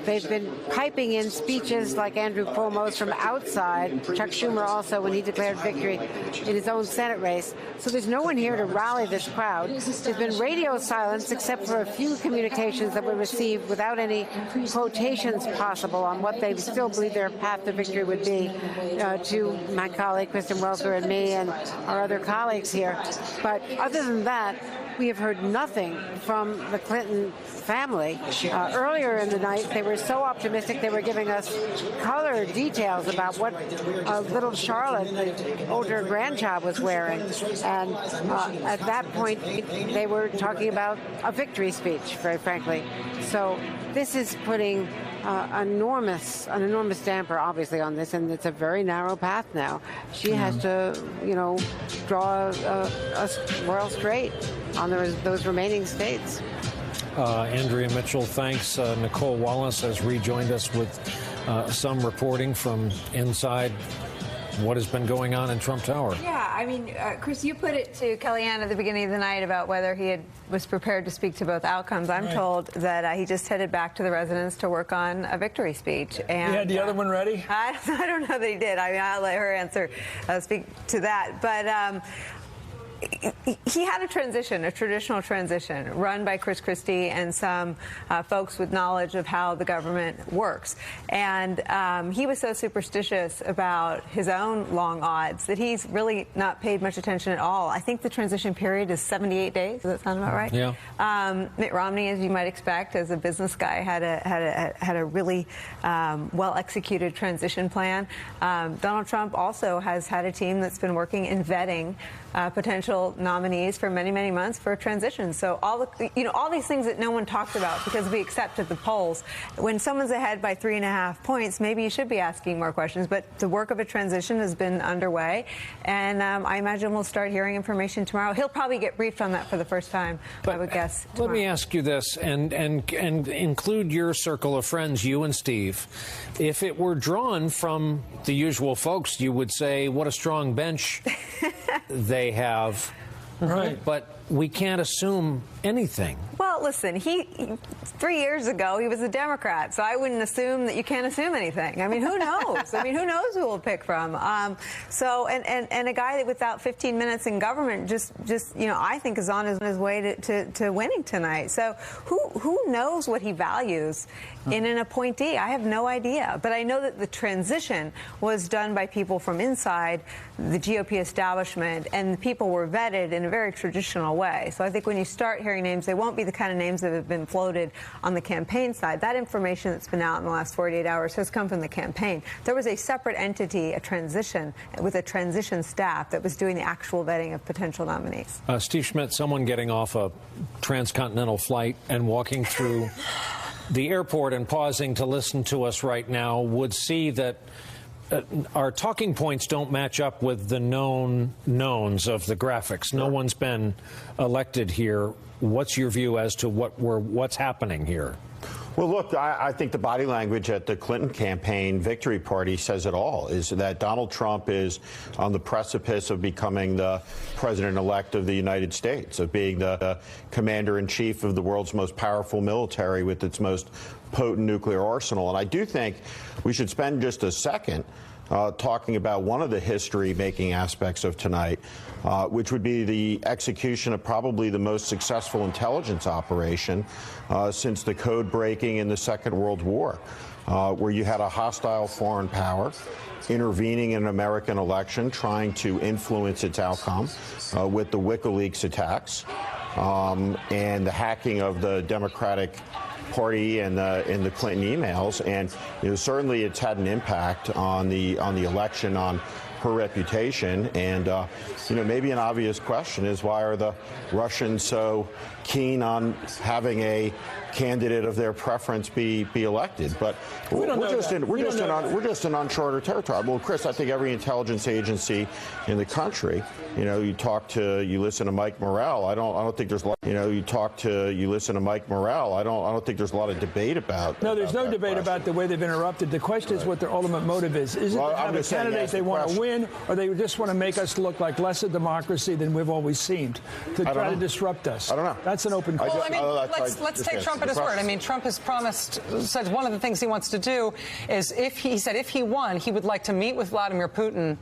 They've been piping in speeches like Andrew Cuomo's from outside. Chuck Schumer also, when he declared victory in his own Senate race. So there's no one here to rally this crowd. There's been radio silence except for a few communications that were received without any quotations possible on what they still believe their path to victory would be, to my colleague Kristen Welker and me and our other colleagues here. But other than that, we have heard nothing from the Clinton family. Earlier in the night, they were so optimistic they were giving us color details about what little Charlotte, the older grandchild, was wearing. And at that point, they were talking about a victory speech, very frankly. So this is putting an enormous damper, obviously, on this, and it's a very narrow path now. She has to, draw a royal straight on those remaining states. Andrea Mitchell, thanks. Nicole Wallace has rejoined us with some reporting from inside what has been going on in Trump Tower. Yeah, I mean, Chris, you put it to Kellyanne at the beginning of the night about whether he was prepared to speak to both outcomes. I'm told that he just headed back to the residence to work on a victory speech. And he had the other one ready? I don't know that he did. I mean, I'll let her speak to that. But he had a traditional transition, run by Chris Christie and some folks with knowledge of how the government works. And he was so superstitious about his own long odds that he's really not paid much attention at all. I think the transition period is 78 days. Does that sound about right? Yeah. Mitt Romney, as you might expect, as a business guy, had a really well-executed transition plan. Donald Trump also has had a team that's been working in vetting potential nominees for many, many months for a transition. So all these things that no one talks about because we accepted the polls. When someone's ahead by 3.5 points, maybe you should be asking more questions. But the work of a transition has been underway, and I imagine we'll start hearing information tomorrow. He'll probably get briefed on that for the first time, I would guess. Let me ask you this, and include your circle of friends, you and Steve. If it were drawn from the usual folks, you would say, what a strong bench they have. Right. But we can't assume anything. Well, listen, 3 years ago, he was a Democrat, so I wouldn't assume that you can't assume anything. I mean, who knows? I mean, who knows who we'll pick from? And a guy that without 15 minutes in government just I think is on his way to winning tonight. So who knows what he values in an appointee? I have no idea. But I know that the transition was done by people from inside the GOP establishment, and the people were vetted in a very traditional way. So I think when you start hearing names, they won't be the kind of names that have been floated on the campaign side. That information that's been out in the last 48 hours has come from the campaign. There was a separate entity, a transition, with a transition staff that was doing the actual vetting of potential nominees. Steve Schmidt, someone getting off a transcontinental flight and walking through the airport and pausing to listen to us right now would see that our talking points don't match up with the known knowns of the graphics. No one's been elected here. What's your view as to what's happening here? Well, look, I think the body language at the Clinton campaign victory party says it all, is that Donald Trump is on the precipice of becoming the president-elect of the United States, of being the commander-in-chief of the world's most powerful military with its most potent nuclear arsenal. And I do think we should spend just a second talking about one of the history-making aspects of tonight, which would be the execution of probably the most successful intelligence operation since the code breaking in the Second World War, where you had a hostile foreign power intervening in an American election, trying to influence its outcome with the WikiLeaks attacks and the hacking of the Democratic Party and in the Clinton emails, and certainly it's had an impact on the election, on her reputation. And maybe an obvious question is, why are the Russians so keen on having a candidate of their preference be elected? But we're just in uncharted territory. Well, Chris, I think every intelligence agency in the country, you listen to Mike Morrell. I don't think there's a lot. You listen to Mike Morrell. I don't think there's a lot of debate about. No, there's no debate about the way they've interrupted. The question is what their ultimate motive is. Is it to have a candidate they want to win, or they just want to make us look like less a democracy than we've always seemed, to try to disrupt us? I don't know. That's an open question. Well, I mean, let's take Trump at his word. I mean, Trump has said one of the things he wants to do is if he won, he would like to meet with Vladimir Putin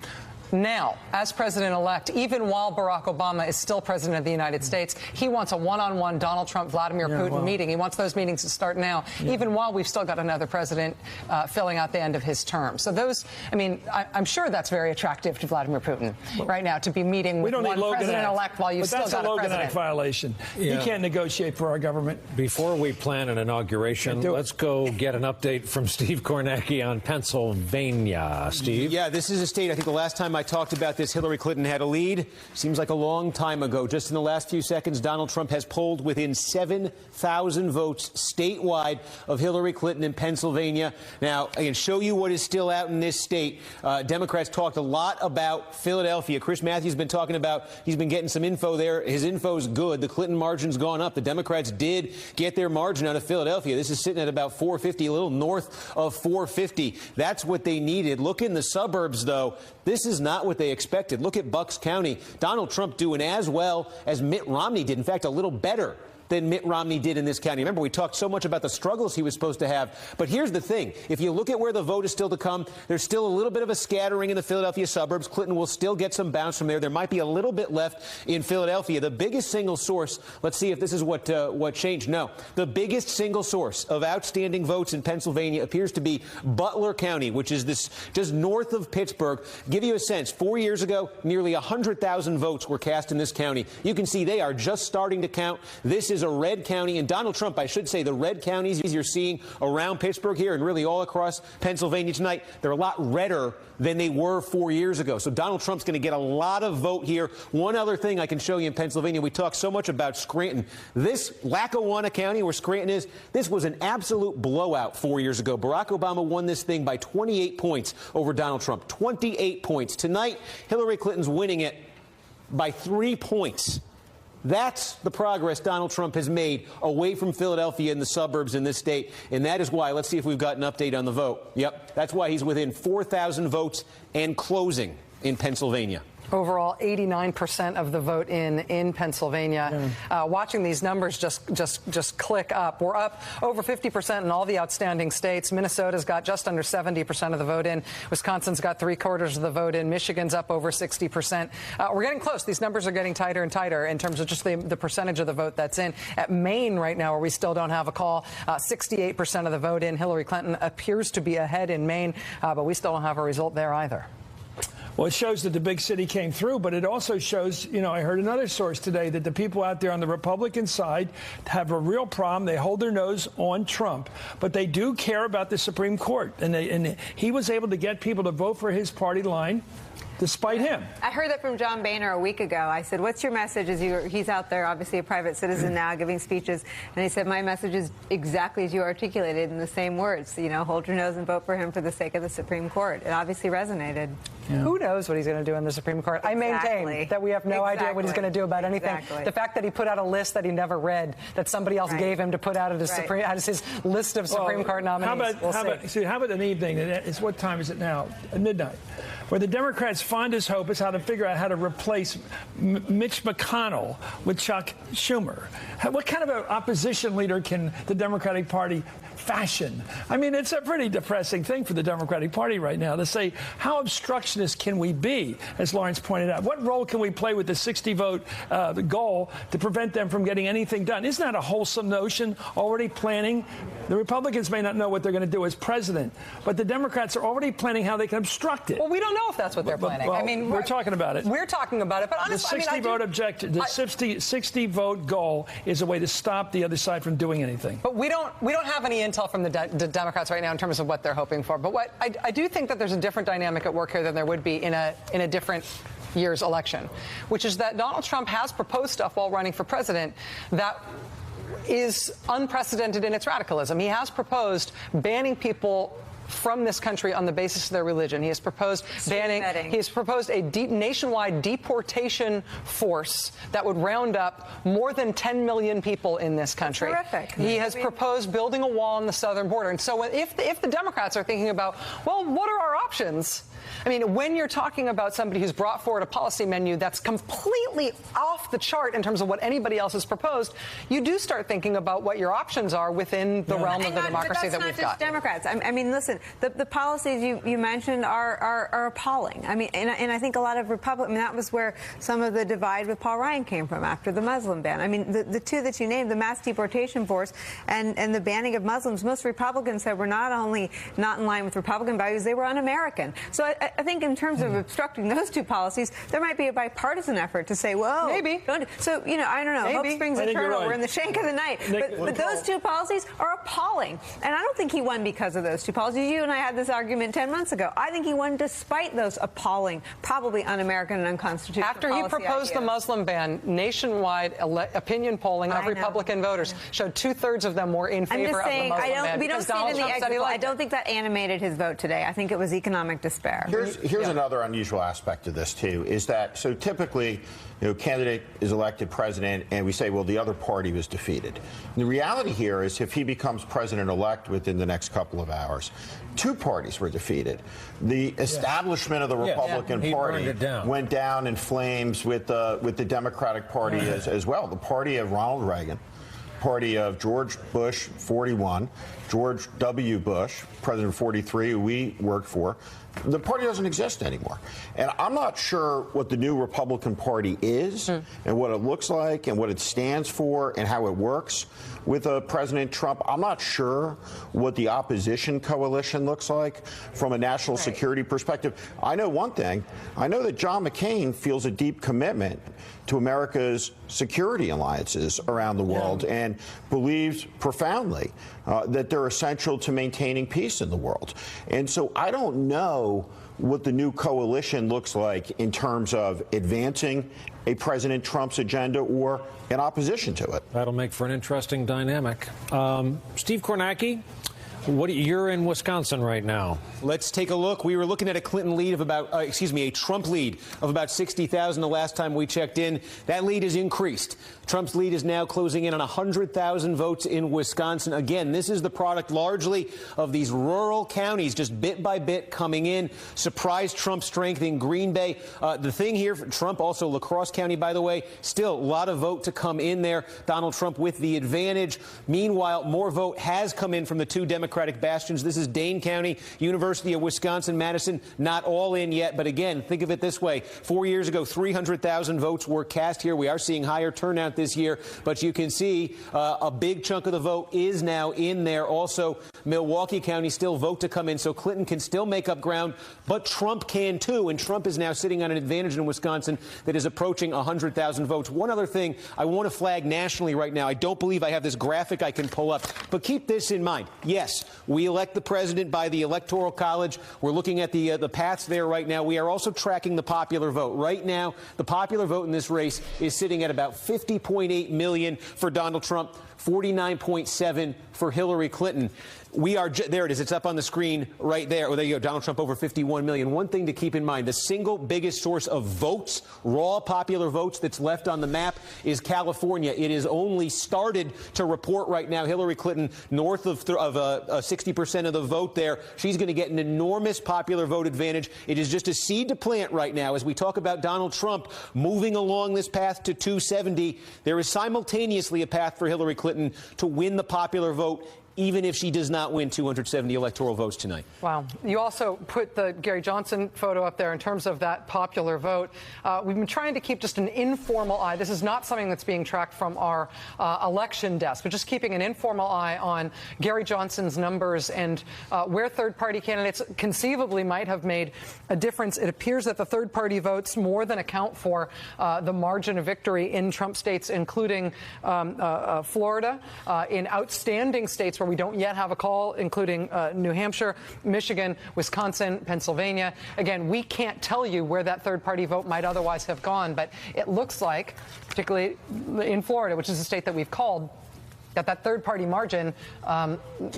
now, as president-elect, even while Barack Obama is still president of the United States. He wants a one-on-one Donald Trump-Vladimir Putin meeting. He wants those meetings to start now, even while we've still got another president filling out the end of his term. So those, I mean, I'm sure that's very attractive to Vladimir Putin right now, to be meeting with one president-elect while you've still got a president. But that's a Logan Act violation. Yeah. You can't negotiate for our government. Before we plan an inauguration, let's go get an update from Steve Kornacki on Pennsylvania. Steve? Yeah, this is a state, I think the last time I I talked about this. Hillary Clinton had a lead. Seems like a long time ago. Just in the last few seconds, Donald Trump has polled within 7,000 votes statewide of Hillary Clinton in Pennsylvania. Now, I can show you what is still out in this state. Democrats talked a lot about Philadelphia. Chris Matthews has been talking about, he's been getting some info there. His info's good. The Clinton margin's gone up. The Democrats did get their margin out of Philadelphia. This is sitting at about 450, a little north of 450. That's what they needed. Look in the suburbs, though. This is not what they expected. Look at Bucks County. Donald Trump doing as well as Mitt Romney did. In fact, a little better than Mitt Romney did in this county. Remember, we talked so much about the struggles he was supposed to have. But here's the thing. If you look at where the vote is still to come, there's still a little bit of a scattering in the Philadelphia suburbs. Clinton will still get some bounce from there. There might be a little bit left in Philadelphia. The biggest single source, let's see if this is what changed. No, the biggest single source of outstanding votes in Pennsylvania appears to be Butler County, which is this just north of Pittsburgh. Give you a sense, 4 years ago, nearly 100,000 votes were cast in this county. You can see they are just starting to count. This is a red county, and Donald Trump, I should say, the red counties you're seeing around Pittsburgh here and really all across Pennsylvania tonight, they're a lot redder than they were 4 years ago. So Donald Trump's going to get a lot of vote here. One other thing I can show you in Pennsylvania, we talk so much about Scranton. This Lackawanna County, where Scranton is, this was an absolute blowout 4 years ago. Barack Obama won this thing by 28 points over Donald Trump. 28 points. Tonight, Hillary Clinton's winning it by 3 points. That's the progress Donald Trump has made away from Philadelphia and the suburbs in this state. And that is why, let's see if we've got an update on the vote. Yep, that's why he's within 4,000 votes and closing in Pennsylvania. Overall, 89% of the vote in Pennsylvania. Yeah. Watching these numbers just click up. We're up over 50% in all the outstanding states. Minnesota's got just under 70% of the vote in. Wisconsin's got 3/4 of the vote in. Michigan's up over 60%. We're getting close. These numbers are getting tighter and tighter in terms of just the percentage of the vote that's in. At Maine right now, where we still don't have a call, 68% of the vote in. Hillary Clinton appears to be ahead in Maine, but we still don't have a result there either. Well, it shows that the big city came through, but it also shows, I heard another source today that the people out there on the Republican side have a real problem. They hold their nose on Trump, but they do care about the Supreme Court. And he was able to get people to vote for his party line despite him. I heard that from John Boehner a week ago. I said, what's your message? He's out there, obviously a private citizen now, giving speeches. And he said, my message is exactly as you articulated in the same words. Hold your nose and vote for him for the sake of the Supreme Court. It obviously resonated. Yeah. Who knows what he's going to do in the Supreme Court? Exactly. I maintain that we have no idea what he's going to do about anything. Exactly. The fact that he put out a list that he never read, that somebody else gave him to put out as his list of Supreme Court nominees. How about an evening? What time is it now? At midnight. Where the Democrats' fondest hope is how to figure out how to replace Mitch McConnell with Chuck Schumer. What kind of an opposition leader can the Democratic Party fashion? I mean, it's a pretty depressing thing for the Democratic Party right now to say, how obstructionist can we be, as Lawrence pointed out? What role can we play with the 60-vote goal to prevent them from getting anything done? Isn't that a wholesome notion, already planning? The Republicans may not know what they're going to do as president, but the Democrats are already planning how they can obstruct it. Well, we don't know if that's what they're planning. Well, I mean, we're talking about it. We're talking about it, but honestly, the 60-vote objective, the 60-vote goal is a way to stop the other side from doing anything. But we don't have any intel from the Democrats right now in terms of what they're hoping for. But what I do think that there's a different dynamic at work here than there would be in a different year's election, which is that Donald Trump has proposed stuff while running for president that is unprecedented in its radicalism. He has proposed banning people from this country on the basis of their religion. He has proposed He has proposed a nationwide deportation force that would round up more than 10 million people in this country. That's terrific. He has proposed building a wall on the southern border. And so if the Democrats are thinking about, well, what are our options? I mean, when you're talking about somebody who's brought forward a policy menu that's completely off the chart in terms of what anybody else has proposed, you do start thinking about what your options are within the realm of the democracy that we've got. But that's not just Democrats. I mean, listen, the policies you mentioned are appalling. I mean, and I think a lot of Republicans, that was where some of the divide with Paul Ryan came from after the Muslim ban. I mean, the two that you named, the mass deportation force and the banning of Muslims, most Republicans said were not only not in line with Republican values, they were un-American. So I think in terms of obstructing those two policies, there might be a bipartisan effort to say, well, maybe. So, I don't know. Hope springs eternal. Right. We're in the shank of the night. But those two policies are appalling. And I don't think he won because of those two policies. You and I had this argument 10 months ago. I think he won despite those appalling, probably un-American and unconstitutional After he proposed the Muslim ban, nationwide opinion polling of Republican voters showed 2/3 of them were in favor of the Muslim ban. We don't see it in the exit poll. I don't think that animated his vote today. I think it was economic despair. Here's another unusual aspect of this, too, is that so typically, candidate is elected president, and we say, well, the other party was defeated. And the reality here is if he becomes president-elect within the next couple of hours, two parties were defeated. The establishment of the Republican Party went down in flames with the Democratic Party as well. The party of Ronald Reagan, party of George Bush, 41, George W. Bush, President 43, who we worked for. The party doesn't exist anymore. And I'm not sure what the new Republican Party is and what it looks like and what it stands for and how it works with President Trump. I'm not sure what the opposition coalition looks like from a national security perspective. I know one thing. I know that John McCain feels a deep commitment to America's security alliances around the world and believes profoundly that they're essential to maintaining peace in the world. And so I don't know what the new coalition looks like in terms of advancing a President Trump's agenda or in opposition to it. That'll make for an interesting dynamic. Steve Kornacki, you're in Wisconsin right now. Let's take a look. We were looking at a Clinton lead of about, a Trump lead of about 60,000 the last time we checked in. That lead has increased. Trump's lead is now closing in on 100,000 votes in Wisconsin. Again, this is the product largely of these rural counties, just bit by bit coming in. Surprised Trump's strength in Green Bay. The thing here for Trump, also La Crosse County, by the way, still a lot of vote to come in there. Donald Trump with the advantage. Meanwhile, more vote has come in from the two Democratic bastions. This is Dane County, University of Wisconsin-Madison, not all in yet. But again, think of it this way. 4 years ago, 300,000 votes were cast here. We are seeing higher turnout this year, but you can see a big chunk of the vote is now in there. Also, Milwaukee County still vote to come in, so Clinton can still make up ground, but Trump can too, and Trump is now sitting on an advantage in Wisconsin that is approaching 100,000 votes. One other thing I want to flag nationally right now, I don't believe I have this graphic I can pull up, but keep this in mind. Yes, we elect the president by the Electoral College. We're looking at the paths there right now. We are also tracking the popular vote. Right now, the popular vote in this race is sitting at about 50.8 million for Donald Trump, 49.7 for Hillary Clinton. We are there it is. It's up on the screen right there. Oh, there you go. Donald Trump over 51 million. One thing to keep in mind, the single biggest source of votes, raw popular votes that's left on the map is California. It is only started to report right now. Hillary Clinton north of 60% of the vote there. She's going to get an enormous popular vote advantage. It is just a seed to plant right now as we talk about Donald Trump moving along this path to 270. There is simultaneously a path for Hillary Clinton to win the popular vote, even if she does not win 270 electoral votes tonight. Wow. You also put the Gary Johnson photo up there in terms of that popular vote. We've been trying to keep just an informal eye. This is not something that's being tracked from our election desk, but just keeping an informal eye on Gary Johnson's numbers and where third-party candidates conceivably might have made a difference. It appears that the third-party votes more than account for the margin of victory in Trump states, including Florida, in outstanding states where we don't yet have a call, including New Hampshire, Michigan, Wisconsin, Pennsylvania. Again, we can't tell you where that third-party vote might otherwise have gone, but it looks like, particularly in Florida, which is a state that we've called, that third-party margin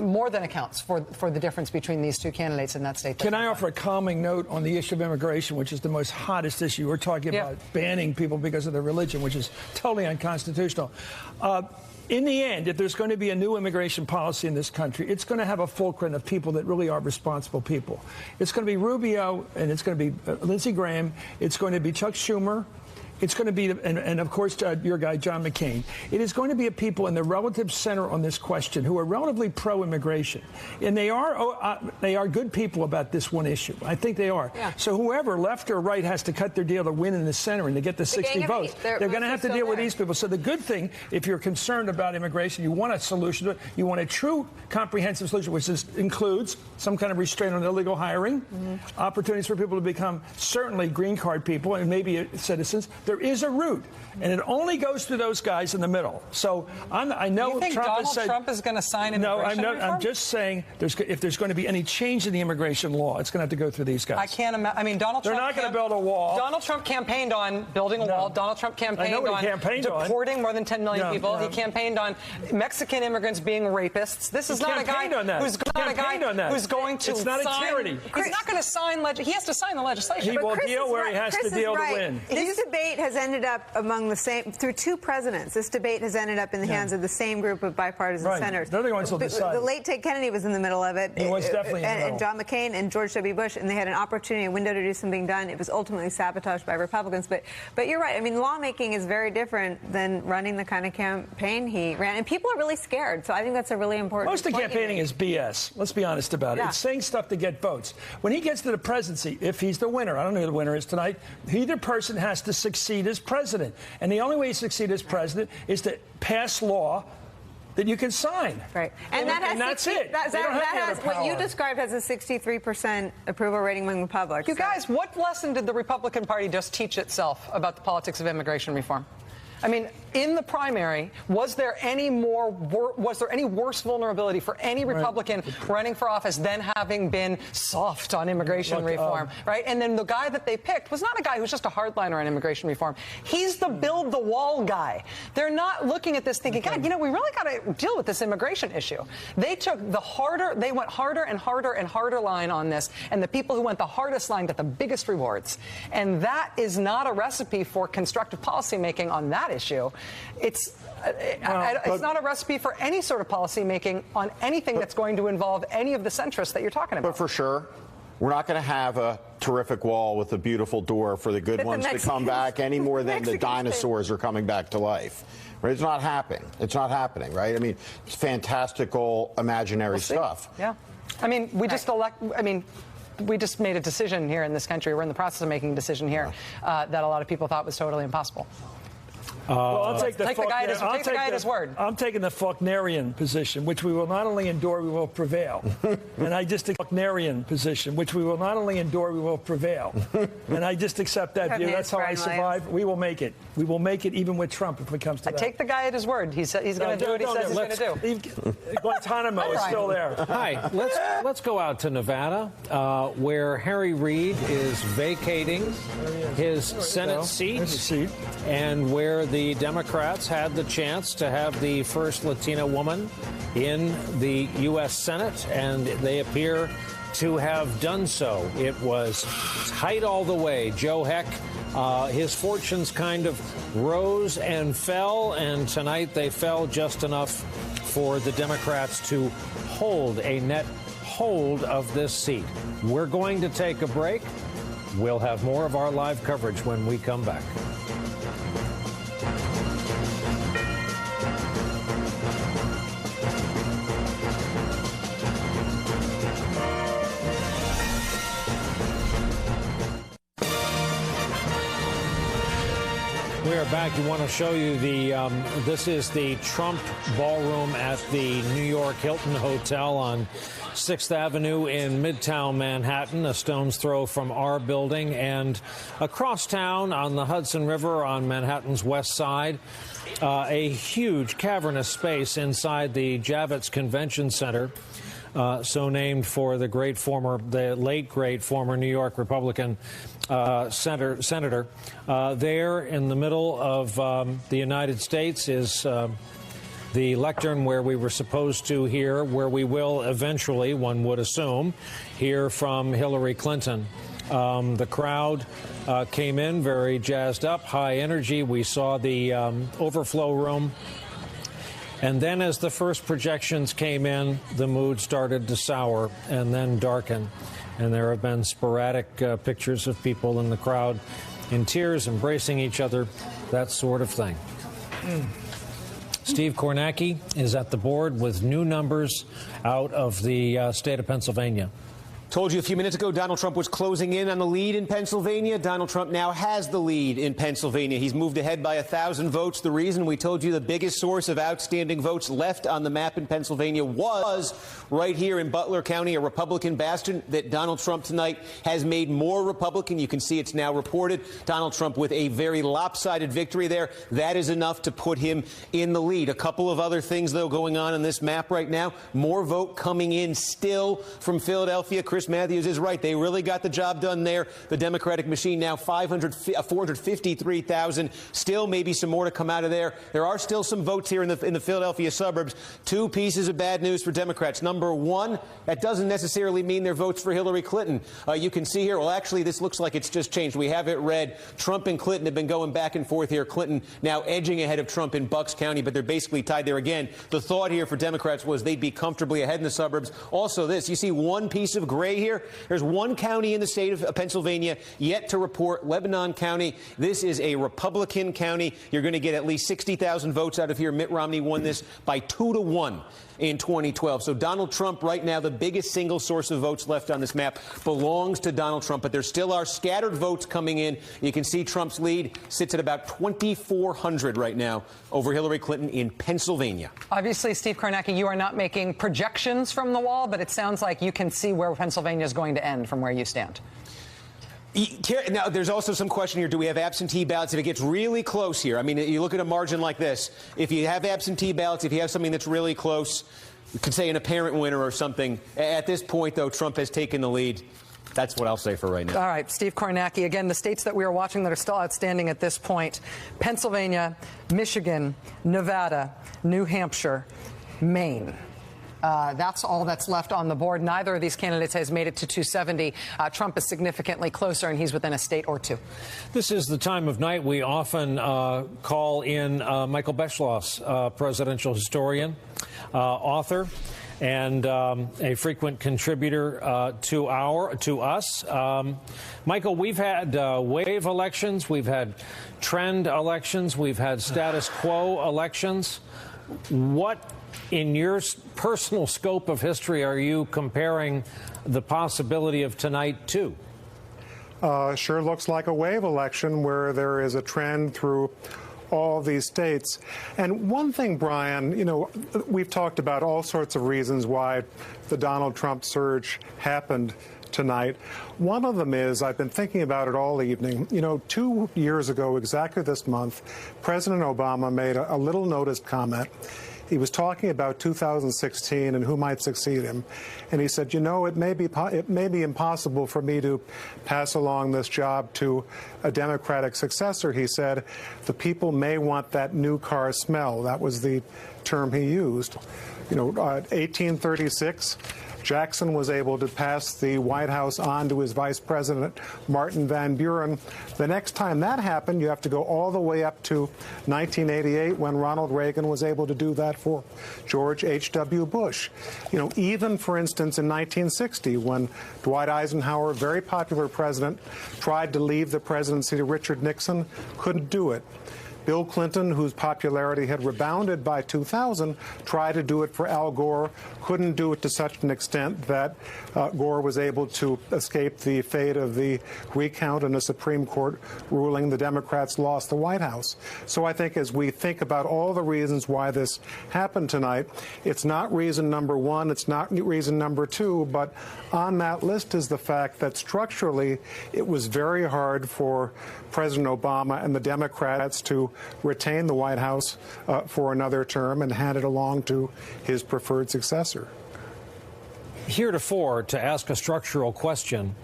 more than accounts for the difference between these two candidates in that state. Can I offer a calming note on the issue of immigration, which is the most hottest issue? We're talking about banning people because of their religion, which is totally unconstitutional. In the end, if there's going to be a new immigration policy in this country, it's going to have a fulcrum of people that really are responsible people. It's going to be Rubio, and it's going to be Lindsey Graham. It's going to be Chuck Schumer. it's going to be, and of course, your guy, John McCain, it is going to be a people in the relative center on this question who are relatively pro-immigration. And they are good people about this one issue. I think they are. Yeah. So whoever, left or right, has to cut their deal to win in the center and to get the 60 votes, they're going to have to deal with these people. So the good thing, if you're concerned about immigration, you want a solution to it, you want a true comprehensive solution, which includes some kind of restraint on illegal hiring, opportunities for people to become certainly green card people and maybe citizens. There is a route, and it only goes through those guys in the middle. So I know you think Trump is going to sign immigration reform? I'm just saying if there's going to be any change in the immigration law, it's going to have to go through these guys. I can't imagine. I mean, They're not going to build a wall. Donald Trump campaigned on building a wall. Donald Trump campaigned on deporting more than 10 million people. He campaigned on Mexican immigrants being rapists. This is not a guy who's going to It's not a tyranny. He's not going to sign. He has to sign the legislation. He will deal where he has to deal to win. This debate has ended up among the same through two presidents. This debate has ended up in the hands of the same group of bipartisan senators. They're the ones who'll decide. The late Ted Kennedy was in the middle of it. He was definitely in the middle. And John McCain and George W. Bush, and they had an opportunity, a window to do something done. It was ultimately sabotaged by Republicans. But you're right. I mean, lawmaking is very different than running the kind of campaign he ran, and people are really scared. So I think that's a really important. Most of the campaigning is BS. Let's be honest about it. It's saying stuff to get votes. When he gets to the presidency, if he's the winner, I don't know who the winner is tonight, either person has to succeed as president. And the only way you succeed as president is to pass law that you can sign. Right. And that's it. That has what you described as a 63% approval rating among the public. You guys, what lesson did the Republican Party just teach itself about the politics of immigration reform? I mean, in the primary, was there any worse vulnerability for any Republican running for office than having been soft on immigration reform, right? And then the guy that they picked was not a guy who's just a hardliner on immigration reform. He's the build the wall guy. They're not looking at this thinking, God, we really got to deal with this immigration issue. They went harder and harder and harder line on this, and the people who went the hardest line got the biggest rewards. And that is not a recipe for constructive policymaking on that issue. It's not a recipe for any sort of policy making on anything that's going to involve any of the centrists that you're talking about. But for sure, we're not going to have a terrific wall with a beautiful door for the good ones to come back any more than the dinosaurs are coming back to life. Right? It's not happening. It's not happening, right? I mean, it's fantastical imaginary stuff. Yeah. I mean, we just made a decision here in this country. We're in the process of making a decision here that a lot of people thought was totally impossible. Well, I'll take the guy at his word. I'm taking the Faulknerian position, which we will not only endure, we will prevail. And I just accept Faulknerian position, which we will not only endure, we will prevail. And I just accept that view. That's how I survive. We will make it. We will make it even with Trump if it comes to that. I take the guy at his word. He said he's going to do what he says he's going to do. Guantanamo is still there. Hi, let's go out to Nevada, where Harry Reid is vacating his Senate seat, and where the Democrats had the chance to have the first Latina woman in the U.S. Senate, and they appear to have done so. It was tight all the way. Joe Heck, his fortunes kind of rose and fell, and tonight they fell just enough for the Democrats to hold a net hold of this seat. We're going to take a break. We'll have more of our live coverage when we come back. We are back. We want to show you this is the Trump ballroom at the New York Hilton Hotel on 6th Avenue in Midtown Manhattan, a stone's throw from our building, and across town on the Hudson River on Manhattan's west side, a huge cavernous space inside the Javits Convention Center. So named for the late great former New York Republican senator. There in the middle of the United States is the lectern where we were supposed to hear, where we will eventually, one would assume, hear from Hillary Clinton. The crowd came in very jazzed up, high energy. We saw the overflow room. And then as the first projections came in, the mood started to sour and then darken. And there have been sporadic pictures of people in the crowd in tears, embracing each other, that sort of thing. Steve Kornacki is at the board with new numbers out of the state of Pennsylvania. Told you a few minutes ago Donald Trump was closing in on the lead in Pennsylvania. Donald Trump now has the lead in Pennsylvania. He's moved ahead by 1,000 votes. The reason we told you the biggest source of outstanding votes left on the map in Pennsylvania was right here in Butler County, a Republican bastion that Donald Trump tonight has made more Republican. You can see it's now reported. Donald Trump with a very lopsided victory there. That is enough to put him in the lead. A couple of other things, though, going on this map right now. More vote coming in still from Philadelphia. Chris Matthews is right. They really got the job done there. The Democratic machine now 453,000. Still maybe some more to come out of there. There are still some votes here in the Philadelphia suburbs. Two pieces of bad news for Democrats. Number one, that doesn't necessarily mean they're votes for Hillary Clinton. You can see here, well, actually, this looks like it's just changed. We have it red. Trump and Clinton have been going back and forth here. Clinton now edging ahead of Trump in Bucks County, but they're basically tied there again. The thought here for Democrats was they'd be comfortably ahead in the suburbs. Also this, you see one piece of gray here. There's one county in the state of Pennsylvania yet to report, Lebanon County. This is a Republican county. You're going to get at least 60,000 votes out of here. Mitt Romney won this by 2-1 in 2012. So Donald Trump right now, the biggest single source of votes left on this map belongs to Donald Trump, but there still are scattered votes coming in. You can see Trump's lead sits at about 2,400 right now over Hillary Clinton in Pennsylvania. Obviously, Steve Kornacki, you are not making projections from the wall, but it sounds like you can see where Pennsylvania is going to end from where you stand. Now, there's also some question here. Do we have absentee ballots if it gets really close here? I mean, you look at a margin like this. If you have absentee ballots, if you have something that's really close, you could say an apparent winner or something. At this point, though, Trump has taken the lead. That's what I'll say for right now. All right, Steve Kornacki. Again, the states that we are watching that are still outstanding at this point: Pennsylvania, Michigan, Nevada, New Hampshire, Maine. That's all that's left on the board. Neither of these candidates has made it to 270. Trump is significantly closer, and he's within a state or two. This is the time of night we often call in Michael Beschloss, presidential historian, author, and a frequent contributor to us. Michael, we've had wave elections, we've had trend elections, we've had status quo elections. What, in your personal scope of history, are you comparing the possibility of tonight to? Sure looks like a wave election where there is a trend through all these states. And one thing, Brian, you know, we've talked about all sorts of reasons why the Donald Trump surge happened tonight. One of them is, I've been thinking about it all evening. You know, 2 years ago, exactly this month, President Obama made a little noticed comment. He was talking about 2016 and who might succeed him. And he said, you know, it may be impossible for me to pass along this job to a Democratic successor. He said, the people may want that new car smell. That was the term he used. You know, 1836, Jackson was able to pass the White House on to his vice president, Martin Van Buren. The next time that happened, you have to go all the way up to 1988 when Ronald Reagan was able to do that for George H.W. Bush. You know, even, for instance, in 1960, when Dwight Eisenhower, a very popular president, tried to leave the presidency to Richard Nixon, couldn't do it. Bill Clinton, whose popularity had rebounded by 2000, tried to do it for Al Gore, couldn't do it to such an extent that Gore was able to escape the fate of the recount and a Supreme Court ruling. The Democrats lost the White House. So I think as we think about all the reasons why this happened tonight, it's not reason number one, it's not reason number two, but on that list is the fact that structurally it was very hard for President Obama and the Democrats to retain the White House for another term and hand it along to his preferred successor. Heretofore, to ask a structural question,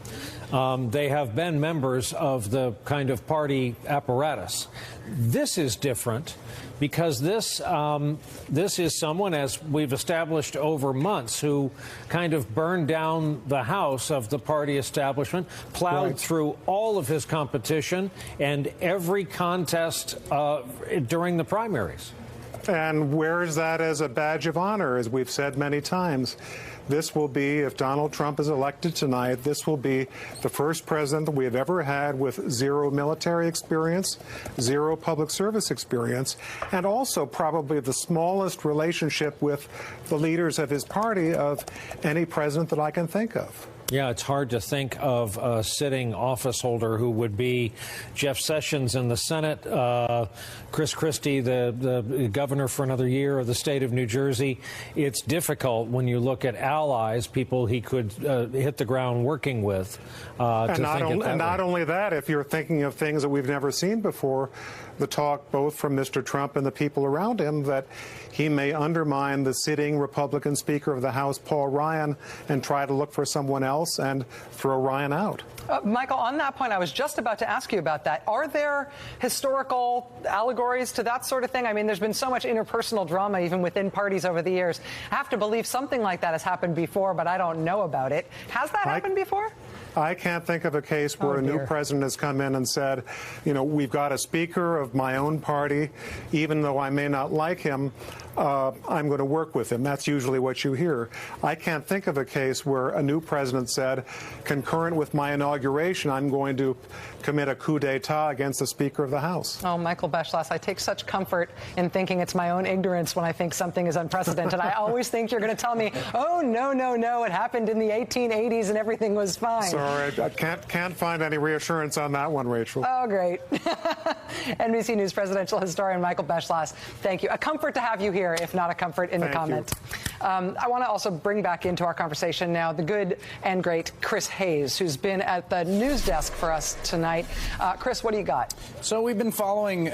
they have been members of the kind of party apparatus. This is different because this is someone, as we've established over months, who kind of burned down the house of the party establishment, plowed through all of his competition and every contest during the primaries. And wears that as a badge of honor, as we've said many times. this will be, if Donald Trump is elected tonight, this will be the first president that we have ever had with zero military experience, zero public service experience, and also probably the smallest relationship with the leaders of his party of any president that I can think of. Yeah, it's hard to think of a sitting office holder who would be Jeff Sessions in the Senate, Chris Christie, the governor for another year of the state of New Jersey. It's difficult when you look at allies, people he could hit the ground working with. And not only that, if you're thinking of things that we've never seen before, the talk both from Mr. Trump and the people around him that he may undermine the sitting Republican Speaker of the House, Paul Ryan, and try to look for someone else and throw Ryan out. Michael, on that point, I was just about to ask you about that. Are there historical allegories to that sort of thing? I mean, there's been so much interpersonal drama even within parties over the years. I have to believe something like that has happened before, but I don't know about it. Has that happened before? I can't think of a case where a new president has come in and said, you know, we've got a speaker of my own party, even though I may not like him, I'm going to work with him. That's usually what you hear. I can't think of a case where a new president said, concurrent with my inauguration, I'm going to commit a coup d'etat against the Speaker of the House. Oh, Michael Beschloss, I take such comfort in thinking it's my own ignorance when I think something is unprecedented. I always think you're going to tell me, oh, no, it happened in the 1880s and everything was fine. Sorry, I can't find any reassurance on that one, Rachel. Oh, great. NBC News presidential historian Michael Beschloss, thank you. A comfort to have you here, if not a comfort in the comment. I want to also bring back into our conversation now the good and great Chris Hayes, who's been at the news desk for us tonight. Chris, what do you got? So we've been following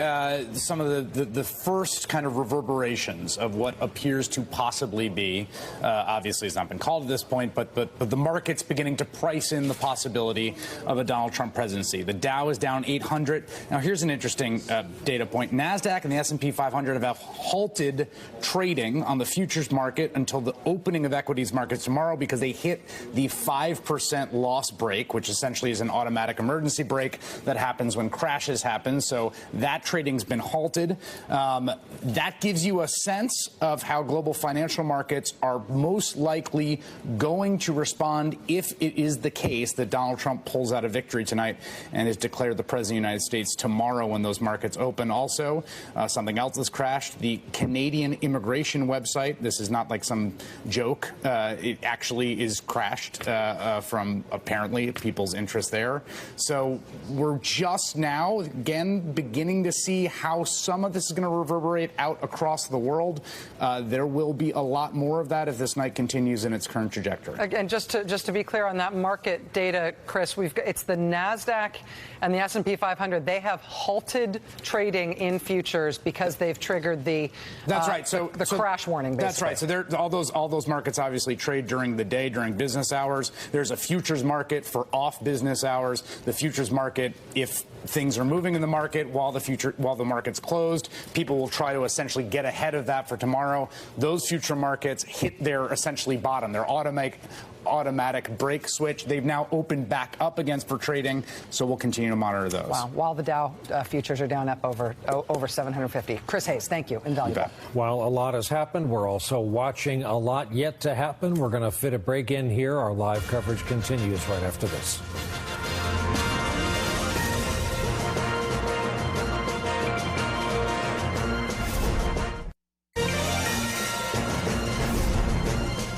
some of the first kind of reverberations of what appears to possibly be, obviously it's not been called at this point, but the market's beginning to price in the possibility of a Donald Trump presidency. The Dow is down 800. Now, here's an interesting data point. NASDAQ and the S&P 500 have halted trading on the futures market until the opening of equities markets tomorrow because they hit the 5% loss break, which essentially is an automatic emergency break that happens when crashes happen. So that trading's been halted. That gives you a sense of how global financial markets are most likely going to respond if it is the case that Donald Trump pulls out a victory tonight and is declared the president of the United States tomorrow when those markets open. Also, something else has crashed. The Canadian immigration website. This is not like some joke. It actually is crashed from apparently people's interest there. So we're just now, again, beginning to see how some of this is going to reverberate out across the world. There will be a lot more of that if this night continues in its current trajectory. Again, just to be clear on that market data, Chris, it's the NASDAQ and the S&P 500. They have halted trading in futures because they've triggered the that's right. So the crash warning. Basically. That's right. So all those markets obviously trade during the day, during business hours. There's a futures market for off business hours. The futures market, if things are moving in the market while the market's closed, people will try to essentially get ahead of that for tomorrow. Those future markets hit their essentially bottom. Their automatic brake switch. They've now opened back up again for trading, so we'll continue to monitor those. Wow. While the Dow futures are down up over 750. Chris Hayes, thank you. Invaluable. While a lot has happened, we're also watching a lot yet to happen. We're going to fit a break in here. Our live coverage continues right after this.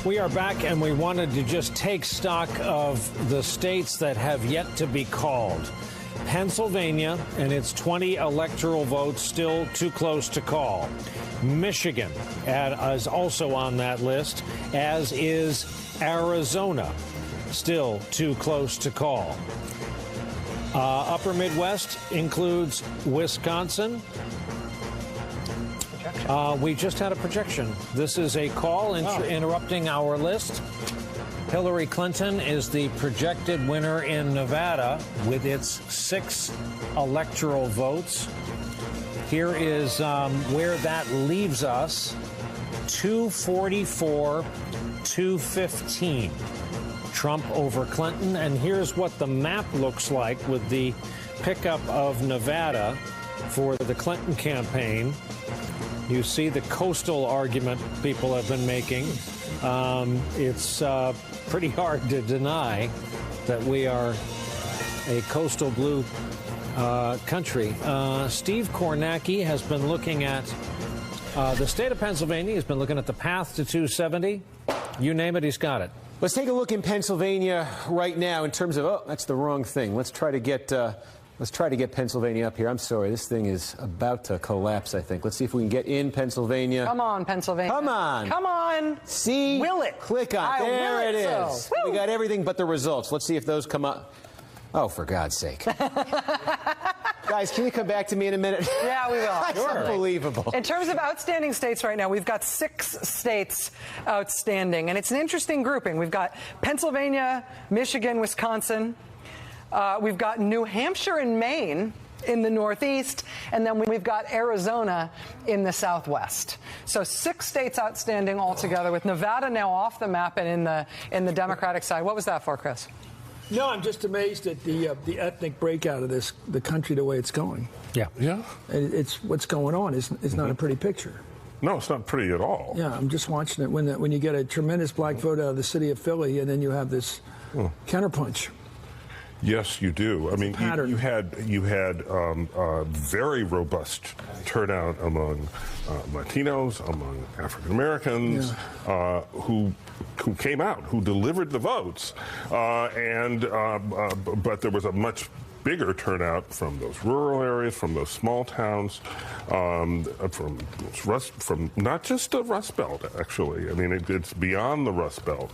We are back, and we wanted to just take stock of the states that have yet to be called. Pennsylvania and its 20 electoral votes still too close to call. Michigan is also on that list, as is Arizona, still too close to call. Upper Midwest includes Wisconsin. We just had a projection. This is a call interrupting our list. Hillary Clinton is the projected winner in Nevada with its 6 electoral votes. Here is where that leaves us. 244, 215. Trump over Clinton. And here's what the map looks like with the pickup of Nevada for the Clinton campaign. You see the coastal argument people have been making. It's pretty hard to deny that we are a coastal blue country. Steve Kornacki has been looking at the state of Pennsylvania. He's been looking at the path to 270. You name it, he's got it. Let's take a look in Pennsylvania right now in terms of, oh, that's the wrong thing. Let's try to get Pennsylvania up here. I'm sorry, this thing is about to collapse, I think. Let's see if we can get in Pennsylvania. Come on, Pennsylvania. Come on. Come on. See? Will it? Click on. There it is. So. We got everything but the results. Let's see if those come up. Oh, for God's sake. Guys, can you come back to me in a minute? Yeah, we will. That's unbelievable. In terms of outstanding states right now, we've got 6 states outstanding, and it's an interesting grouping. We've got Pennsylvania, Michigan, Wisconsin. We've got New Hampshire and Maine in the Northeast, and then we've got Arizona in the Southwest. So 6 states outstanding altogether, with Nevada now off the map and in the Democratic side. What was that for, Chris? No, I'm just amazed at the ethnic breakout of the country, the way it's going. Yeah. It's what's going on. It's not a pretty picture. No, it's not pretty at all. Yeah, I'm just watching it when you get a tremendous black vote out of the city of Philly, and then you have this counterpunch. Yes, you do. I mean, you had a very robust turnout among Latinos, among African Americans, who came out, who delivered the votes, but there was a much bigger turnout from those rural areas, from those small towns, from not just the Rust Belt, actually. I mean, it's beyond the Rust Belt.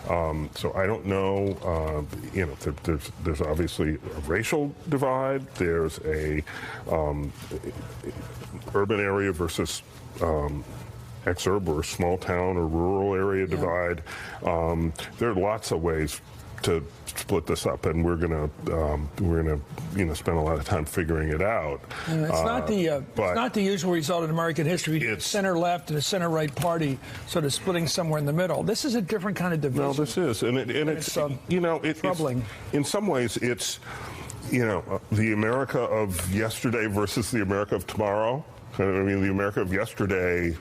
So I don't know. There's obviously a racial divide. There's a urban area versus exurb or small town or rural area divide. There are lots of ways to split this up, and we're gonna spend a lot of time figuring it out. It's not the usual result in American history. It's center left and a center right party sort of splitting somewhere in the middle. This is a different kind of division. No, this is, and it's troubling. In some ways, it's the America of yesterday versus the America of tomorrow. I mean, the America of yesterday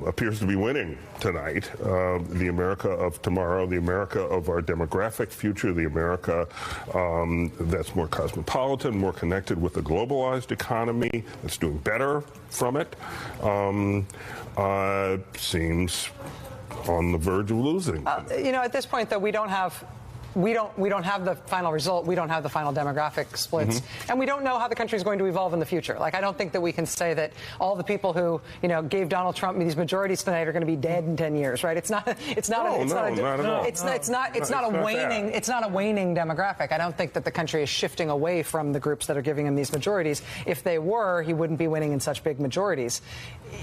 appears to be winning tonight. The America of tomorrow, the America of our demographic future, the America that's more cosmopolitan, more connected with the globalized economy, that's doing better from it, seems on the verge of losing. At this point, though, we don't have the final result. We don't have the final demographic splits, and we don't know how the country is going to evolve in the future. Like, I don't think that we can say that all the people who gave Donald Trump these majorities tonight are going to be dead in 10 years, right? It's not a waning demographic. I don't think that the country is shifting away from the groups that are giving him these majorities. If they were, he wouldn't be winning in such big majorities.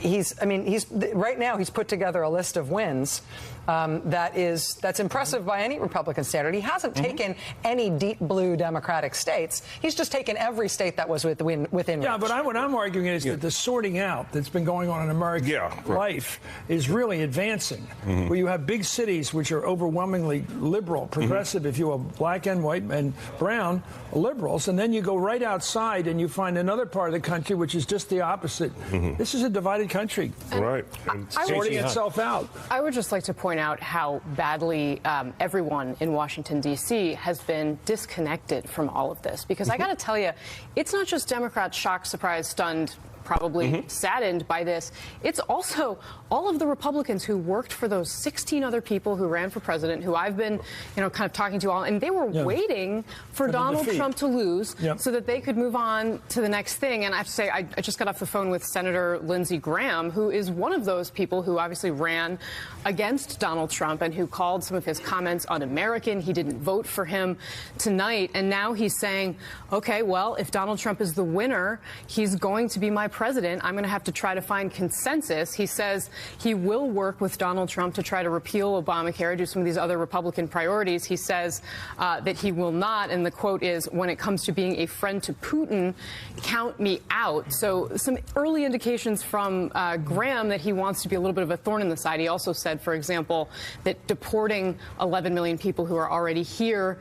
Right now he's put together a list of wins that's impressive by any Republican standard. He hasn't taken any deep blue Democratic states. He's just taken every state that was within reach. Yeah, but what I'm arguing is that the sorting out that's been going on in American life is really advancing, where you have big cities which are overwhelmingly liberal, progressive, if you will, black and white and brown liberals, and then you go right outside and you find another part of the country which is just the opposite. This is a divided country. Right. And sorting itself out. I would just like to point out how badly everyone in Washington, D.C. has been disconnected from all of this. Because I got to tell you, it's not just Democrats shocked, surprised, stunned, probably saddened by this. It's also all of the Republicans who worked for those 16 other people who ran for president, who I've been, kind of talking to all, and they were waiting for Donald Trump to lose so that they could move on to the next thing. And I have to say, I just got off the phone with Senator Lindsey Graham, who is one of those people who obviously ran against Donald Trump and who called some of his comments un-American. He didn't vote for him tonight. And now he's saying, okay, well, if Donald Trump is the winner, he's going to be my president. I'm going to have to try to find consensus. He says he will work with Donald Trump to try to repeal Obamacare, do some of these other Republican priorities. He says that he will not, and the quote is, when it comes to being a friend to Putin, count me out. So some early indications from Graham that he wants to be a little bit of a thorn in the side. He also said, for example, that deporting 11 million people who are already here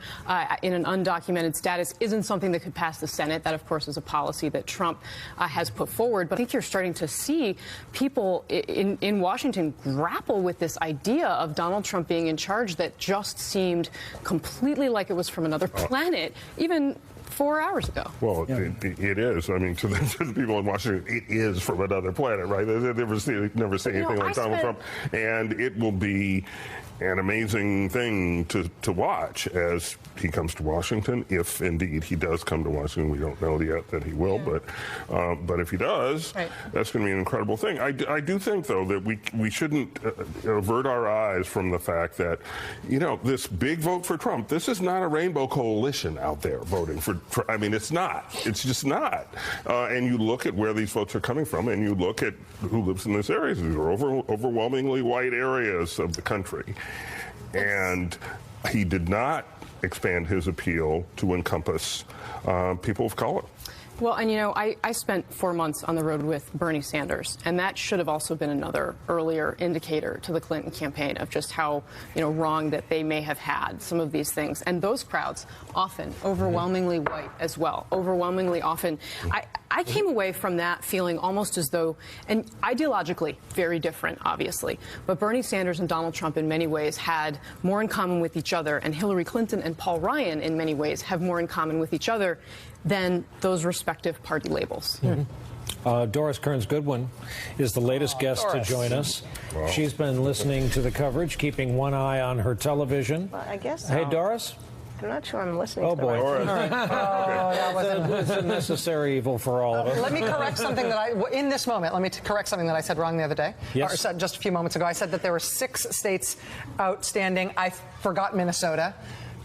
in an undocumented status isn't something that could pass the Senate. That, of course, is a policy that Trump has put forward. forward. But I think you're starting to see people in Washington grapple with this idea of Donald Trump being in charge that just seemed completely like it was from another planet, even 4 hours ago. Well, it is. I mean, to the people in Washington, it is from another planet, right? They've never seen anything like Donald Trump. And it will be an amazing thing to watch as he comes to Washington, if indeed he does come to Washington. We don't know yet that he will, but if he does, that's going to be an incredible thing. I do think, though, that we shouldn't avert our eyes from the fact that, you know, this big vote for Trump, this is not a rainbow coalition out there voting for I mean, it's not. It's just not. And you look at where these votes are coming from, and you look at who lives in this area. These are overwhelmingly white areas of the country. And he did not expand his appeal to encompass people of color. Well, and you know, I spent 4 months on the road with Bernie Sanders, and that should have also been another earlier indicator to the Clinton campaign of just how, you know, wrong that they may have had some of these things. And those crowds, often overwhelmingly white as well, overwhelmingly often. I came away from that feeling almost as though, and ideologically very different, obviously, but Bernie Sanders and Donald Trump in many ways had more in common with each other, and Hillary Clinton and Paul Ryan in many ways have more in common with each other than those respective party labels. Doris Kearns-Goodwin is the latest guest to join us. Wow. She's been listening to the coverage, keeping one eye on her television. Well, I guess Hey, Doris? I'm not sure I'm listening Oh, to boy. the right thing. That wasn't It's a necessary evil for all of us. Let me correct something in this moment, let me correct something that I said wrong the other day. Yes. Or said just a few moments ago. I said that there were 6 states outstanding. I forgot Minnesota.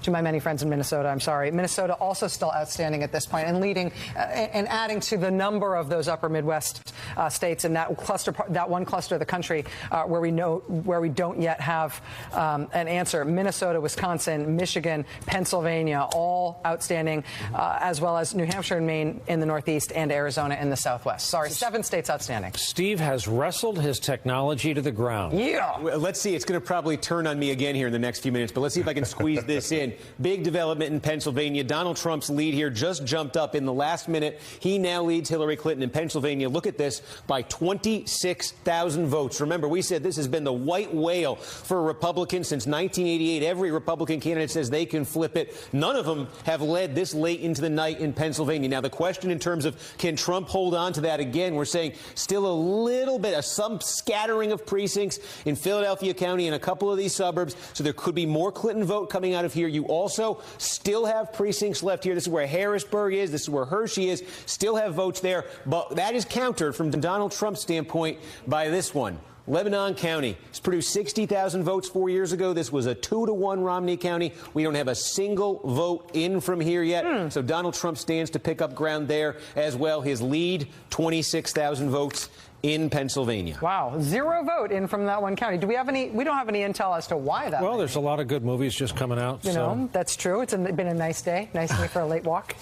To my many friends in Minnesota, I'm sorry. Minnesota also still outstanding at this point, and leading and adding to the number of those upper Midwest states in that cluster, that one cluster of the country where we don't yet have an answer. Minnesota, Wisconsin, Michigan, Pennsylvania, all outstanding, as well as New Hampshire and Maine in the Northeast and Arizona in the Southwest. Sorry, 7 states outstanding. Steve has wrestled his technology to the ground. Yeah. Well, let's see. It's going to probably turn on me again here in the next few minutes, but let's see if I can squeeze this in. Big development in Pennsylvania. Donald Trump's lead here just jumped up in the last minute. He now leads Hillary Clinton in Pennsylvania. Look at this, by 26,000 votes. Remember, we said this has been the white whale for Republicans since 1988. Every Republican candidate says they can flip it. None of them have led this late into the night in Pennsylvania. Now, the question in terms of can Trump hold on to that again, we're saying still a little bit, some scattering of precincts in Philadelphia County and a couple of these suburbs. So there could be more Clinton vote coming out of here. You also still have precincts left here. This is where Harrisburg is. This is where Hershey is. Still have votes there. But that is countered from Donald Trump's standpoint by this one. Lebanon County has produced 60,000 votes 4 years ago. This was a 2-to-1 Romney County. We don't have a single vote in from here yet. So Donald Trump stands to pick up ground there as well. His lead, 26,000 votes in Pennsylvania. Wow, 0 vote in from that one county. Do we have any? We don't have any intel as to why that. Well, there's a lot of good movies just coming out. You know, that's true. It's been a nice day. Nice day for a late walk.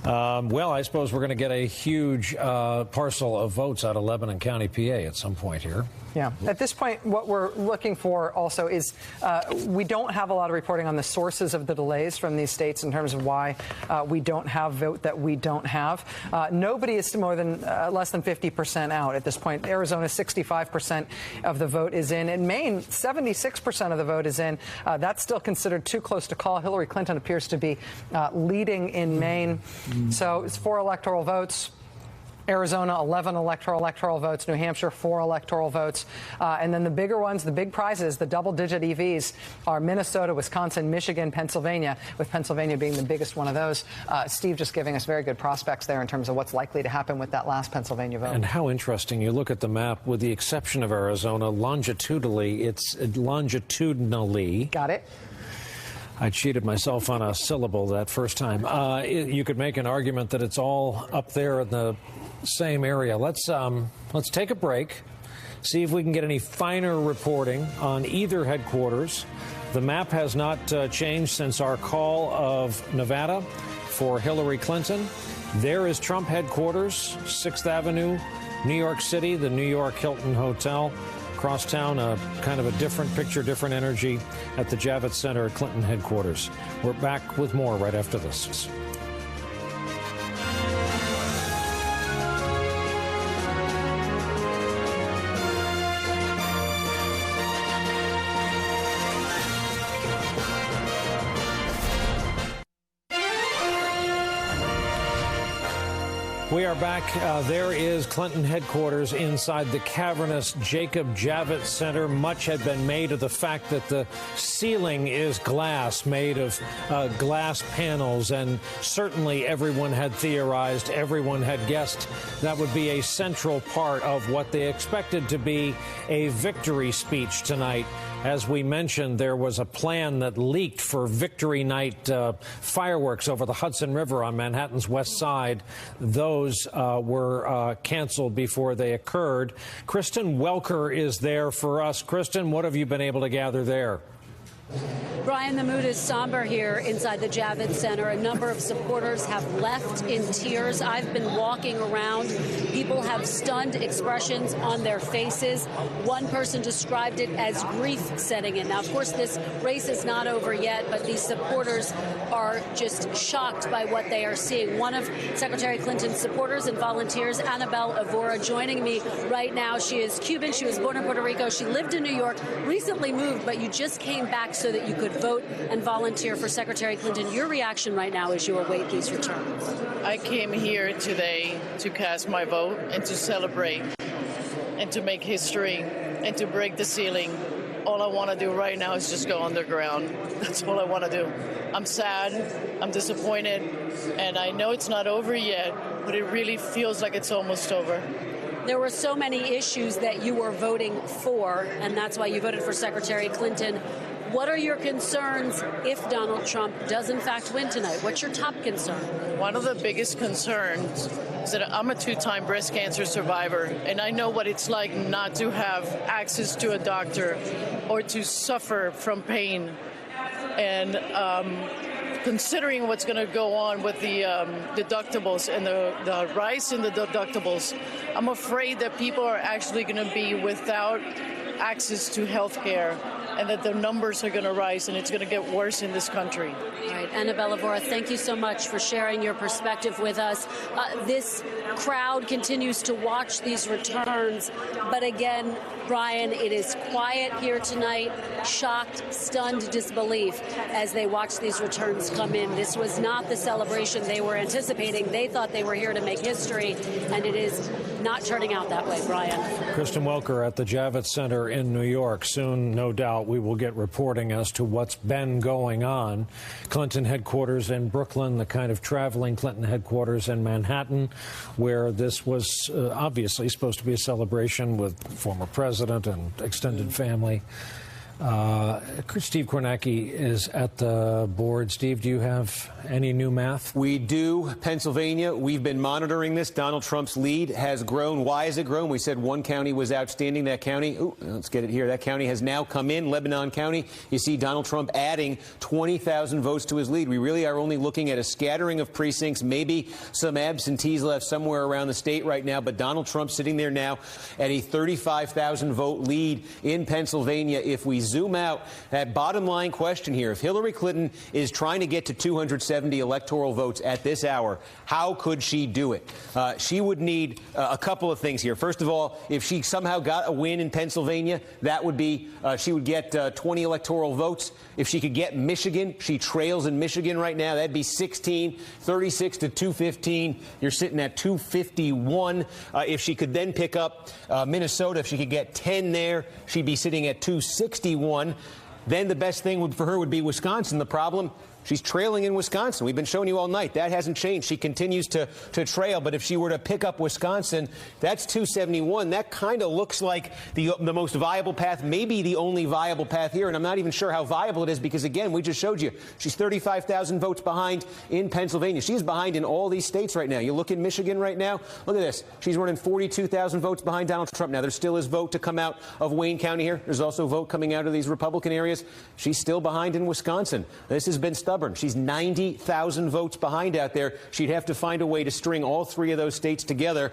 Well, I suppose we're going to get a huge parcel of votes out of Lebanon County, PA at some point here. Yeah. At this point, what we're looking for also is we don't have a lot of reporting on the sources of the delays from these states in terms of why we don't have vote that we don't have. Nobody is more than less than 50% out at this point. Arizona, 65% of the vote is in. In Maine, 76% of the vote is in. That's still considered too close to call. Hillary Clinton appears to be leading in Maine. So it's 4 electoral votes. Arizona, 11 electoral votes. New Hampshire, 4 electoral votes. And then the bigger ones, the big prizes, the double-digit EVs are Minnesota, Wisconsin, Michigan, Pennsylvania, with Pennsylvania being the biggest one of those. Steve just giving us very good prospects there in terms of what's likely to happen with that last Pennsylvania vote. And how interesting. You look at the map, with the exception of Arizona, longitudinally, it's longitudinally. Got it. I cheated myself on a syllable that first time. You could make an argument that it's all up there in the same area. Let's take a break, see if we can get any finer reporting on either headquarters. The map has not changed since our call of Nevada for Hillary Clinton. There is Trump headquarters, 6th Avenue, New York City, the New York Hilton Hotel. Across town, kind of a different picture, different energy at the Javits Center at Clinton headquarters. We're back with more right after this. We are back. There is Clinton headquarters inside the cavernous Jacob Javits Center. Much had been made of the fact that the ceiling is glass, made of glass panels, and certainly everyone had theorized, everyone had guessed that would be a central part of what they expected to be a victory speech tonight. As we mentioned, there was a plan that leaked for Victory Night fireworks over the Hudson River on Manhattan's west side. Those were canceled before they occurred. Kristen Welker is there for us. Kristen, what have you been able to gather there? Brian, the mood is somber here inside the Javits Center. A number of supporters have left in tears. I've been walking around. People have stunned expressions on their faces. One person described it as grief setting in. Now, of course, this race is not over yet, but these supporters are just shocked by what they are seeing. One of Secretary Clinton's supporters and volunteers, Annabelle Evora, joining me right now. She is Cuban. She was born in Puerto Rico. She lived in New York, recently moved, but you just came back so that you could vote and volunteer for Secretary Clinton. Your reaction right now as you await these returns? I came here today to cast my vote and to celebrate and to make history and to break the ceiling. All I want to do right now is just go underground. That's all I want to do. I'm sad, I'm disappointed, and I know it's not over yet, but it really feels like it's almost over. There were so many issues that you were voting for, and that's why you voted for Secretary Clinton. What are your concerns if Donald Trump does, in fact, win tonight? What's your top concern? One of the biggest concerns is that I'm a two-time breast cancer survivor, and I know what it's like not to have access to a doctor or to suffer from pain. And considering what's going to go on with the deductibles and the rise in the deductibles, I'm afraid that people are actually going to be without access to health care, and that the numbers are going to rise and it's going to get worse in this country. All right, Annabelle Evora, thank you so much for sharing your perspective with us. This crowd continues to watch these returns, but again, Brian, it is quiet here tonight, shocked, stunned disbelief as they watch these returns come in. This was not the celebration they were anticipating. They thought they were here to make history, and it is not turning out that way, Brian. Kristen Welker at the Javits Center in New York. Soon, no doubt, we will get reporting as to what's been going on. Clinton headquarters in Brooklyn, the kind of traveling Clinton headquarters in Manhattan, where this was obviously supposed to be a celebration with former president and extended family. Steve Kornacki is at the board. Steve, do you have any new math? We do. Pennsylvania, we've been monitoring this. Donald Trump's lead has grown. Why has it grown? We said one county was outstanding. That county, let's get it here. That county has now come in, Lebanon County. You see Donald Trump adding 20,000 votes to his lead. We really are only looking at a scattering of precincts, maybe some absentees left somewhere around the state right now. But Donald Trump sitting there now at a 35,000 vote lead in Pennsylvania. If we zoom out, that bottom line question here, if Hillary Clinton is trying to get to 270 electoral votes at this hour, how could she do it? She would need a couple of things here. First of all, if she somehow got a win in Pennsylvania, that would be, she would get 20 electoral votes. If she could get Michigan, she trails in Michigan right now, that'd be 16, 36 to 215. You're sitting at 251. If she could then pick up Minnesota, if she could get 10 there, she'd be sitting at 261. Then the best thing for her would be Wisconsin. The problem, she's trailing in Wisconsin. We've been showing you all night. That hasn't changed. She continues to trail. But if she were to pick up Wisconsin, that's 271. That kind of looks like the most viable path, maybe the only viable path here. And I'm not even sure how viable it is because, again, we just showed you she's 35,000 votes behind in Pennsylvania. She's behind in all these states right now. You look in Michigan right now. Look at this. She's running 42,000 votes behind Donald Trump. Now, there still is vote to come out of Wayne County here. There's also vote coming out of these Republican areas. She's still behind in Wisconsin. This has been stubborn. She's 90,000 votes behind out there. She'd have to find a way to string all three of those states together.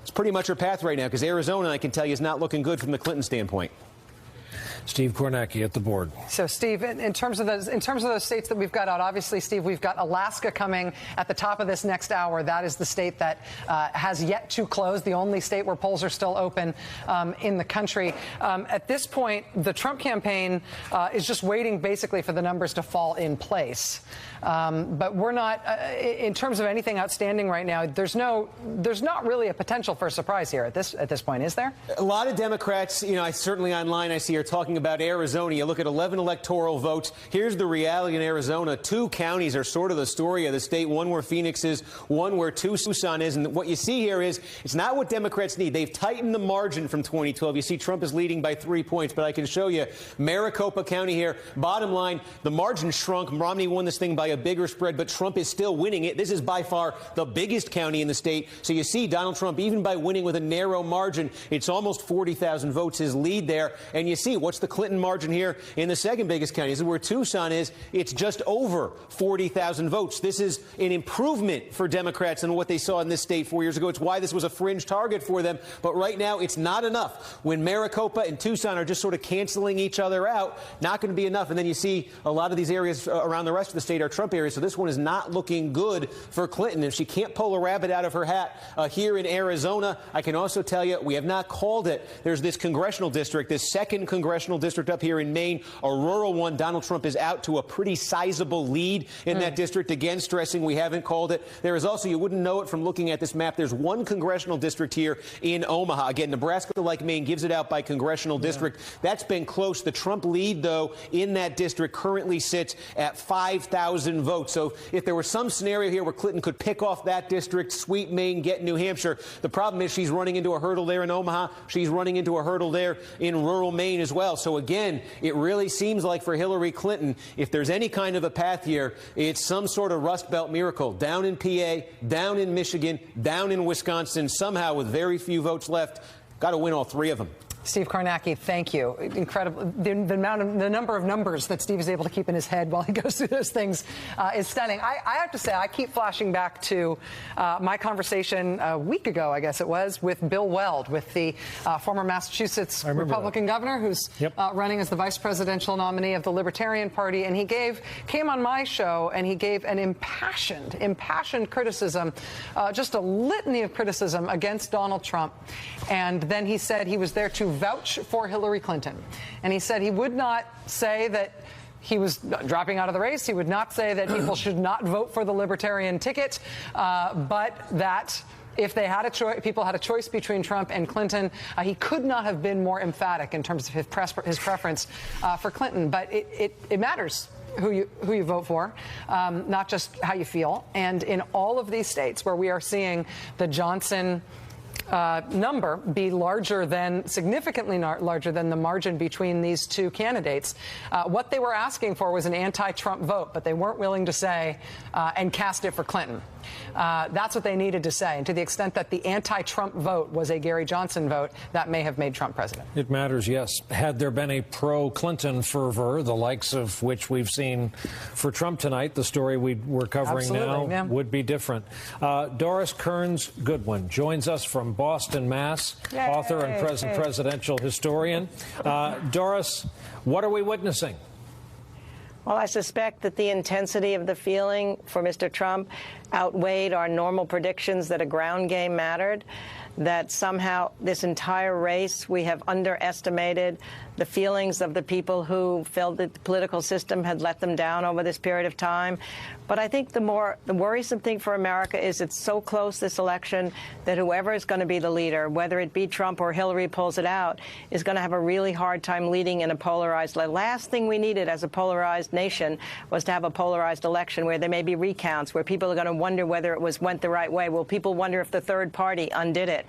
It's pretty much her path right now because Arizona, I can tell you, is not looking good from the Clinton standpoint. Steve Kornacki at the board. So, Steve, in terms of those states that we've got out, obviously, Steve, we've got Alaska coming at the top of this next hour. That is the state that has yet to close, the only state where polls are still open in the country. At this point, the Trump campaign is just waiting basically for the numbers to fall in place. But we're not, in terms of anything outstanding right now, there's not really a potential for a surprise here at this point, is there? A lot of Democrats, I certainly online I see are talking about Arizona. You look at 11 electoral votes. Here's the reality in Arizona. 2 counties are sort of the story of the state, one where Phoenix is, one where Tucson is. And what you see here is it's not what Democrats need. They've tightened the margin from 2012. You see Trump is leading by 3 points, but I can show you Maricopa County here. Bottom line, the margin shrunk. Romney won this thing by a bigger spread, but Trump is still winning it. This is by far the biggest county in the state. So you see Donald Trump, even by winning with a narrow margin, it's almost 40,000 votes, his lead there. And you see, what's the Clinton margin here in the second biggest county? This is where Tucson is. It's just over 40,000 votes. This is an improvement for Democrats than what they saw in this state 4 years ago. It's why this was a fringe target for them. But right now, it's not enough. When Maricopa and Tucson are just sort of canceling each other out, not going to be enough. And then you see a lot of these areas around the rest of the state are Trump areas. So this one is not looking good for Clinton. If she can't pull a rabbit out of her hat here in Arizona, I can also tell you we have not called it. There's this congressional district, this second congressional district up here in Maine, a rural one. Donald Trump is out to a pretty sizable lead in that district. Again, stressing we haven't called it. There is also, you wouldn't know it from looking at this map, there's one congressional district here in Omaha. Again, Nebraska, like Maine, gives it out by congressional district. That's been close. The Trump lead, though, in that district currently sits at 5,000 votes. So if there was some scenario here where Clinton could pick off that district, sweep Maine, get New Hampshire, the problem is she's running into a hurdle there in Omaha. She's running into a hurdle there in rural Maine as well. So again, it really seems like for Hillary Clinton, if there's any kind of a path here, it's some sort of Rust Belt miracle. Down in PA, down in Michigan, down in Wisconsin, somehow with very few votes left, got to win all 3 of them. Steve Kornacki, thank you. Incredible. The number of numbers that Steve is able to keep in his head while he goes through those things is stunning. I have to say, I keep flashing back to my conversation a week ago, I guess it was, with Bill Weld, with the former Massachusetts Republican governor who's running as the vice presidential nominee of the Libertarian Party. And he came on my show and he gave an impassioned criticism, just a litany of criticism against Donald Trump. And then he said he was there to vouch for Hillary Clinton. And he said he would not say that he was dropping out of the race. He would not say that people should not vote for the Libertarian ticket, but that if they had people had a choice between Trump and Clinton, he could not have been more emphatic in terms of his preference for Clinton. But it matters who you vote for, not just how you feel. And in all of these states where we are seeing the Johnson number be significantly larger than the margin between these 2 candidates. What they were asking for was an anti-Trump vote, but they weren't willing to say and cast it for Clinton. That's what they needed to say. And to the extent that the anti-Trump vote was a Gary Johnson vote, that may have made Trump president. It matters, yes. Had there been a pro-Clinton fervor, the likes of which we've seen for Trump tonight, the story we're covering now would be different. Doris Kearns Goodwin joins us from Boston, Mass., author and present presidential historian. Doris, what are we witnessing? Well, I suspect that the intensity of the feeling for Mr. Trump outweighed our normal predictions that a ground game mattered, that somehow this entire race we have underestimated the feelings of the people who felt that the political system had let them down over this period of time. But I think the worrisome thing for America is it's so close, this election, that whoever is going to be the leader, whether it be Trump or Hillary pulls it out, is going to have a really hard time leading in a polarized. The last thing we needed as a polarized nation was to have a polarized election where there may be recounts, where people are going to wonder whether it went the right way. Will people wonder if the third party undid it?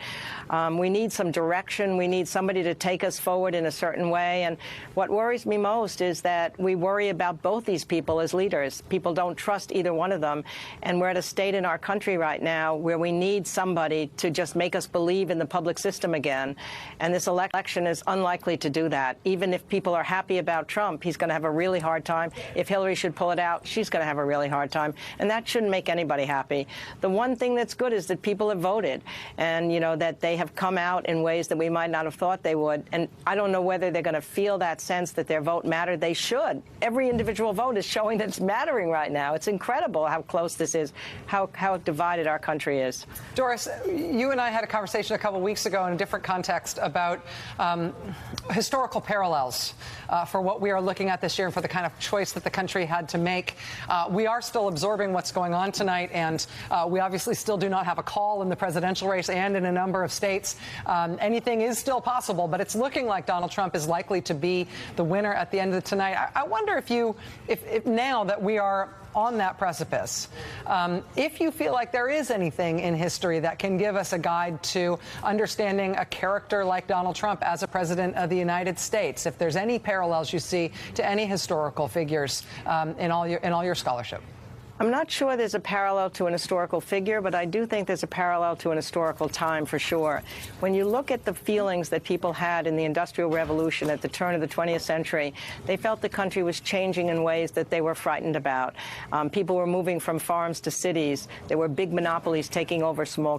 We need some direction. We need somebody to take us forward in a certain way. And what worries me most is that we worry about both these people as leaders. People don't trust either one of them. And we're at a state in our country right now where we need somebody to just make us believe in the public system again. And this election is unlikely to do that. Even if people are happy about Trump, he's going to have a really hard time. If Hillary should pull it out, she's going to have a really hard time. And that shouldn't make anybody happy. The one thing that's good is that people have voted. And, that they have come out in ways that we might not have thought they would. And I don't know whether they're going to feel that sense that their vote mattered. They should. Every individual vote is showing that it's mattering right now. It's incredible how close this is, how divided our country is. Doris, you and I had a conversation a couple weeks ago in a different context about historical parallels for what we are looking at this year and for the kind of choice that the country had to make. We are still absorbing what's going on tonight, and we obviously still do not have a call in the presidential race and in a number of states. Anything is still possible, but it's looking like Donald Trump is likely to be the winner at the end of tonight. I wonder if now that we are on that precipice, if you feel like there is anything in history that can give us a guide to understanding a character like Donald Trump as a president of the United States, if there's any parallels you see to any historical figures in all your scholarship. I'm not sure there's a parallel to an historical figure, but I do think there's a parallel to an historical time for sure. When you look at the feelings that people had in the Industrial Revolution at the turn of the 20th century, they felt the country was changing in ways that they were frightened about. People were moving from farms to cities. There were big monopolies taking over small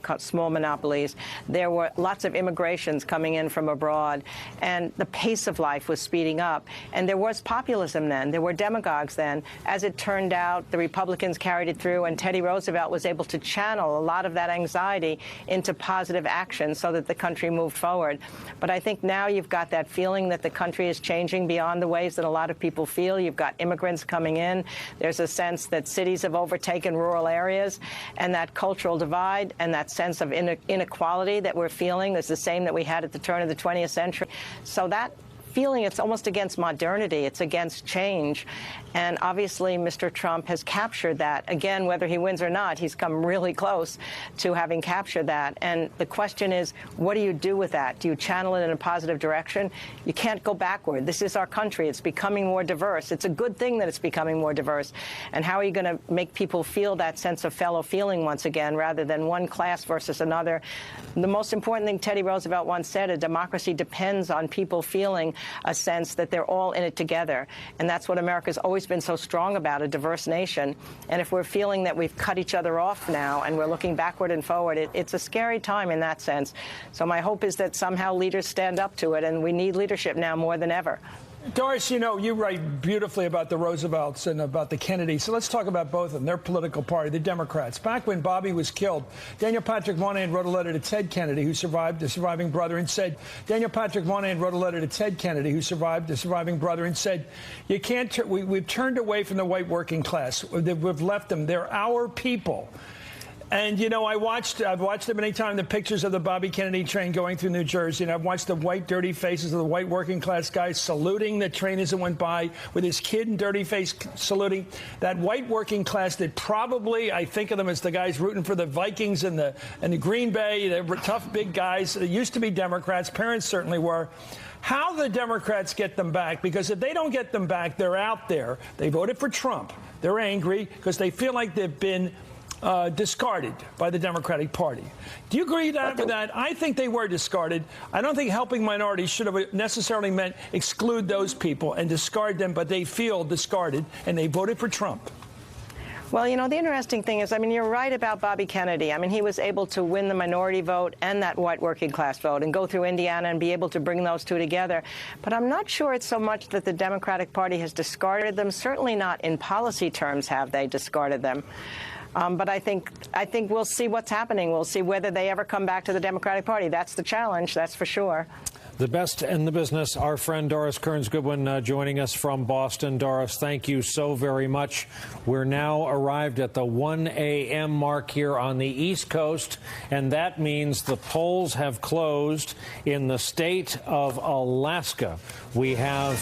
monopolies. There were lots of immigrations coming in from abroad, and the pace of life was speeding up. And there was populism then. There were demagogues then. As it turned out, the Republicans carried it through, and Teddy Roosevelt was able to channel a lot of that anxiety into positive action so that the country moved forward. But I think now you've got that feeling that the country is changing beyond the ways that a lot of people feel. You've got immigrants coming in. There's a sense that cities have overtaken rural areas, and that cultural divide and that sense of inequality that we're feeling is the same that we had at the turn of the 20th century. So that feeling, it's almost against modernity. It's against change. And obviously, Mr. Trump has captured that. Again, whether he wins or not, he's come really close to having captured that. And the question is, what do you do with that? Do you channel it in a positive direction? You can't go backward. This is our country. It's becoming more diverse. It's a good thing that it's becoming more diverse. And how are you going to make people feel that sense of fellow feeling once again, rather than one class versus another? The most important thing Teddy Roosevelt once said, a democracy depends on people feeling a sense that they're all in it together. And that's what America's always been so strong about, a diverse nation. And if we're feeling that we've cut each other off now and we're looking backward and forward, it's a scary time in that sense. So my hope is that somehow leaders stand up to it, and we need leadership now more than ever. Doris, you write beautifully about the Roosevelts and about the Kennedys. So let's talk about both of them, their political party, the Democrats. Back when Bobby was killed, Daniel Patrick Moynihan wrote a letter to Ted Kennedy, who survived, the surviving brother, and said, Daniel Patrick Moynihan wrote a letter to Ted Kennedy, who survived, the surviving brother, and said, you can't, we've turned away from the white working class. We've left them. They're our people. And, I've watched it many times, the pictures of the Bobby Kennedy train going through New Jersey, and I've watched the white, dirty faces of the white working class guys saluting the train as it went by, with his kid in dirty face saluting. That white working class that probably, I think of them as the guys rooting for the Vikings and the Green Bay. They were tough, big guys. They used to be Democrats. Parents certainly were. How the Democrats get them back, because if they don't get them back, they're out there. They voted for Trump. They're angry because they feel like they've been discarded by the Democratic Party. Do you agree with that? I think they were discarded. I don't think helping minorities should have necessarily meant exclude those people and discard them, but they feel discarded, and they voted for Trump. Well, the interesting thing is, you're right about Bobby Kennedy. He was able to win the minority vote and that white working class vote and go through Indiana and be able to bring those two together. But I'm not sure it's so much that the Democratic Party has discarded them. Certainly not in policy terms have they discarded them. But I think we'll see what's happening. We'll see whether they ever come back to the Democratic Party. That's the challenge, that's for sure. The best in the business, our friend Doris Kearns-Goodwin joining us from Boston. Doris, thank you so very much. We're now arrived at the 1 a.m. mark here on the East Coast, and that means the polls have closed in the state of Alaska. We have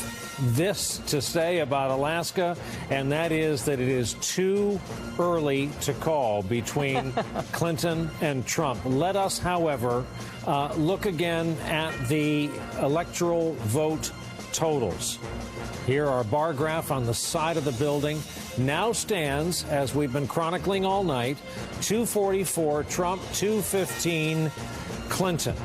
this to say about Alaska, and that is that it is too early to call between Clinton and Trump. Let us, however, look again at the electoral vote totals. Here, our bar graph on the side of the building now stands, as we've been chronicling all night, 244 Trump, 215 Clinton.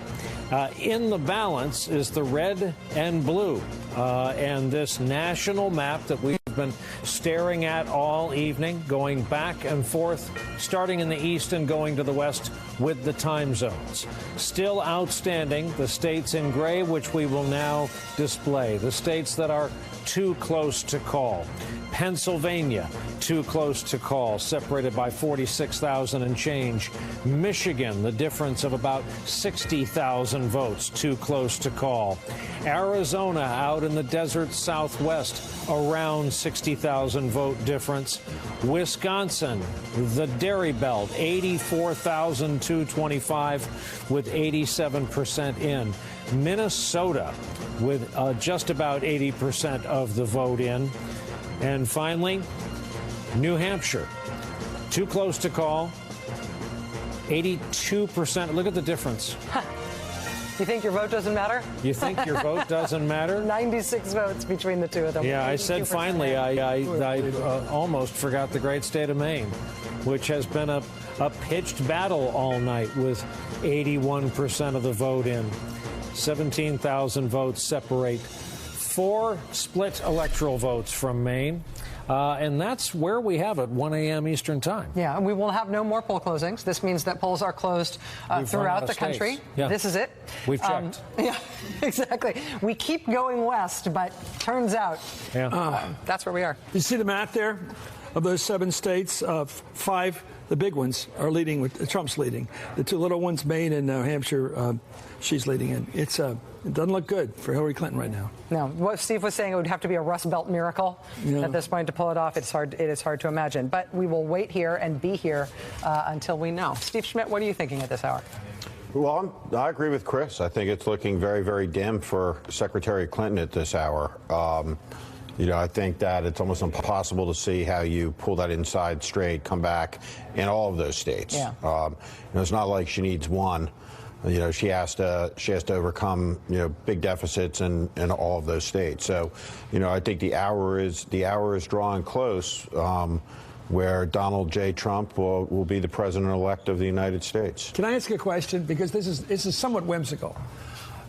In the balance is the red and blue, and this national map that we've been staring at all evening, going back and forth, starting in the east and going to the west with the time zones. Still outstanding, the states in gray, which we will now display. The states that are too close to call. Pennsylvania, too close to call, separated by 46,000 and change. Michigan, the difference of about 60,000 votes, too close to call. Arizona, out in the desert southwest, around 60,000 vote difference. Wisconsin, the dairy belt, 84,225 with 87% in. Minnesota, with just about 80% of the vote in. And finally, New Hampshire, too close to call, 82%. Look at the difference. You think your vote doesn't matter? You think your vote doesn't matter? 96 votes between the two of them. Yeah, I said finally, I almost forgot the great state of Maine, which has been a pitched battle all night with 81% of the vote in. 17,000 votes separate 4 split electoral votes from Maine. And that's where we have it, 1 a.m. Eastern time. Yeah, and we will have no more poll closings. This means that polls are closed throughout the country. Yeah. This is it. We've checked. Yeah, exactly. We keep going west, but turns out that's where we are. You see the map there of those 7 states? 5, the big ones, are leading with Trump's leading. The 2 little ones, Maine and New Hampshire, she's leading in. It doesn't look good for Hillary Clinton right now. No, what Steve was saying, it would have to be a Rust Belt miracle at this point to pull it off. It is hard to imagine. But we will wait here and be here until we know. Steve Schmidt, what are you thinking at this hour? Well, I agree with Chris. I think it's looking very, very dim for Secretary Clinton at this hour. I think that it's almost impossible to see how you pull that inside straight, come back in all of those states. Yeah. It's not like she needs one. She has to overcome big deficits in all of those states. So, I think the hour is drawing close, where Donald J. Trump will be the president-elect of the United States. Can I ask a question? Because this is somewhat whimsical.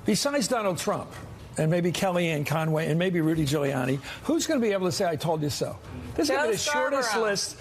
Besides Donald Trump, and maybe Kellyanne Conway, and maybe Rudy Giuliani, who's going to be able to say, "I told you so"? This is going to be the shortest list.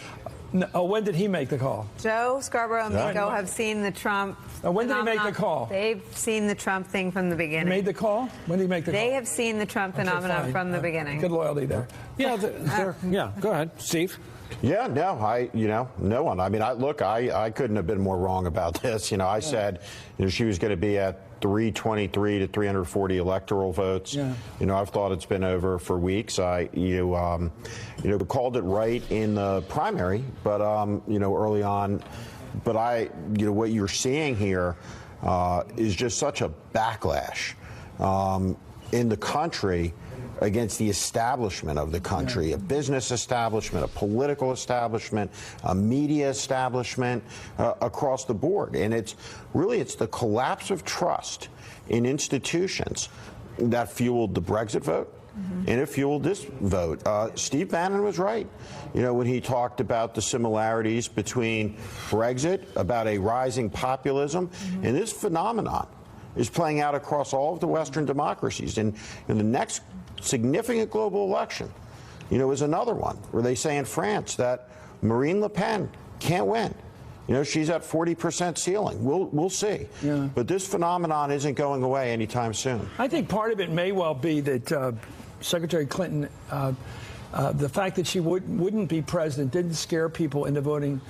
When did he make the call? Joe Scarborough and Miko have seen the Trump. When did he make the call? They've seen the Trump thing from the beginning. He made the call? When did he make the call? They have seen the Trump phenomenon from the beginning. Good loyalty there. Yeah, go ahead, Steve. Yeah, no one. I mean, I couldn't have been more wrong about this. I said, she was going to be at 323 to 340 electoral votes. Yeah. I've thought it's been over for weeks. You called it right in the primary, but early on. But what you're seeing here is just such a backlash in the country against the establishment of the country, a business establishment, a political establishment, a media establishment, across the board. And it's the collapse of trust in institutions that fueled the Brexit vote. And it fueled this vote. Steve Bannon was right, when he talked about the similarities between Brexit, about a rising populism, and this phenomenon is playing out across all of the Western democracies. And in the next significant global election, is another one where they say in France that Marine Le Pen can't win. She's at 40% ceiling. We'll see. Yeah. But this phenomenon isn't going away anytime soon. I think part of it may well be that Secretary Clinton, the fact that she wouldn't be president didn't scare people into voting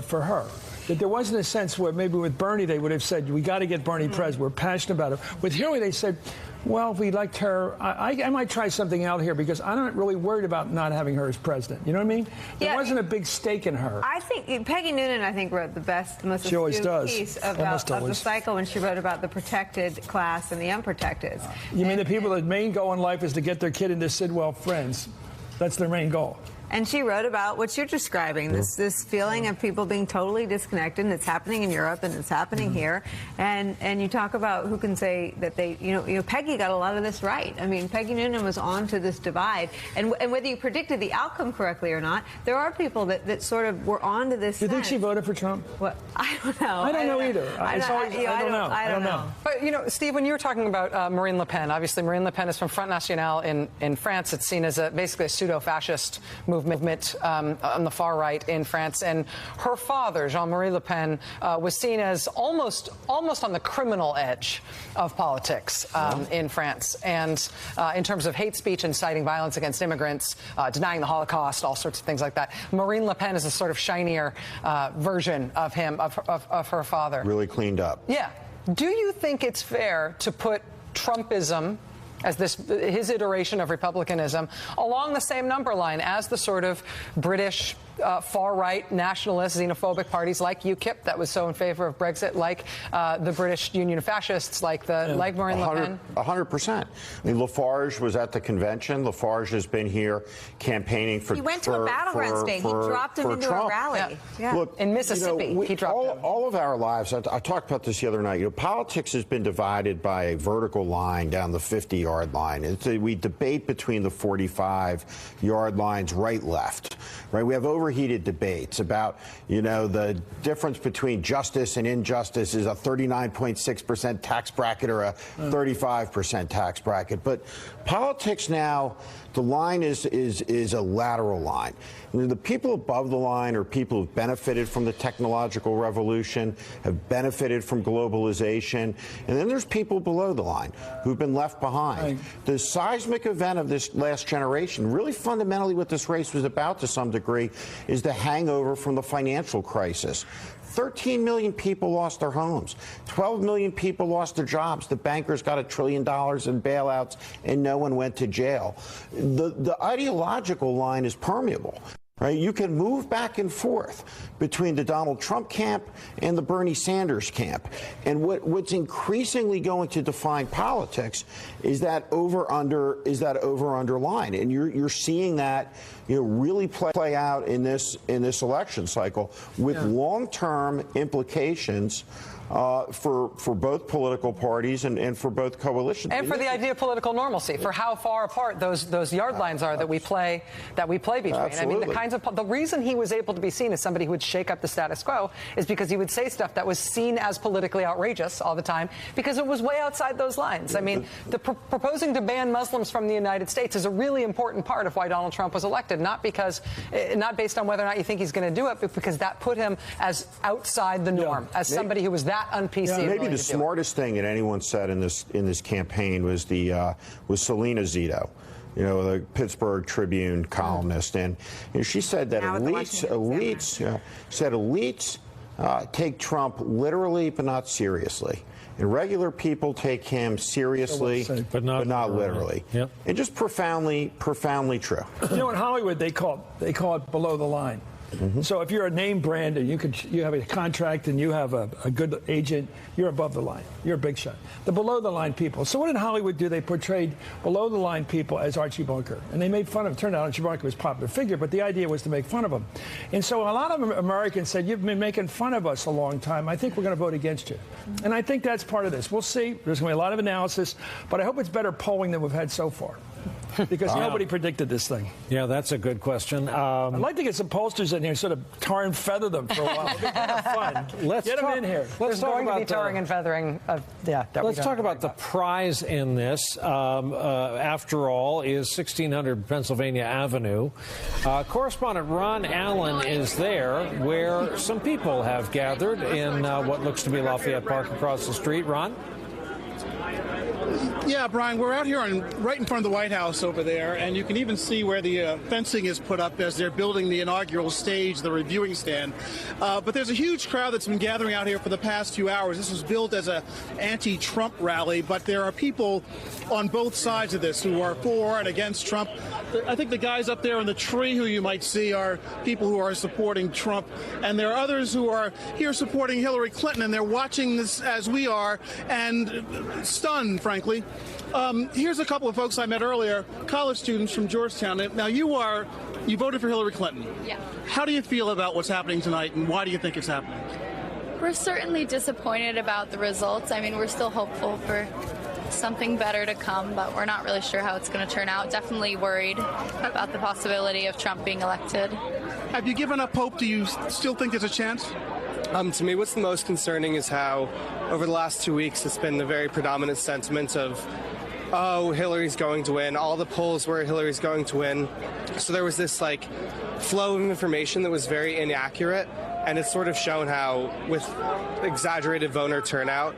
for her. That there wasn't a sense where maybe with Bernie they would have said, we got to get Bernie president. We're passionate about it. With Hillary, they said, well, if we liked her, I might try something out here because I'm not really worried about not having her as president. You know what I mean? There wasn't a big stake in her. I think Peggy Noonan, wrote the most she always does. Piece of the cycle when she wrote about the protected class and the unprotected. You mean the people that main goal in life is to get their kid into Sidwell Friends? That's their main goal. And she wrote about what you're describing, this feeling of people being totally disconnected, and it's happening in Europe and it's happening here. And you talk about who can say that they, you know, Peggy got a lot of this right. I mean, Peggy Noonan was on to this divide. And whether you predicted the outcome correctly or not, there are people that sort of were on to this. Do you think she voted for Trump? What? I don't know. I don't know either. I don't know. But, you know, Steve, when you were talking about Marine Le Pen, obviously Marine Le Pen is from Front National in France. It's seen as basically a pseudo-fascist movement on the far right in France. And her father, Jean-Marie Le Pen, was seen as almost on the criminal edge of politics in France. And in terms of hate speech, inciting violence against immigrants, denying the Holocaust, all sorts of things like that. Marine Le Pen is a sort of shinier version of him, of her father. Really cleaned up. Yeah. Do you think it's fair to put Trumpism as his iteration of republicanism along the same number line as the sort of British far-right nationalist xenophobic parties like UKIP that was so in favor of Brexit, like the British Union of Fascists, like Marine Le Pen? 100%. I mean, Lafarge was at the convention. Lafarge has been here campaigning for. He went to a battleground state. He dropped him into a rally. Yeah. Look, in Mississippi, he dropped him. All of our lives. I talked about this the other night. You know, politics has been divided by a vertical line down the 50-yard line. We debate between the 45-yard lines, right-left. Right. We have overheated debates about, you know, the difference between justice and injustice is a 39.6% tax bracket or a 35% tax bracket. But politics now, the line is a lateral line. The people above the line are people who've benefited from the technological revolution, have benefited from globalization, and then there's people below the line who've been left behind. The seismic event of this last generation, really fundamentally what this race was about to some degree, is the hangover from the financial crisis. 13 million people lost their homes. 12 million people lost their jobs. The bankers got $1 trillion in bailouts, and no one went to jail. The ideological line is permeable. Right? You can move back and forth between the Donald Trump camp and the Bernie Sanders camp. And what's increasingly going to define politics is that over-under line. And you're seeing that, you know, really play out in this election cycle with long-term implications for both political parties and for both coalitions. And for the idea of political normalcy, for how far apart those yard lines are that we play between. Absolutely. I mean, the reason he was able to be seen as somebody who would shake up the status quo is because he would say stuff that was seen as politically outrageous all the time because it was way outside those lines. I mean, proposing to ban Muslims from the United States is a really important part of why Donald Trump was elected, not based on whether or not you think he's going to do it, but because that put him as outside the norm, as somebody who was that un-PC. Maybe the smartest thing that anyone said in this campaign was Selena Zito, you know, the Pittsburgh Tribune columnist, and you know, she said that elites take Trump literally but not seriously. And regular people take him seriously, but not literally. Yep. And just profoundly true. You know, in Hollywood, they call it below the line. So if you're a name brand and you have a contract and you have a good agent, you're above the line. You're a big shot. The below the line people. So what did Hollywood do? They portrayed below the line people as Archie Bunker, and they made fun of him. Turned out Archie Bunker was a popular figure, but the idea was to make fun of him. And so a lot of Americans said, "You've been making fun of us a long time. I think we're going to vote against you." And I think that's part of this. We'll see. There's going to be a lot of analysis, but I hope it's better polling than we've had so far. Because nobody predicted this thing. Yeah, that's a good question. I'd like to get some pollsters in here and sort of tar and feather them for a while. It'd be kind of fun. Get them in here. There's going to be tarring and feathering. Let's talk about the prize in this. After all, is 1600 Pennsylvania Avenue. Correspondent Ron Allen is there, where some people have gathered in what looks to be Lafayette Park across the street. Ron? Yeah, Brian, we're out here right in front of the White House over there, and you can even see where the fencing is put up as they're building the inaugural stage, the reviewing stand. But there's a huge crowd that's been gathering out here for the past few hours. This was built as an anti-Trump rally, but there are people on both sides of this who are for and against Trump. I think the guys up there in the tree who you might see are people who are supporting Trump, and there are others who are here supporting Hillary Clinton, and they're watching this as we are, and stunned, frankly. Here's a couple of folks I met earlier, college students from Georgetown. Now, you are You voted for Hillary Clinton. Yeah. How do you feel about what's happening tonight, and why do you think it's happening? We're certainly disappointed about the results. I mean, we're still hopeful for something better to come, but we're not really sure how it's going to turn out. Definitely worried about the possibility of Trump being elected. Have you given up hope? Do you still think there's a chance? To me, what's the most concerning is how over the last 2 weeks it's been the very predominant sentiment of, oh, Hillary's going to win. All the polls were Hillary's going to win. So there was this like flow of information that was very inaccurate. And it's sort of shown how, with exaggerated voter turnout,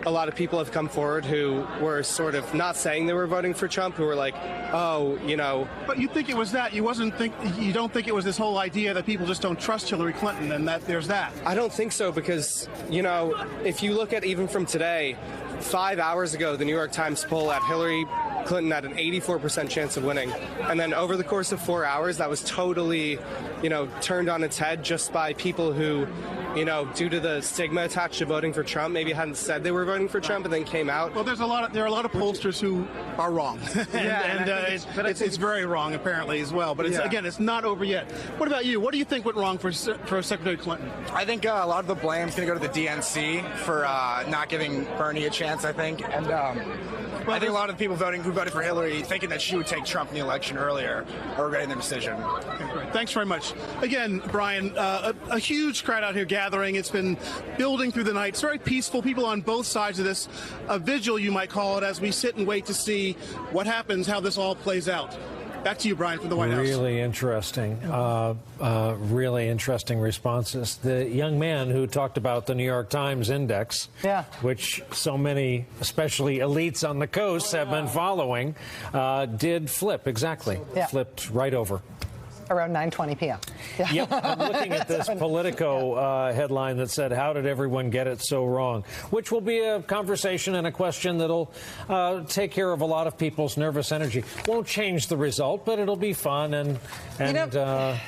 a lot of people have come forward who were sort of not saying they were voting for Trump, who were like, oh, you know. But you think it was that? You don't think it was this whole idea that people just don't trust Hillary Clinton, and that there's that? I don't think so, because, you know, if you look at even from today, 5 hours ago, the New York Times poll had Hillary Clinton had an 84% chance of winning. And then over the course of 4 hours, that was totally, you know, turned on its head just by people who, you know, due to the stigma attached to voting for Trump, maybe hadn't said they were voting for Trump and then came out. Well, there are a lot of pollsters who are wrong. It's very wrong, apparently, as well. But again, it's not over yet. What about you? What do you think went wrong for Secretary Clinton? I think a lot of the blame is going to go to the DNC for not giving Bernie a chance, I think. And I think a lot of people who voted for Hillary thinking that she would take Trump in the election earlier are regretting their decision. Okay, great. Thanks very much. Again, Brian, a huge crowd out here gathering. It's been building through the night. It's very peaceful. People on both sides of this, a vigil, you might call it, as we sit and wait to see what happens, how this all plays out. Back to you, Brian, from the White House. Really interesting. Really interesting responses. The young man who talked about the New York Times index, which so many, especially elites on the coast, have been following, did flip, exactly. Flipped right over. Around 9:20 p.m. Yep. I'm looking at this Politico headline that said, "How did everyone get it so wrong?" Which will be a conversation and a question that'll take care of a lot of people's nervous energy. Won't change the result, but it'll be fun and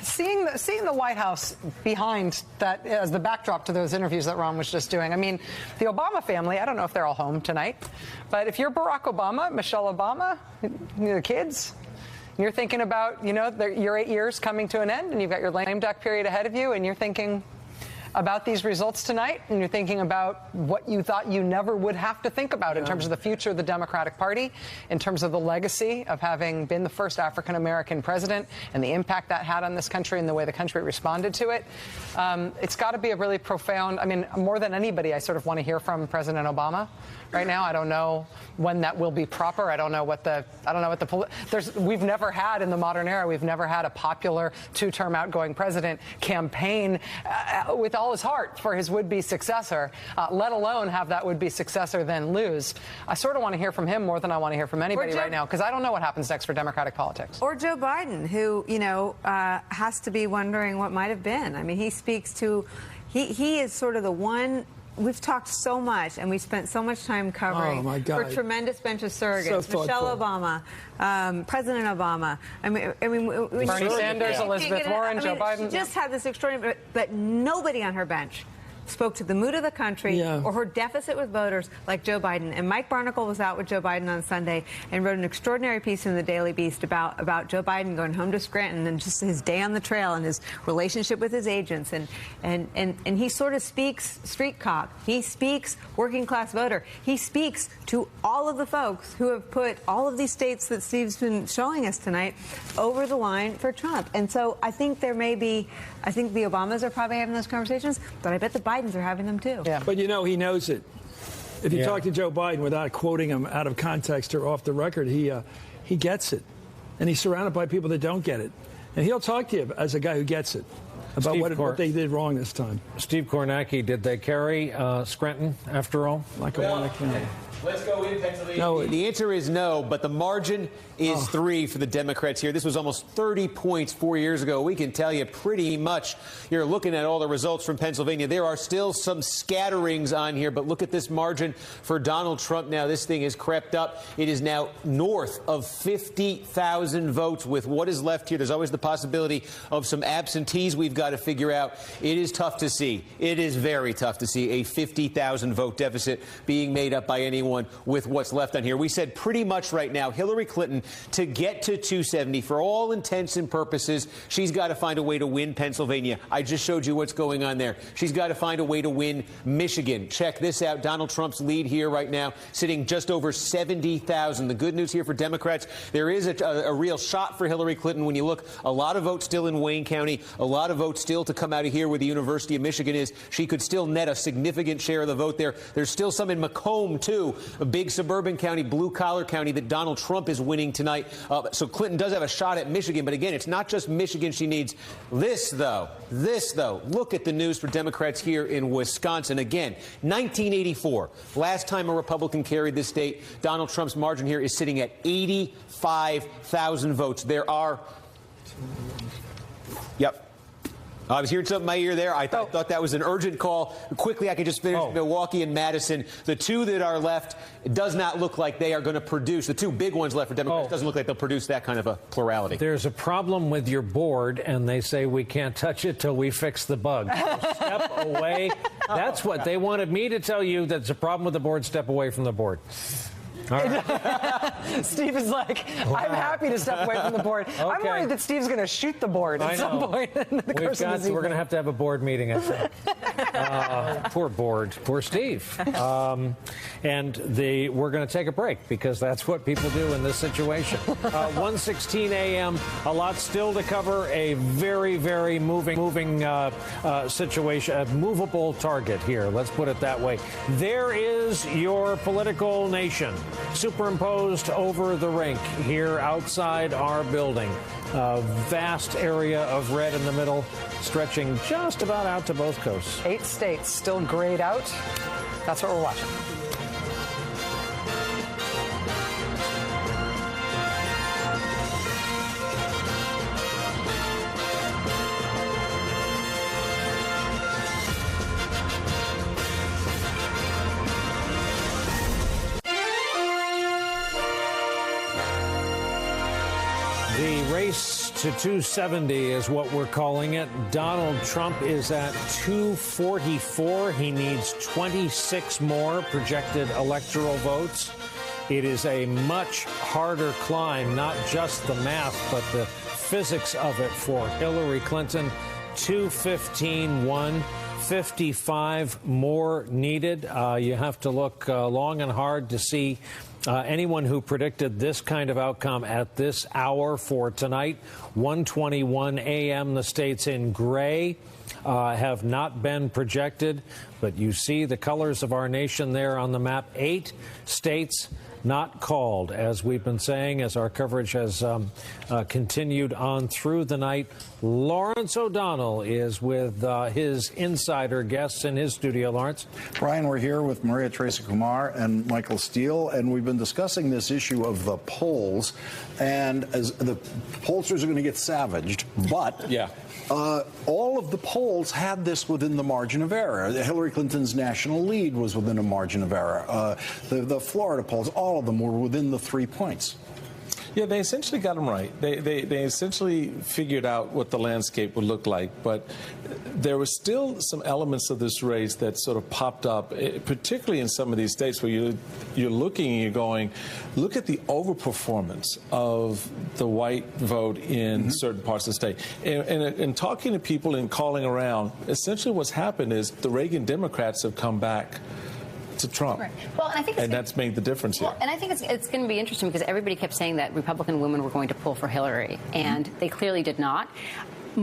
seeing the White House behind that as the backdrop to those interviews that Ron was just doing. I mean, the Obama family, I don't know if they're all home tonight, but if you're Barack Obama, Michelle Obama, the kids, you're thinking about, your 8 years coming to an end, and you've got your lame duck period ahead of you, and you're thinking about these results tonight, and you're thinking about what you thought you never would have to think about in terms of the future of the Democratic Party, in terms of the legacy of having been the first African-American president and the impact that had on this country and the way the country responded to it. It's got to be a really profound, I mean, more than anybody, I sort of want to hear from President Obama right now. I don't know when that will be proper. I don't know what we've never had in the modern era, we've never had a popular two-term outgoing president campaign with all his heart for his would-be successor, let alone have that would-be successor then lose. I sort of want to hear from him more than I want to hear from anybody right now, because I don't know what happens next for Democratic politics. Or Joe Biden, who, has to be wondering what might have been. I mean, he is sort of the one. We've talked so much, and we spent so much time covering for a tremendous bench of surrogates. Michelle Obama, President Obama. I mean, Bernie Sanders, Elizabeth Warren, Joe Biden. She just had this extraordinary, but nobody on her bench spoke to the mood of the country or her deficit with voters like Joe Biden. And Mike Barnicle was out with Joe Biden on Sunday and wrote an extraordinary piece in the Daily Beast about Joe Biden going home to Scranton and just his day on the trail and his relationship with his agents. And he sort of speaks street cop. He speaks working class voter. He speaks to all of the folks who have put all of these states that Steve's been showing us tonight over the line for Trump. And so I think the Obamas are probably having those conversations, but I bet the Bidens are having them too. Yeah. But he knows it. If you talk to Joe Biden without quoting him out of context or off the record, he gets it. And he's surrounded by people that don't get it. And he'll talk to you as a guy who gets it about what they did wrong this time. Steve Kornacki, did they carry Scranton after all? Let's go in Pennsylvania. No, the answer is no, but the margin is 3 for the Democrats here. This was almost 30 points 4 years ago. We can tell you pretty much, you're looking at all the results from Pennsylvania. There are still some scatterings on here, but look at this margin for Donald Trump now. This thing has crept up. It is now north of 50,000 votes with what is left here. There's always the possibility of some absentees we've got to figure out. It is tough to see. It is very tough to see a 50,000 vote deficit being made up by anyone everyone with what's left on here. We said pretty much right now, Hillary Clinton, to get to 270, for all intents and purposes, she's got to find a way to win Pennsylvania. I just showed you what's going on there. She's got to find a way to win Michigan. Check this out. Donald Trump's lead here right now, sitting just over 70,000. The good news here for Democrats, there is a real shot for Hillary Clinton. When you look, a lot of votes still in Wayne County, a lot of votes still to come out of here where the University of Michigan is. She could still net a significant share of the vote there. There's still some in Macomb, too, a big suburban county, blue-collar county that Donald Trump is winning tonight. So Clinton does have a shot at Michigan. But again, it's not just Michigan she needs. This, though, look at the news for Democrats here in Wisconsin. Again, 1984, last time a Republican carried this state. Donald Trump's margin here is sitting at 85,000 votes. There are... Yep. I was hearing something in my ear there. I thought that was an urgent call. Quickly, I could just finish Milwaukee and Madison. The two that are left, it does not look like they are going to produce. The two big ones left for Democrats, doesn't look like they'll produce that kind of a plurality. There's a problem with your board, and they say we can't touch it till we fix the bug. So step away. That's what they wanted me to tell you. That's a problem with the board. Step away from the board. All right. Steve is like, I'm happy to step away from the board. Okay. I'm worried that Steve's going to shoot the board at some point in the course of this evening. We're going to have a board meeting, I think. Poor board. Poor Steve. And we're going to take a break because that's what people do in this situation. 1:16 a.m. A lot still to cover. A very, very moving situation. A movable target here. Let's put it that way. There is your political nation, superimposed over the rink here outside our building. A vast area of red in the middle, stretching just about out to both coasts. 8 states still grayed out. That's what we're watching. The race to 270 is what we're calling it. Donald Trump is at 244. He needs 26 more projected electoral votes. It is a much harder climb, not just the math, but the physics of it for Hillary Clinton. 215 won. 55 more needed. You have to look long and hard to see anyone who predicted this kind of outcome at this hour for tonight. 1:21 a.m. The states in gray have not been projected, but you see the colors of our nation there on the map. 8 states not called, as we've been saying, as our coverage has continued on through the night. Lawrence O'Donnell is with his insider guests in his studio. Lawrence. Brian, we're here with Maria Tracy Kumar and Michael Steele, and we've been discussing this issue of the polls, and as the pollsters are going to get savaged, but all of the polls had this within the margin of error. Hillary Clinton's national lead was within a margin of error. The Florida polls, all of them were within the 3 points. Yeah, they essentially got them right. They essentially figured out what the landscape would look like, but there were still some elements of this race that sort of popped up, particularly in some of these states where you're looking and you're going, look at the overperformance of the white vote in certain parts of the state. And talking to people and calling around, essentially what's happened is the Reagan Democrats have come back to Trump. Right. Well, and I think that's made the difference here. Well, and I think it's going to be interesting because everybody kept saying that Republican women were going to pull for Hillary, and they clearly did not.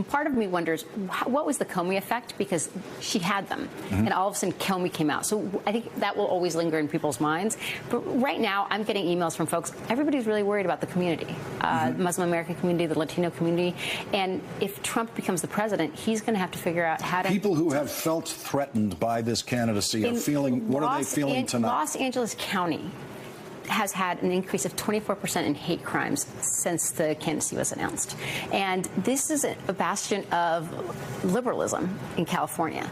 Part of me wonders, what was the Comey effect? Because she had them, and all of a sudden Comey came out. So I think that will always linger in people's minds. But right now, I'm getting emails from folks. Everybody's really worried about the community, the Muslim American community, the Latino community. And if Trump becomes the president, he's going to have to figure out how to... People who have felt threatened by this candidacy are feeling... What are they feeling tonight? Los Angeles County, has had an increase of 24% in hate crimes since the candidacy was announced. And this is a bastion of liberalism in California.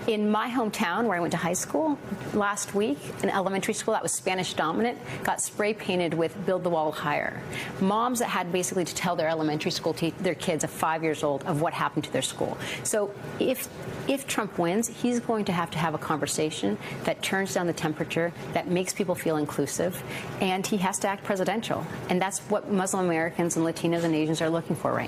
In my hometown, where I went to high school, last week, an elementary school that was Spanish dominant got spray painted with "Build the Wall Higher." Moms that had basically to tell their elementary school, their kids of 5 years old, of what happened to their school. So if Trump wins, he's going to have a conversation that turns down the temperature, that makes people feel inclusive, and he has to act presidential. And that's what Muslim Americans and Latinos and Asians are looking for right now.